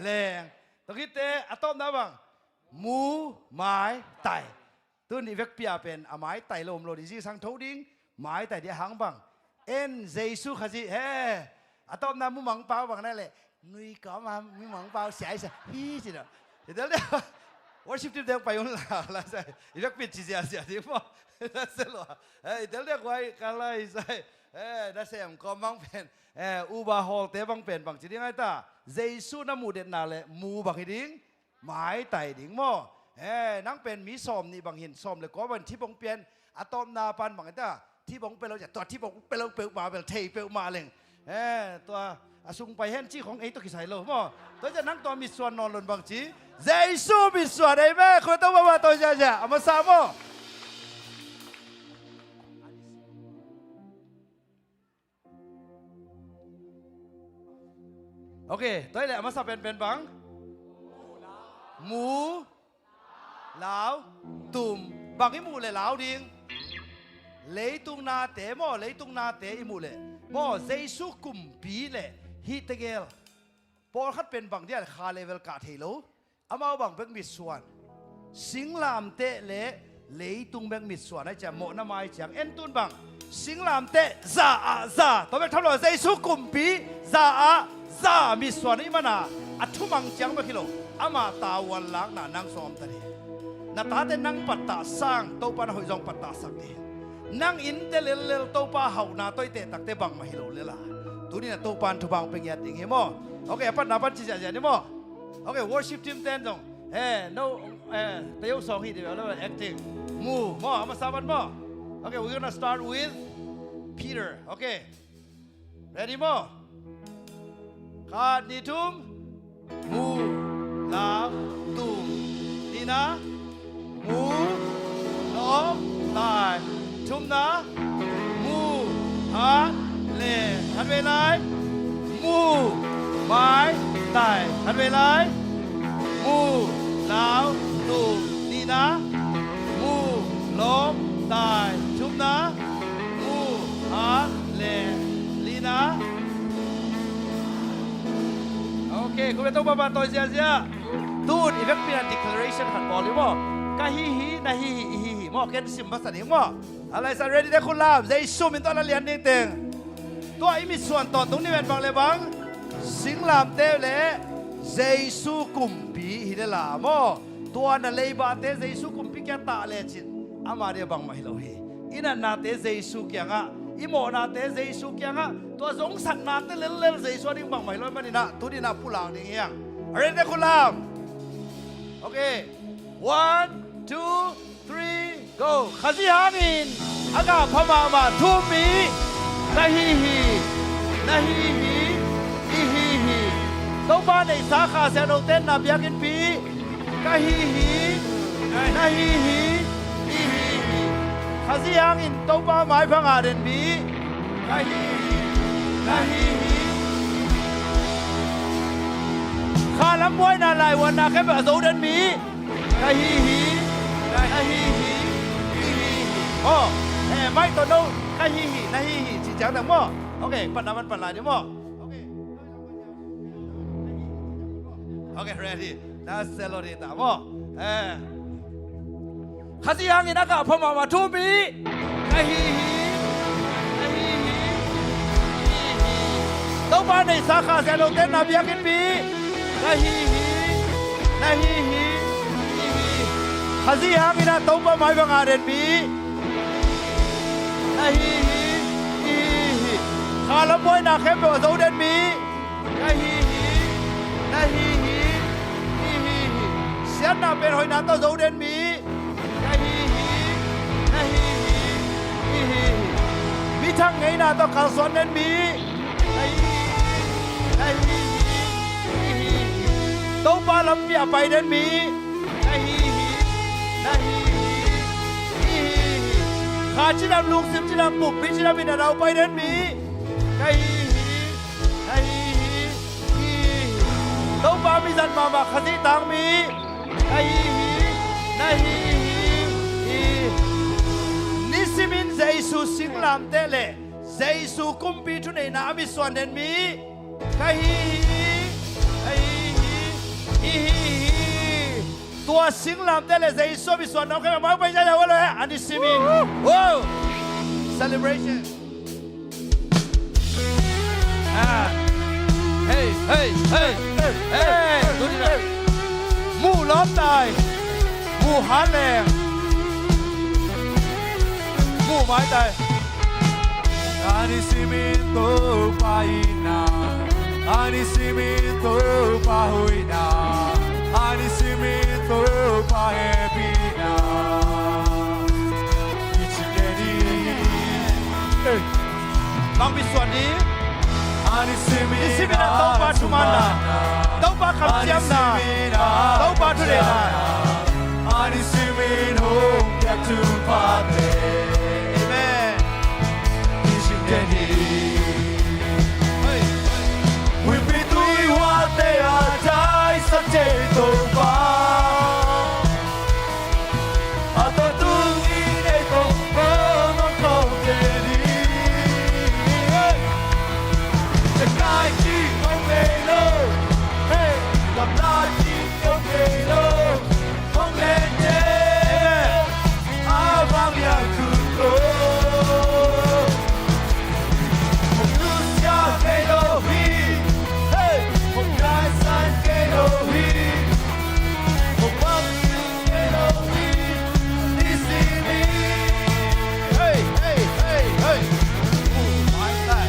แรงตะกี้เตะอะตอมน้าบังหมูไม้ไตตัวนี้เวกเปียเป็นไม้ไตลมโลดิจิสังทดิ้งไม้ไตเดียหางบังเอ็นเยซูขจิอะตอมน้ามุมังเปล่าบังนั่นแหละนุยก็มามุมังเปล่าเสียฮีจิเนาะเดี๋ยวworship team เด็กไปยุ่งละใช่อีเวกปิดจีเสียที่พ่อนั่นเสร็จแล้วเดี๋ยวเรียกไว้กันเลยใช่นั่นเสียงก็บังเป็นอุบาฮอลเตบังเป็นบังจีดิ้งไอ้ตาเยซูน้ำมูเด่นนาเลยมูบังหิดิ้งหมายไต่ดิ้งโม่นั่งเป็นมีซ้อมนี่บังหินซ้อมเลยก็วันที่บังเปลี่ยนอะตอมนาปันบังไอ้ตาที่บังเป็นเราจะตัวที่บังเป็นเราเปลวมาเป็นเทเปลวมาเลยตัวอาซุงไปเห็นจีของไอ้ตัวกิสัยโลโม่ตัวจะนั่งตัวมีส่วนนอนหล่นบังจีเยซูมีส่วนไอ้แม่คนต้องมาตัวจะเอามาสามโม่โอเคตัวนี้มาสับเป็นบังหมูลาวตุ่มบางอีหมูเลยลาวดิ้งเลยตุงนาเตะโม่เลยตุงนาเตะอีหมูเลยโม่เยซูกุมปีเลยฮิตเกลพอขัดเป็นบังเดียร์คาเลเวลกาเทโลอามาบังเป็นมิดส่วนสิงลามเตะเลยตุงเป็นมิดส่วนให้จะโม่น้ำไม้จังเอ็นตุนบังสิงลามเตะซาตัวเป็นทำหล่อเยซูกุมปีซามีส่วนนี้มานะอัทุมังจังมาคิโลอามาตาวันล้างน่ะนางซ้อมตาดีนาตาเตนังปัตตาสร้างโตปานหอยจงปัตตาสักดีนางอินเตเลเลโตปาเฮานาโตยเตตักเตบังมาฮิโลเลล่ะตัวนี้นะโตปานทุบังเป็นยัดดิ่งเฮโมโอเคปัตนาปัตจิจะนี่โมโอเค worship team เต้นจงno เตยสองฮีเดียวแล้ว acting มูโมอามาสาบันโมโอเค we're gonna start with Peter โอเค ready โมขาดนิทุมมูลาวตุมนี่นะมู ชุมนะมูฮาเลทันเวลามูไม้ตายทันเวลามูลาวตูนี่นะมูล้มตายชุมนะมูฮาเลลีนะโอเคคุณไม่ต้องมาตัวเสียตูนอีเวนต์เป็น declaration ขัดบอลหรือเปล่ากะฮีฮีนะฮีฮีฮีมอเกนซิมภาษาหนึ่งมั้งอะไรสักเรื่องที่คุณลาบใจซูมินตัวละเลียนนิ่งเต็งตัวอีมีส่วนต่อตรงนี้เป็นบางเลยบางสิงลามเตเล่ใจซูกุมปีฮิเลลามอตัวนั่นเลยบาเตใจซูกุมปีแกตาเลจินอามาเรียบังมาฮิโลฮีอินันนาเตใจซูเกียงะอีโมนาเตใจซูเกียงะตัวสงสันนาเตเลเลใจซูดิ้งบังมาฮิโลมันนี่นะตัวนี้นะผู้หลังนี่เองอะไรเนี่ยคุณลามโอเค one 2 3 go ข้าศึกหางินอากาศพม่ามาทุ่มมีนาฮีฮีนาฮีฮีอีฮีฮีต้องมาในสาขาเซนโนเต้นนับยากินปีนาฮีฮีนาฮีฮีอีฮีฮีข้าศึกหางินต้องมาหมายพังอาเดนบีนาฮีฮีนาฮีฮีข้าลำมวยนาลายวันนาแค่แบบโซเดนบีนาฮีฮีนาฮีฮีอีฮีฮีโอ้เฮ้ไม่ตัวนู้นนาฮีฮีนาฮีฮีจีจังแต่หม้อโอเคปัญหามันปัญหาเดี๋ยวหม้อโอเค ready น่าเซลล์ดีตาหม้อข้าศึกหางินนักพม่ามาทุ่มปีนาฮีฮีนาฮีฮีต้องมาในสาขาเซลล์เต้นนับยากินปีนาฮีฮีนาฮีฮีข้าศึกหางินต้องมาหมายบังอาเดนบีนาฮีฮีอีฮีข้าลำมวยนาเข้มแบบโซเดนบีนาฮีฮีนาฮีฮีอีฮีเสียนาเป็นหอยนาตัวโซเดนบีนาฮีฮีนาฮีฮีอีฮีมีทั้งไงนาตัวข้าสวนเดนบีนาฮีนาฮีฮีอีฮีต้องมาลำเบียไปเดนบีนาฮีฮีนาฮีฮีข้าจินำลูกสิบจินำบุกพิจินำบินเราไปเดินมีนาฮีนาฮีฮีต้องมามิจันมามาขัดที่ตังมีนาฮีนาฮีฮีนิสิมินเจสุสิงลามเตเลเจสุกุมปีทุนในนามิส่วนเดินมีนาฮีนาฮีฮีตัวสิงลามเตเลเจสุมิส่วนน้องแค่มาไปใจเราเลยอันนี้สิมินว้าว celebration เฮ้ยเฮ้ยเฮ้ยเฮ้ยดูนี่นะมูล้อมตายมูหาแรงมูไม้ตายอันนี้สิมินโตไปนาอันนี้สิมินโตไปหุยนาอันนี้สิมินโตไปเฮปีนาอิชิเกดีบางมีส่วนนี้อันนี้สิมินาต้องมาชุมันนาต้องมาคำเจียมนาต้องมาทุเรศนาอันนี้สิมินโฮมอยากทุพาเตเอเมนอิชิเกดีวิปิตุยว่าเตอาใจสัจเจโตปาอาตตุอีเนโตโกโนโตเกดีจะกายที่โอเกโลเฮ้กับลาที่โอเกโลของเลนเจอาบังยาคุโกผมรู้สึกเกโลฮีผมกลายสันเกโลฮีผมวังเกโลฮีนี่สิมีเฮ้ยเฮ้ยเฮ้ยเฮ้ยมูไม้ตาย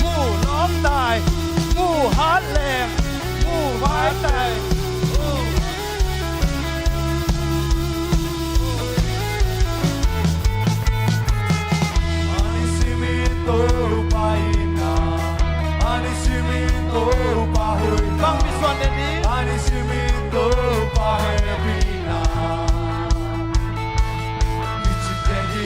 มูล้อมตายมูหาแรงมูไม้ตายอันนี้สิมีโตไปนาอันนี้สิมีโตไปหุยบางมีส่วนในนี้อันนี้สิมีโตไปเฮปีนาอิชิเกดี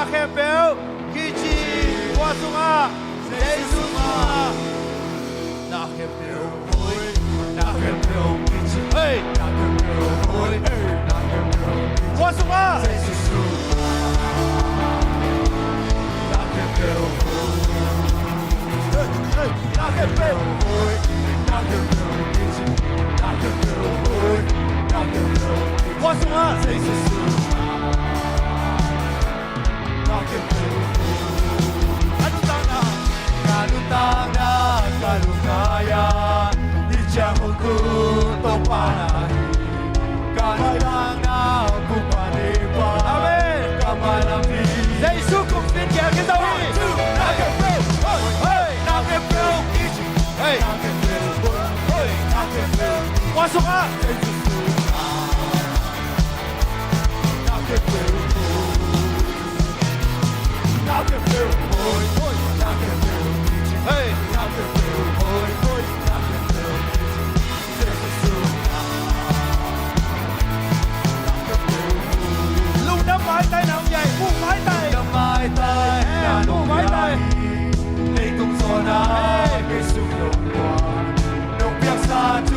na kempel kichi wasunga Jesus na kempel oi na kempel kichi hey na kempel oi na kempel wasunga Jesus na kempel hey na kempel oi na kempel kichi na kempel oi na kempel wasunga Jesus Kalutana kalukaya Ichamuku topanahi Kalutana kupanipa Amen Kamalami Yesu kumfin kya kitawi Nakepel Hey Nakepel Hey Nakepel Hey Nakepel Masuk ka Nakepel Nakepel Hey, lung đâm mãi tay nào nhảy bu mãi tay đâm mãi tay bu mãi tay lấy cùng gió na cây sung đồng hoa đồng biếc xa chu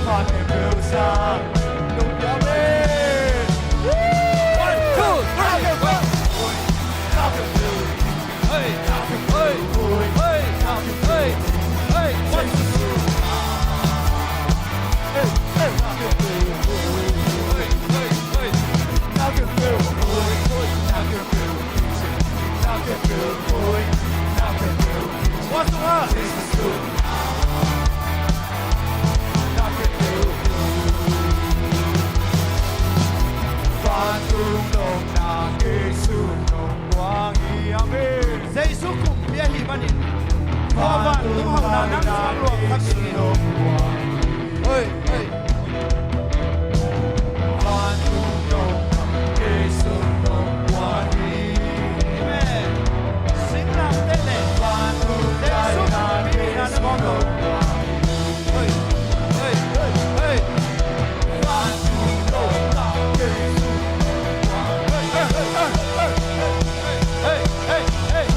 pha em bêu xa đồng biếc lên 1, 2, 3 Hey, hey, hey, hey, hey, What's the matter? Giêsu cùng bia hi manin hoa vạn tung hồng là nắng sáng luộc khắc sinh ơi ơi vạn tung đồng Giêsu đồng hoa hi amen sinh làm tên lệ vạn tung Giêsu cùng bia hi là bom đồng ơi ơi ơi ơi vạn tung đồng Giêsu hey hey hey hey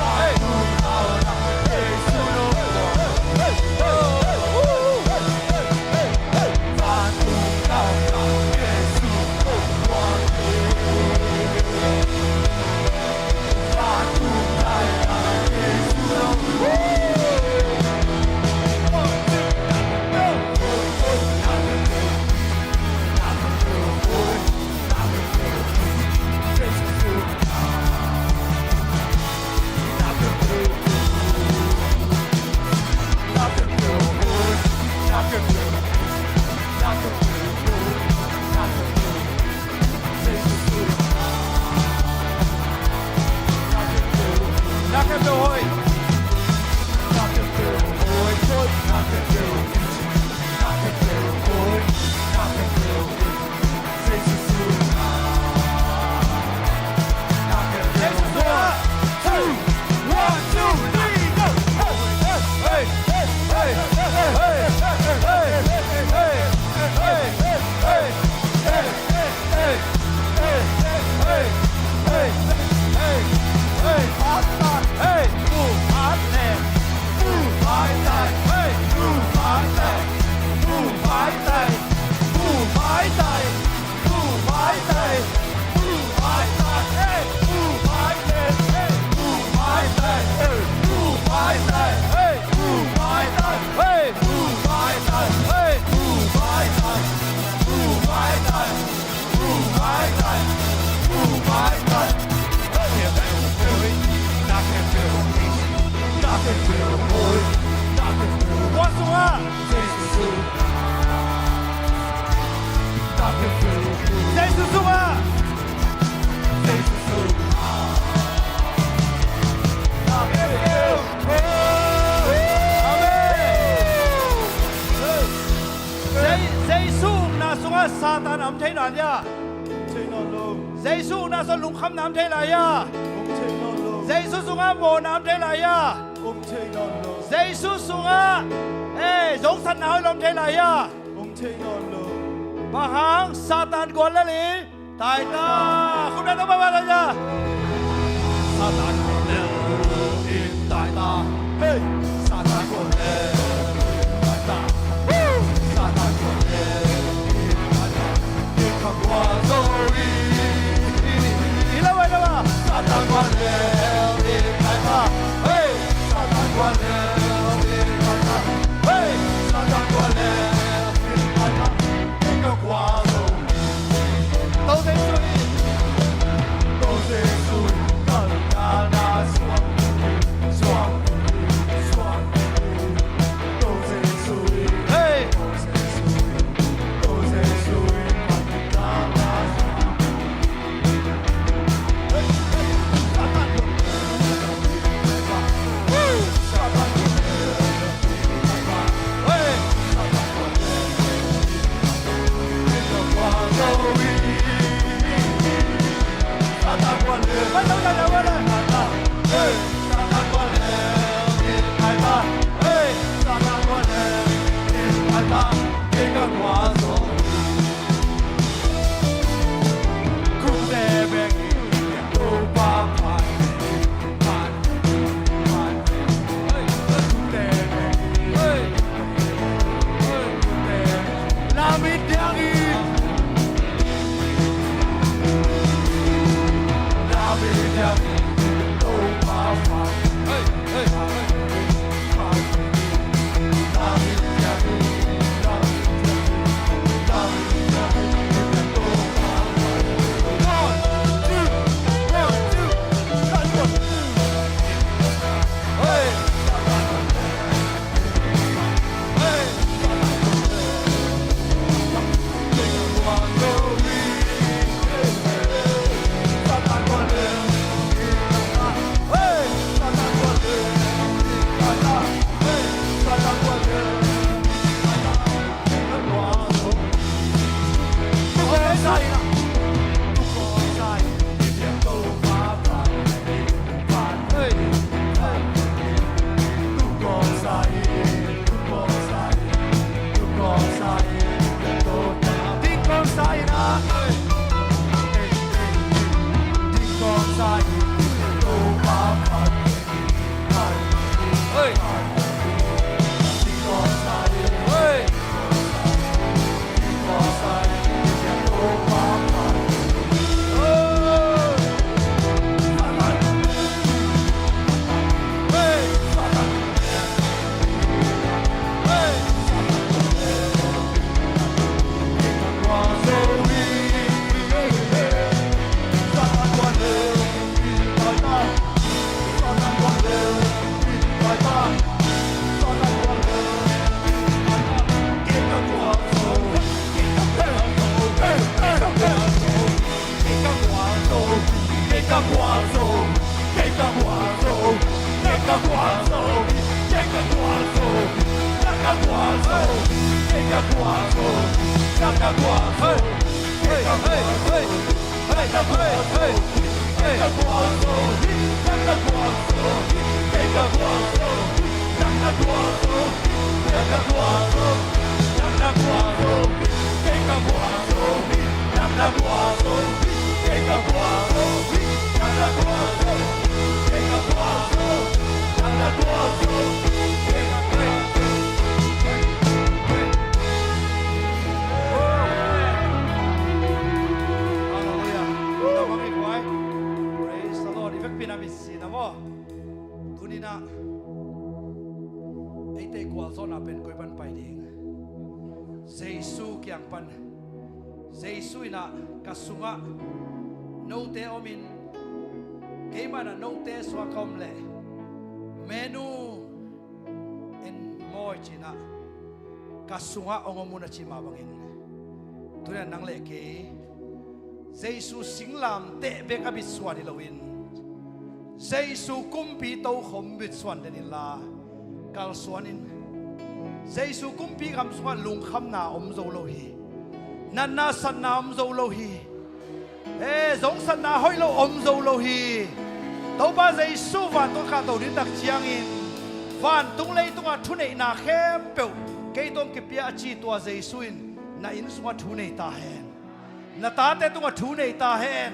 Satan am thế nào ya? Giêsu na so lung kham nam thế là ya? Giêsu sunga mo nam thế là ya? Giêsu sunga giống sanh nào lom thế là ya? Bà hàng Satan gọi là gì? Tại ta không nên nói bao giờ ya? Praise the Lord. Ifek pinamisi na mo. Tuni na. Ite kual so na pen koi pan pai ding. Jesu kyang pan. Jesu ina kasunga. No te omin. Keima na no te swakom le. Menu en moi china. Kasunga ongomuna chima bangin. Tuni nang le ke. Jesu singlam te beka biswan ilawin. Jesu kumpi tau khom biswan denila kal swanin. Jesu kumpi kam swan lung kham na om zo lo hi. Nan na san na om zo lo hi. Zong san na hoi lo om zo lo hi. Tau ba Jesu van tung ka tau din dak chiang in. Van tung lei tung a thu nei na khem pe. Kei tong ki pia chi tua Jesu in na in swa thu nei ta hen. Na ta te tung a thu nei ta hen.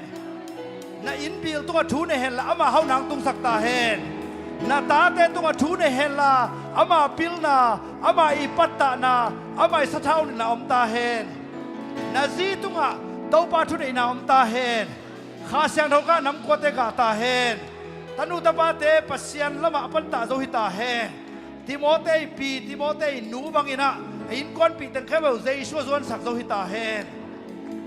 Na in bil tung a thu nei hen la ama hau nang tung sak ta hen. Na ta te tung a thu nei hen la ama pil na ama I patta na ama I sathau ni na om ta hen. Na zi tung a tau pa thu nei na om ta hen. Kha siang thau ka nam ko te ka ta hen. Tanu ta pa te pasian lama pan ta zo hi ta hen. Timotei pi Timotei nu bangina in kon pi ten khebel Jesu zon sak zo hi ta hen.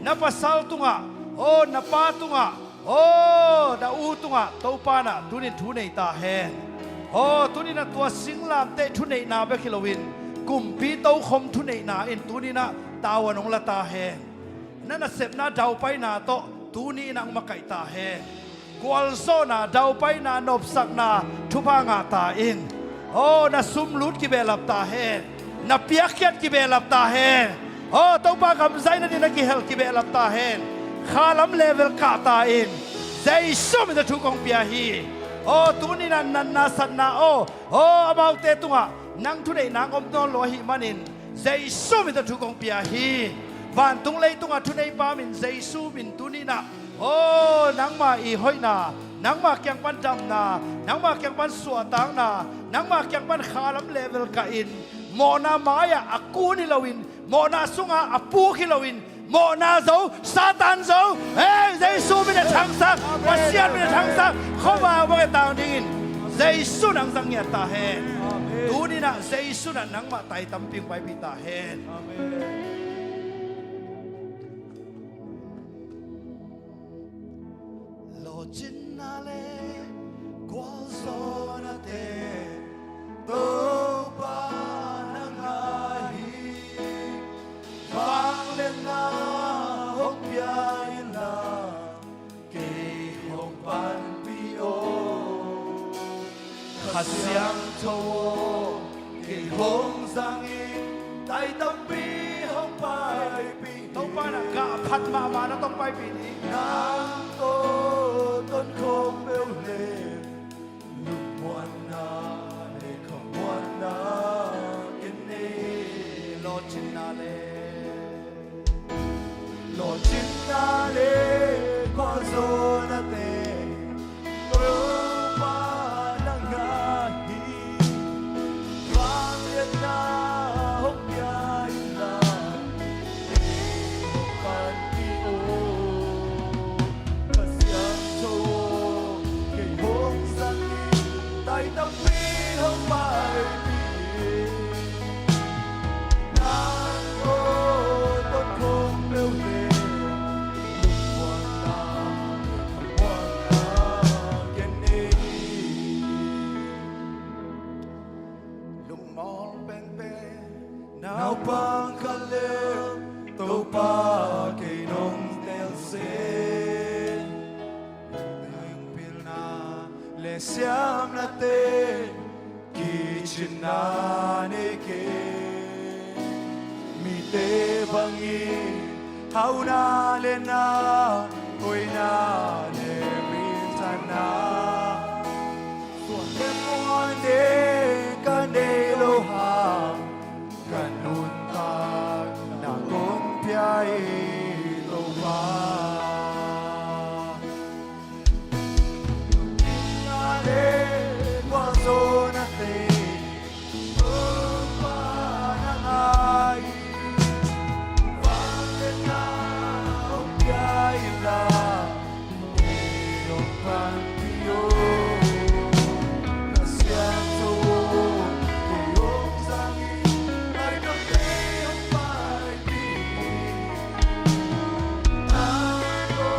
Na pasal tunga, oh na pa tunga, oh da u tunga, tau pa na tunin thu nei ta hen. Oh tunin na tua singlam te thu nei na be kilowin, kumpi tau khom thu nei na in tunin na tawa nong la ta hen. Na na sep na dau pai na to tuni na makai ta hen. Kual so na dau pai na nop sak na thu pa nga ta in. Oh na sum lut ki be lap ta hen, na piak kiat ki be lap ta hen. Oh, tau pa kam zai na din ki hel ki be lap ta hen. Khalam level ka ta in. Zai so mi da thu kong pia hi. Oh, tu ni nan na san na oh. Oh, about te tunga. Nang thu nei nang om no lo hi manin. Zai so mi da thu kong pia hi. Van tung lei tunga thu nei pa min zai su min tu ni na. Oh, nang ma I hoi na. Nang ma kyang pan dam na. Nang ma kyang pan suwa tang na. Nang ma kyang pan khalam level ka in. Mo na maya aku ni lawin. Mo na sunga apu kilawin. Mo na zo Satan zo. Jesu mi na thang sak. Pasian mi na thang sak. Kho ba ba tang dingin. Jesu nang sang ya ta hen. Tu ni na Jesu na nang ma tai tam ping pai pi ta hen. Lo chin na le kwa zo na te. To pa vang lên na hốc bia in na kê hồng ban bi ô khát xiang thâu kê hồng giang in tay tâm bi hồng pai bi tông pa na cả phát mà nó tông pai bi đi nang tô tôn không bêu lệ lục muan na để không muan na in nê lo chin na lệ lo chin na le qua zo na te ro pa na ga hi vang lên na hốc ya in na pan pi o ka siang cho le siam na te ki china ne ke mi te bangi hau na le na oi na le rin sana tuan le muan de kan de lo ha kan nun ta na kon piai lo va na le kwa zona te pa na ai va le na o piai la lo pan pio na siento que yo sangi ai no te o pai ti na lo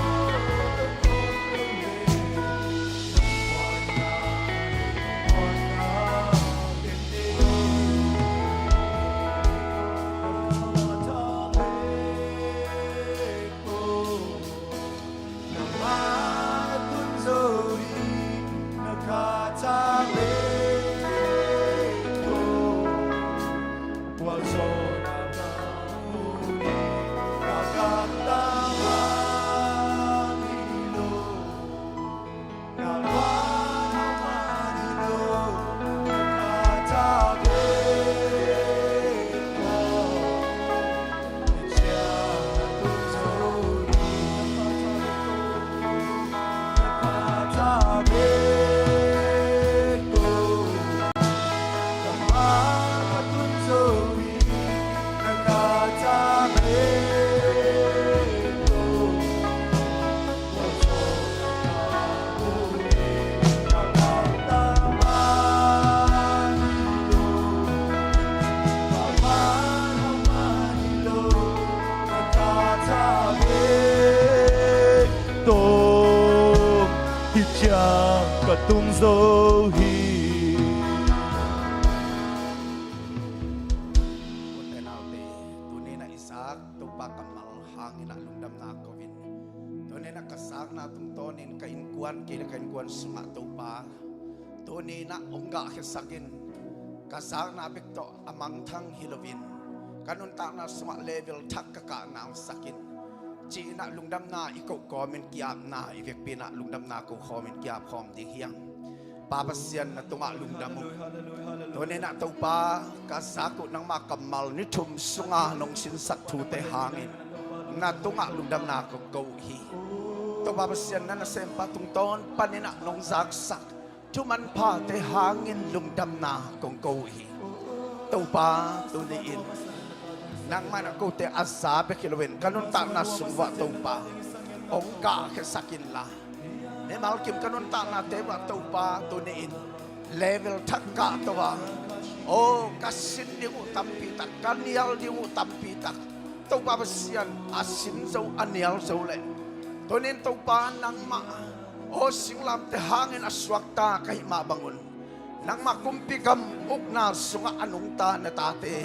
to tung dấu hi Te nau te tu ne na isak tu pa kamal hangin na lungdam na kovin tu ne na kasak na tung tonin kain kuan kila kain kuan suma tu pa tu ne na ongga kesakin kasak na bikto amang thang hilovin kanun ta na suma level thak ka na sakin chi na lungdam na iko komen kiap na ivek pina lungdam na ko komen kiap khom di hiang papasian na tunga lungdam mo to ne na to pa kasako nang makamal ni thum sunga nong sin sak thu te hangin na tunga lungdam na ko go hi to papasian na sempa tung ton panina nong zak sak tu man pa te hangin lungdam na kong go hi to pa tu ni in nang man ako te asa be kilowin kanun ta na sungwa to pa ongka ke sakin la ne mal kim kanun ta na te wa to pa tu ni in level thakka to wa o kasin di u tampi tak kanial di u tampi tak to pa basian asin zo anial zo le to nin to pa nang ma o singlam te hangin aswak ta kay mabangon nang makumpi kam ukna sunga anung ta na tate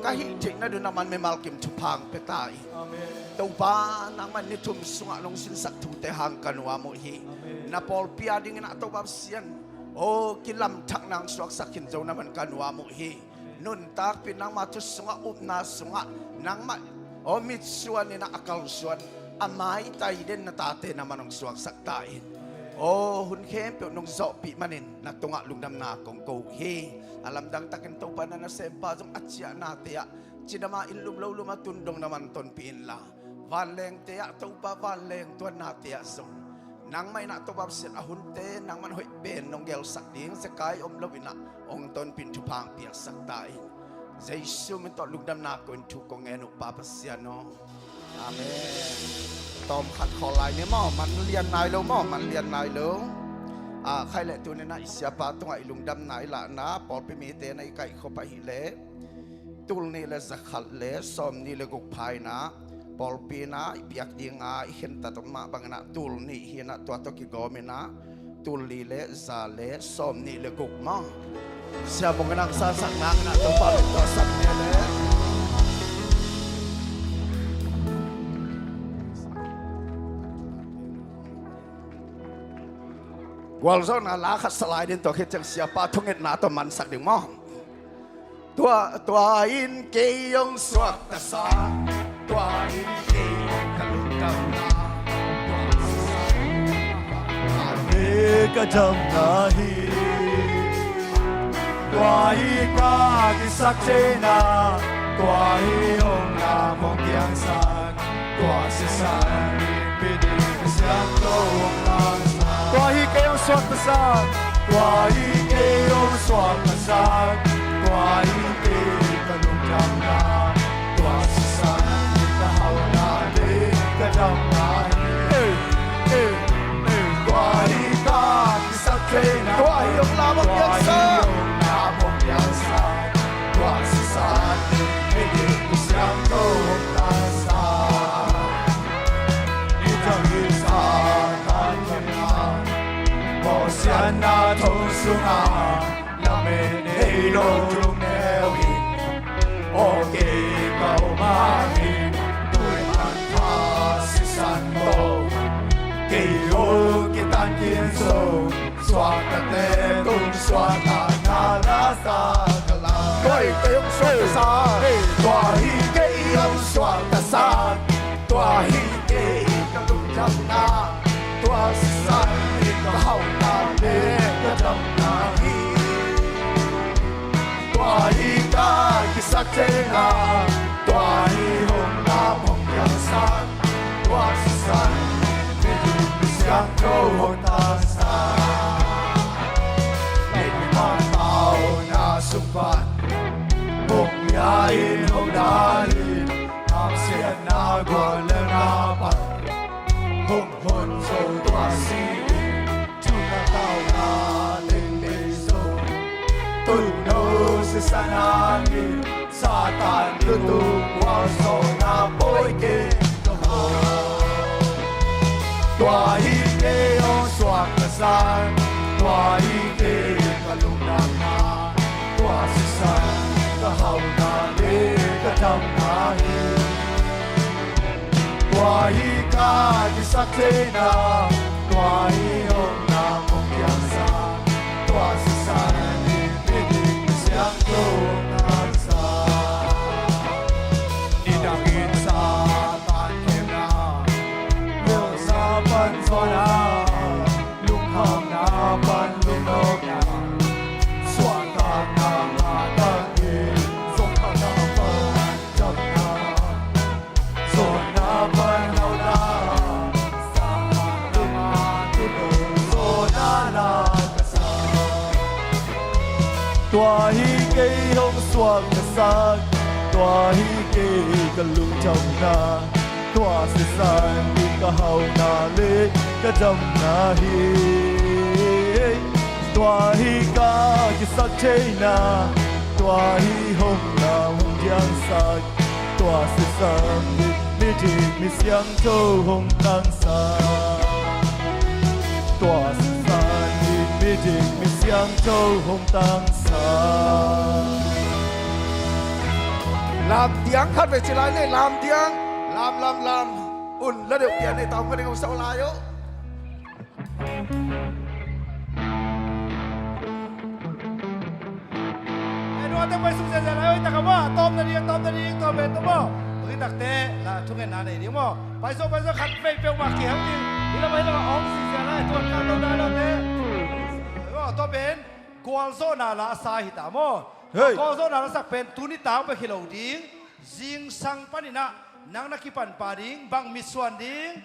kahit tik na doon naman may malkim tupang petay. Taupa nang man nitum sunga nung sinsak tutehang kanwa mo hi. Na Paul piading na tawab siyan. O kilam tak nang suwak sakin daw naman kanwa mo hi. Nun tak pinang matus sunga upna sunga nang ma o mitsuan ni na akal suan amay tay din na tate naman ang suwak saktain. O hun kempe nung zopi manin na tunga lungdam na kong hi. Alam dang takin to pa na nasempa jong atsia na tiya cinama ilum law lumatundong naman ton piin la van leng tiya to pa van leng tuan na tiya song nang may na to babsin ahunte nang man hoy ben nong gel sakding sakay lawina ong ton pin tupang piak saktai Jesus min to lugdam na ko intu kong enu papasiano amen tom khat kholai ne mo man lian nai lo mo man lian nai loใครแหละตัวนี้นะอิสยาปาตัวไอ้ลุงดำไหนละนะปอลไปมีเตนไอ้ไก่เข้าไปหิเลตุลนี่เลยสักขัดเลยสอมนี่เลยกุกพายนะปอลปีนะไอ้เปียกดีงาเห็นตัดมาบางนะตุลนี่เห็นนะตัวตัวกิโกมินะตุลนี่เลยซาเลยสอมนี่เลยกุกมาเสียบงนักซาสักนักนะตัวปอลตัวสักเนี่ยเลย ต wal zo na la khat salai din to khit chang sia pa thunget na to man sak ding mo tua in ke yong swak ta sa tua in ke kan kam na ka jam na hi tua hi ka ki sak che na tua hi hong na mong kyang san tua si san bi di siang to na tua hi ke yong swak ta sa tua hi ke yong swak ta sa tua hi ke ka lung jam na tua si san ka hau na de ka jam na tua hi yong la mong yang sa tua si san bi di siang to na sa ni chang yi sa kan na mo xian na thong su na la me nei lo trung ne wi o ke cao ma ni tuổi an tha si san mo ke yo ke tan kien so xóa cả tê tung xóa cả na la sa cả la coi ke yong swak ta sa tua hi ke yong xóa ta sa tua hi ke ka lung jam na tua si san ni ka hau na le ka jam na hi tua hi ka ki sak che na tua hi hong na mong yang san tua si san ni du mi siang to hong ta sa ni ma tao na sum pan mong ya in hong da li am sia na go le na pa hong hon so tua si tu na tao na ling le so tu no si san ani sa tan tu tu wa so na boy ke to ho tua hi ke o swak ka san tua hi ke ka lung na na tua si san ka hau na le ka tam na hi tua hi ka ki sak te na tua hi hong na mong yang sa tua si san ni bi di siang to na sa ni dang in sa tan kem na lo sa pan so na lung kham na pan lung no na swa ta na ma ta ni song ta na pa jam na so na pan hau na sa na ma tu no so na na ka sa tua hi ke hong swak ka sa tua hi ke ka lung jam na tua si san ni ka hau na le ka jam na hi tua hi ka ki sak che na tua hi hong na hong yang sa tua si san ni mi ti mi siang to hong tang sa tua si san ni mi ti mi siang to hong tang sa làm tiếng khát về chỉ lại này làm tiếng làm un là điều kiện để tao có thể không sao lại yo Ano ate pa sukses na layo ita ka mo tom na diyan tom beto mo bagi takte la tungen na ni mo paiso khat pe pe ma ki ham din ila ba ila ong si sia la to ka to da lo te to ben kwal so na la sa hi ta mo ko so na la sak pen tu ni tang pe khilo ding jing sang panina nang na ki pan pa ding bang miswan ding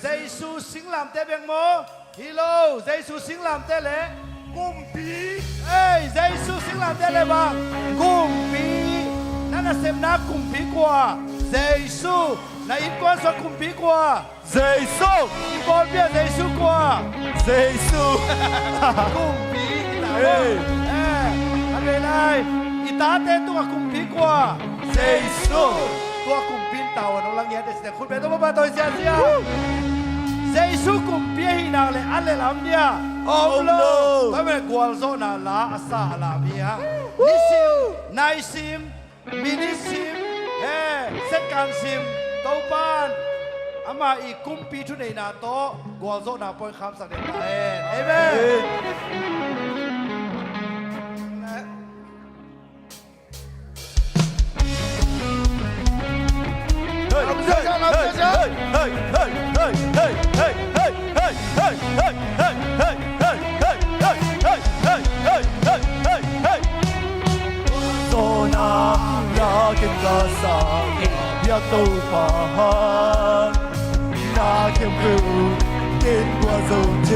Giêsu sinh làm te beng mo hello Giêsu sinh làm te le kumpi ê Giêsu sinh làm te le bang kumpi na na sem na kumpi kwa Giêsu na in quan so kumpi kwa Giêsu in con bia Giêsu kwa Giêsu kumpi ita ê này ita te tu kumpi kwa Giêsu tua kumpi tao nó lăng nhẹ để sẽ khôn bé tôi ba tôi xem xem Giêsu kumpi hi nào le ăn le làm nia ông lo tôi mới qual zo na la asa la bia nisim naisim minisim second sim taupan อามาอีกุมปีทุนในนาโตกัวโซนาปอยคำสักเด็ดเอเมน 都發行，那條橋經過數天，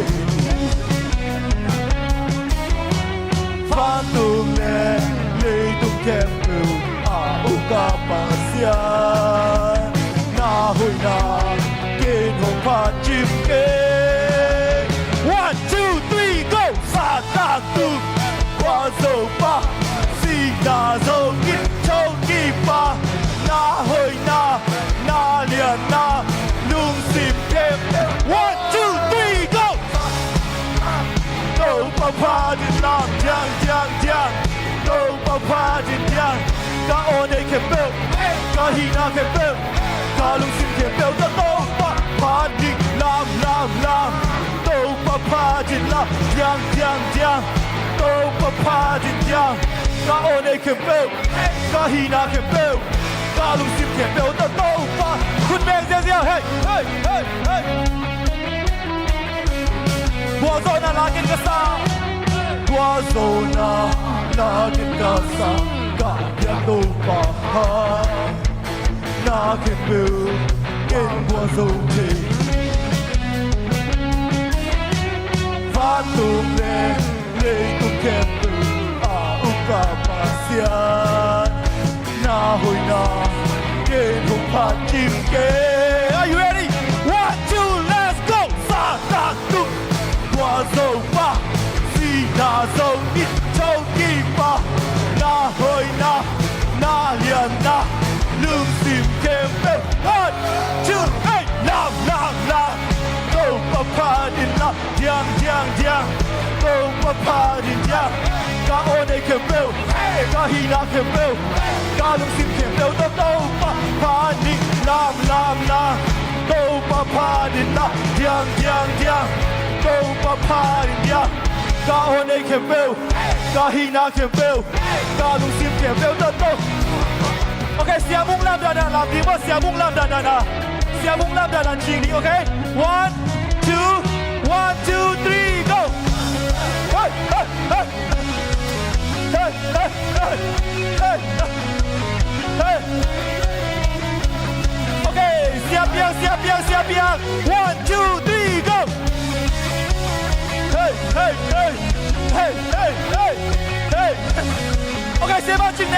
翻到呢你都見到啊，烏家巴士，那去那見紅拍接機 ，One two three go， 沙達都掛數巴，是那數一抽一巴。那去那年那龍閃天 ，One two three go， 都不怕的那將，都不怕的將，假我哋嘅標，假希那嘅標，假龍閃嘅標都不怕的藍，都不怕的那將，都不怕的將，假我哋嘅標，假希那嘅標。假龍閃嘅標都不怕，คุณแม่เสียวเฮ้ยกัวโซนาลากินกะซากัวโซนาลากินกะซากะเปียตูปะฮานาคิบิวกินกัวโซทีฟาตุเมเลตุเกตูอาอุกาปาเซียนาหุยนาเกณฑ์ของผ่านจิมเก Are you ready? One, two, let's go! ซาตาตุกว่าโซบะสีนาโซนิโชกีบะนาหุยนาเลียนนาลืมสิมเกมเป้ One, two, hey! ลาโตปะพาดินนายังโตปะพาดินยังกาโอเนเคเบลกาฮีนาเคเบลกาลุงซิมเคเบลโตปะพาดินลามโตปะพาดินนายังโตปะพาดินยังกาโอเนเคเบลกาฮีนาเคเบลกาลุงซิมเคเบลโตโอเคเสียมุงลำดานาลำดีว่าเสียมุงลำดานาเสียมุงลำดานาจริงดีโอเค one two three go Okay, siap yang. 1, 2, 3, go. Hey. Okay, 先把镜头。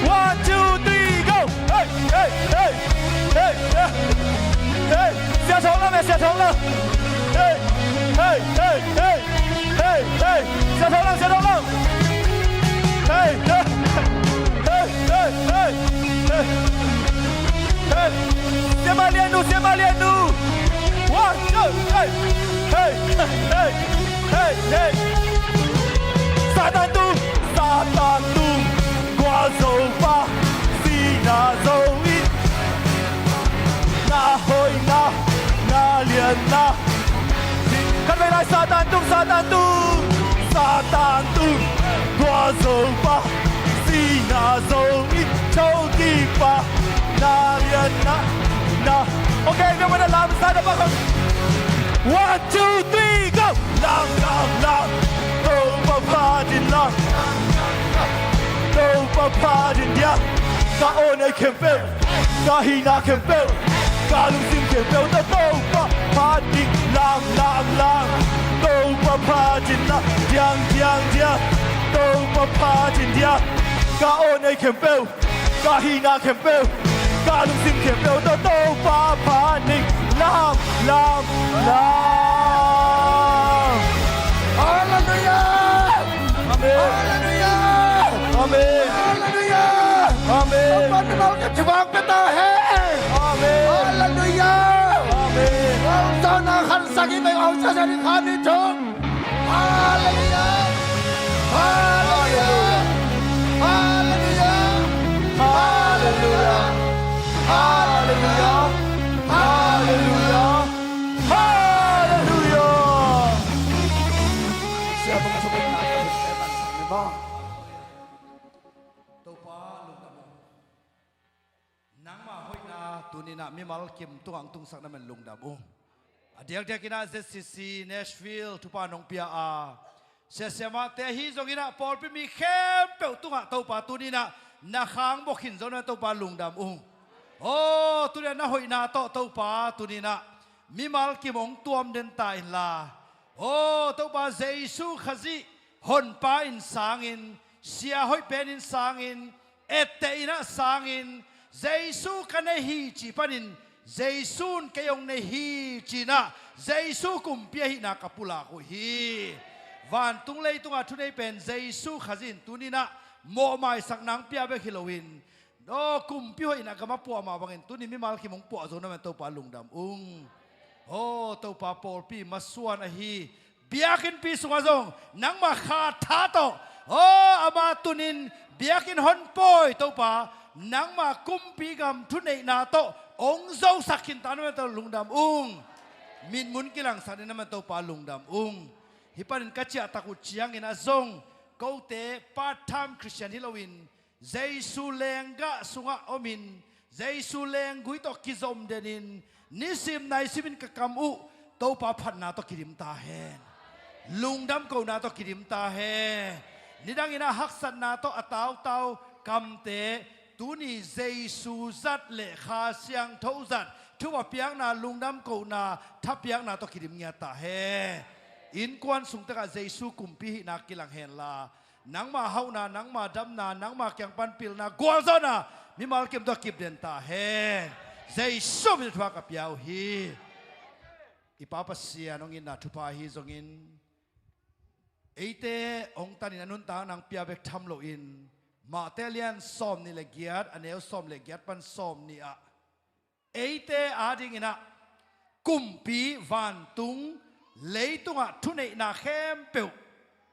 1, 2, 3, go. Hey. 下头了。下头了。先把练度。1, 2, 嘿。撒旦都，挂手吧，西那走一，那会那脸那。看未来撒旦都，挂手吧，西那走一，抽地吧，那脸那。OK， 让我们拉比赛的报告。1, 2, 3, go！ 浪，都不怕的浪，都不怕的浪。假我哋can feel，假希那can feel，假龍閃can feel得都不怕的浪，都不怕的浪，樣，都不怕的浪。假我哋can feel，假希那can feel。假龍閃can feel得都不怕的浪。Amin. Pagkatawag at sibang petahe. Amin. Hallelujah. Amin. Sana kansagi may awsa sa likhan ito. Hallelujah. Hallelujah. ฮาเลลูยาฮาเลลูยาฮาเลลูยาเสียบังสกุลนายกแต่บังสักไม่บ้างตัวป้าลุงดำนังมาห้อยนาตัวนี้นะมีมาลกิมตัวอังตุงสักนั่นมันลุงดำเดี๋ยวกินอาเซซิซีเนชฟิลด์ทุกปานองเปียอาเสียมาแต่ฮีจงินะพอลไปมีเข้มเปลตุงะตัวปาตัวนี้นะนักขังบกินจนตัวปาลุงดำโอ้ตัวนี้นะหอยนาโตตัวปาตัวนี้นะมีมาลกิมองตัวมเดินตายลาโอ้ตัวปาเจสุขจิหอนปาอินสางอินเสียหอยเป็นอินสางอินเอตเตอินะสางอินเจสุกันในฮีจีปันินเจสุนเกยองในฮีจีนะเจสุกุมเปียหินากับปุลาคุฮีวันตุงเลยตุงอาทุนให้เป็นเจสุขจินตุนี้นะโมไม่สักนังเปียเบคิโลวินโอ้กุมเปียหินากับมาปัวมาบังเอิญตุนี้มีมาลคิมงปัวโซนมันตัวปาลุงดำโอ้ตัวปาปอลปีมาส่วนฮีเบียกินปีสุงาจงนังมาขาดท้าโตโอ้อามาตุนินเบียกินฮอนปอยตัวปานังมากุมปีกำทุนในนาโตองเจ้าสักขินตานมันตัวลุงดำมินมุนกิลังสันนี่มันตัวปาลุงดำฮิปันกัจจตักุเชียงอินาซงกูเตปาทามคริสเตียนฮิโลวินเจสุเลงกะสุงะอมินเจสุเลงกุยตอกิซอมเดนินนิสิมนายสิมินกะกัมอุตัวปาพันนาตอกิริมตาเฮนลุงดำกูนาตอกิริมตาเฮนิดังอินาฮักสันนาตออัตาวตาวกัมเตตูนี่เจสุจัดเลขาเสียงทูจัดทุบเปียงนาลุงดำกูนาทับเปียงนาตอกิริมเงียตาเฮอินกวนสุงตะกะเจสุกุมปีนักกิลังเฮนลานังมาเฮานานังมาดำนานังมาเกียงปันปิลนากวลซอนามีมาลเก็บตัวกิบเดนตาเฮเจสุมิทวากับยาวฮีอีป้าปัสเซียนองอินนาทุพาฮีจงอินเอเตองตันินันุนตานังเปียเบกทำโลอินมาเตเลียนซ้อมนี่เลกียดอันเอลซ้อมเลกียดปันซ้อมนี่อะเอเตอาดิงินะกุมปีวันตุงเลยตุงะทุนในนาเข้มเปียว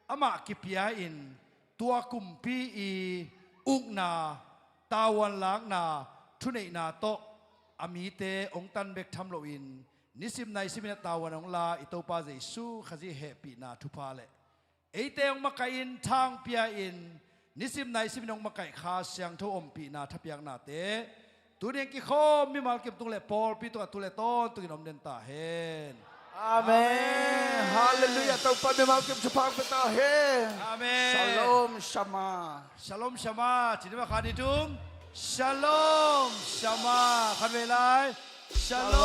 อามากิปยาอินตัวกุมปีอีอุกนาตาวันล้างนาทุนในนาโตอามีเตองตันเบกทำโลอินนิสิมในสิมินตาวันองลาอิโตปาเจสุขจิเฮปีนาทุพาเลเอเตองมาไกอินทางเปียอินนิสิมในสิมินองมาไกขาเสียงทุอมปีนาทับยังนาเตตัวเดียงกิโคมีมาเก็บตุงเลปอลปีตัวตุเลต้นตุกินอมเดนตาเฮนอาเมนฮาเลลูยาตัวปามีมาเก็บชุพักเปตาเฮนอาเมนชาโลมชามาชาโลมชามาจิตวิคานิทุมชาโลมชามาขันเวลาชาโล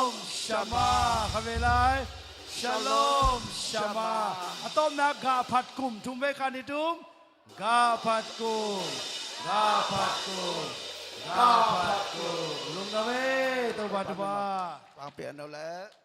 มชามาขันเวลาชาโลมชามาอะตอมนักกาพัดกุมทุมเวคานิทุมกาพัดกุมกาพัดกุมกาพัดกุมลุงกาเวตัวบาตัวบาฟังเปลี่ยนเอาแล้ว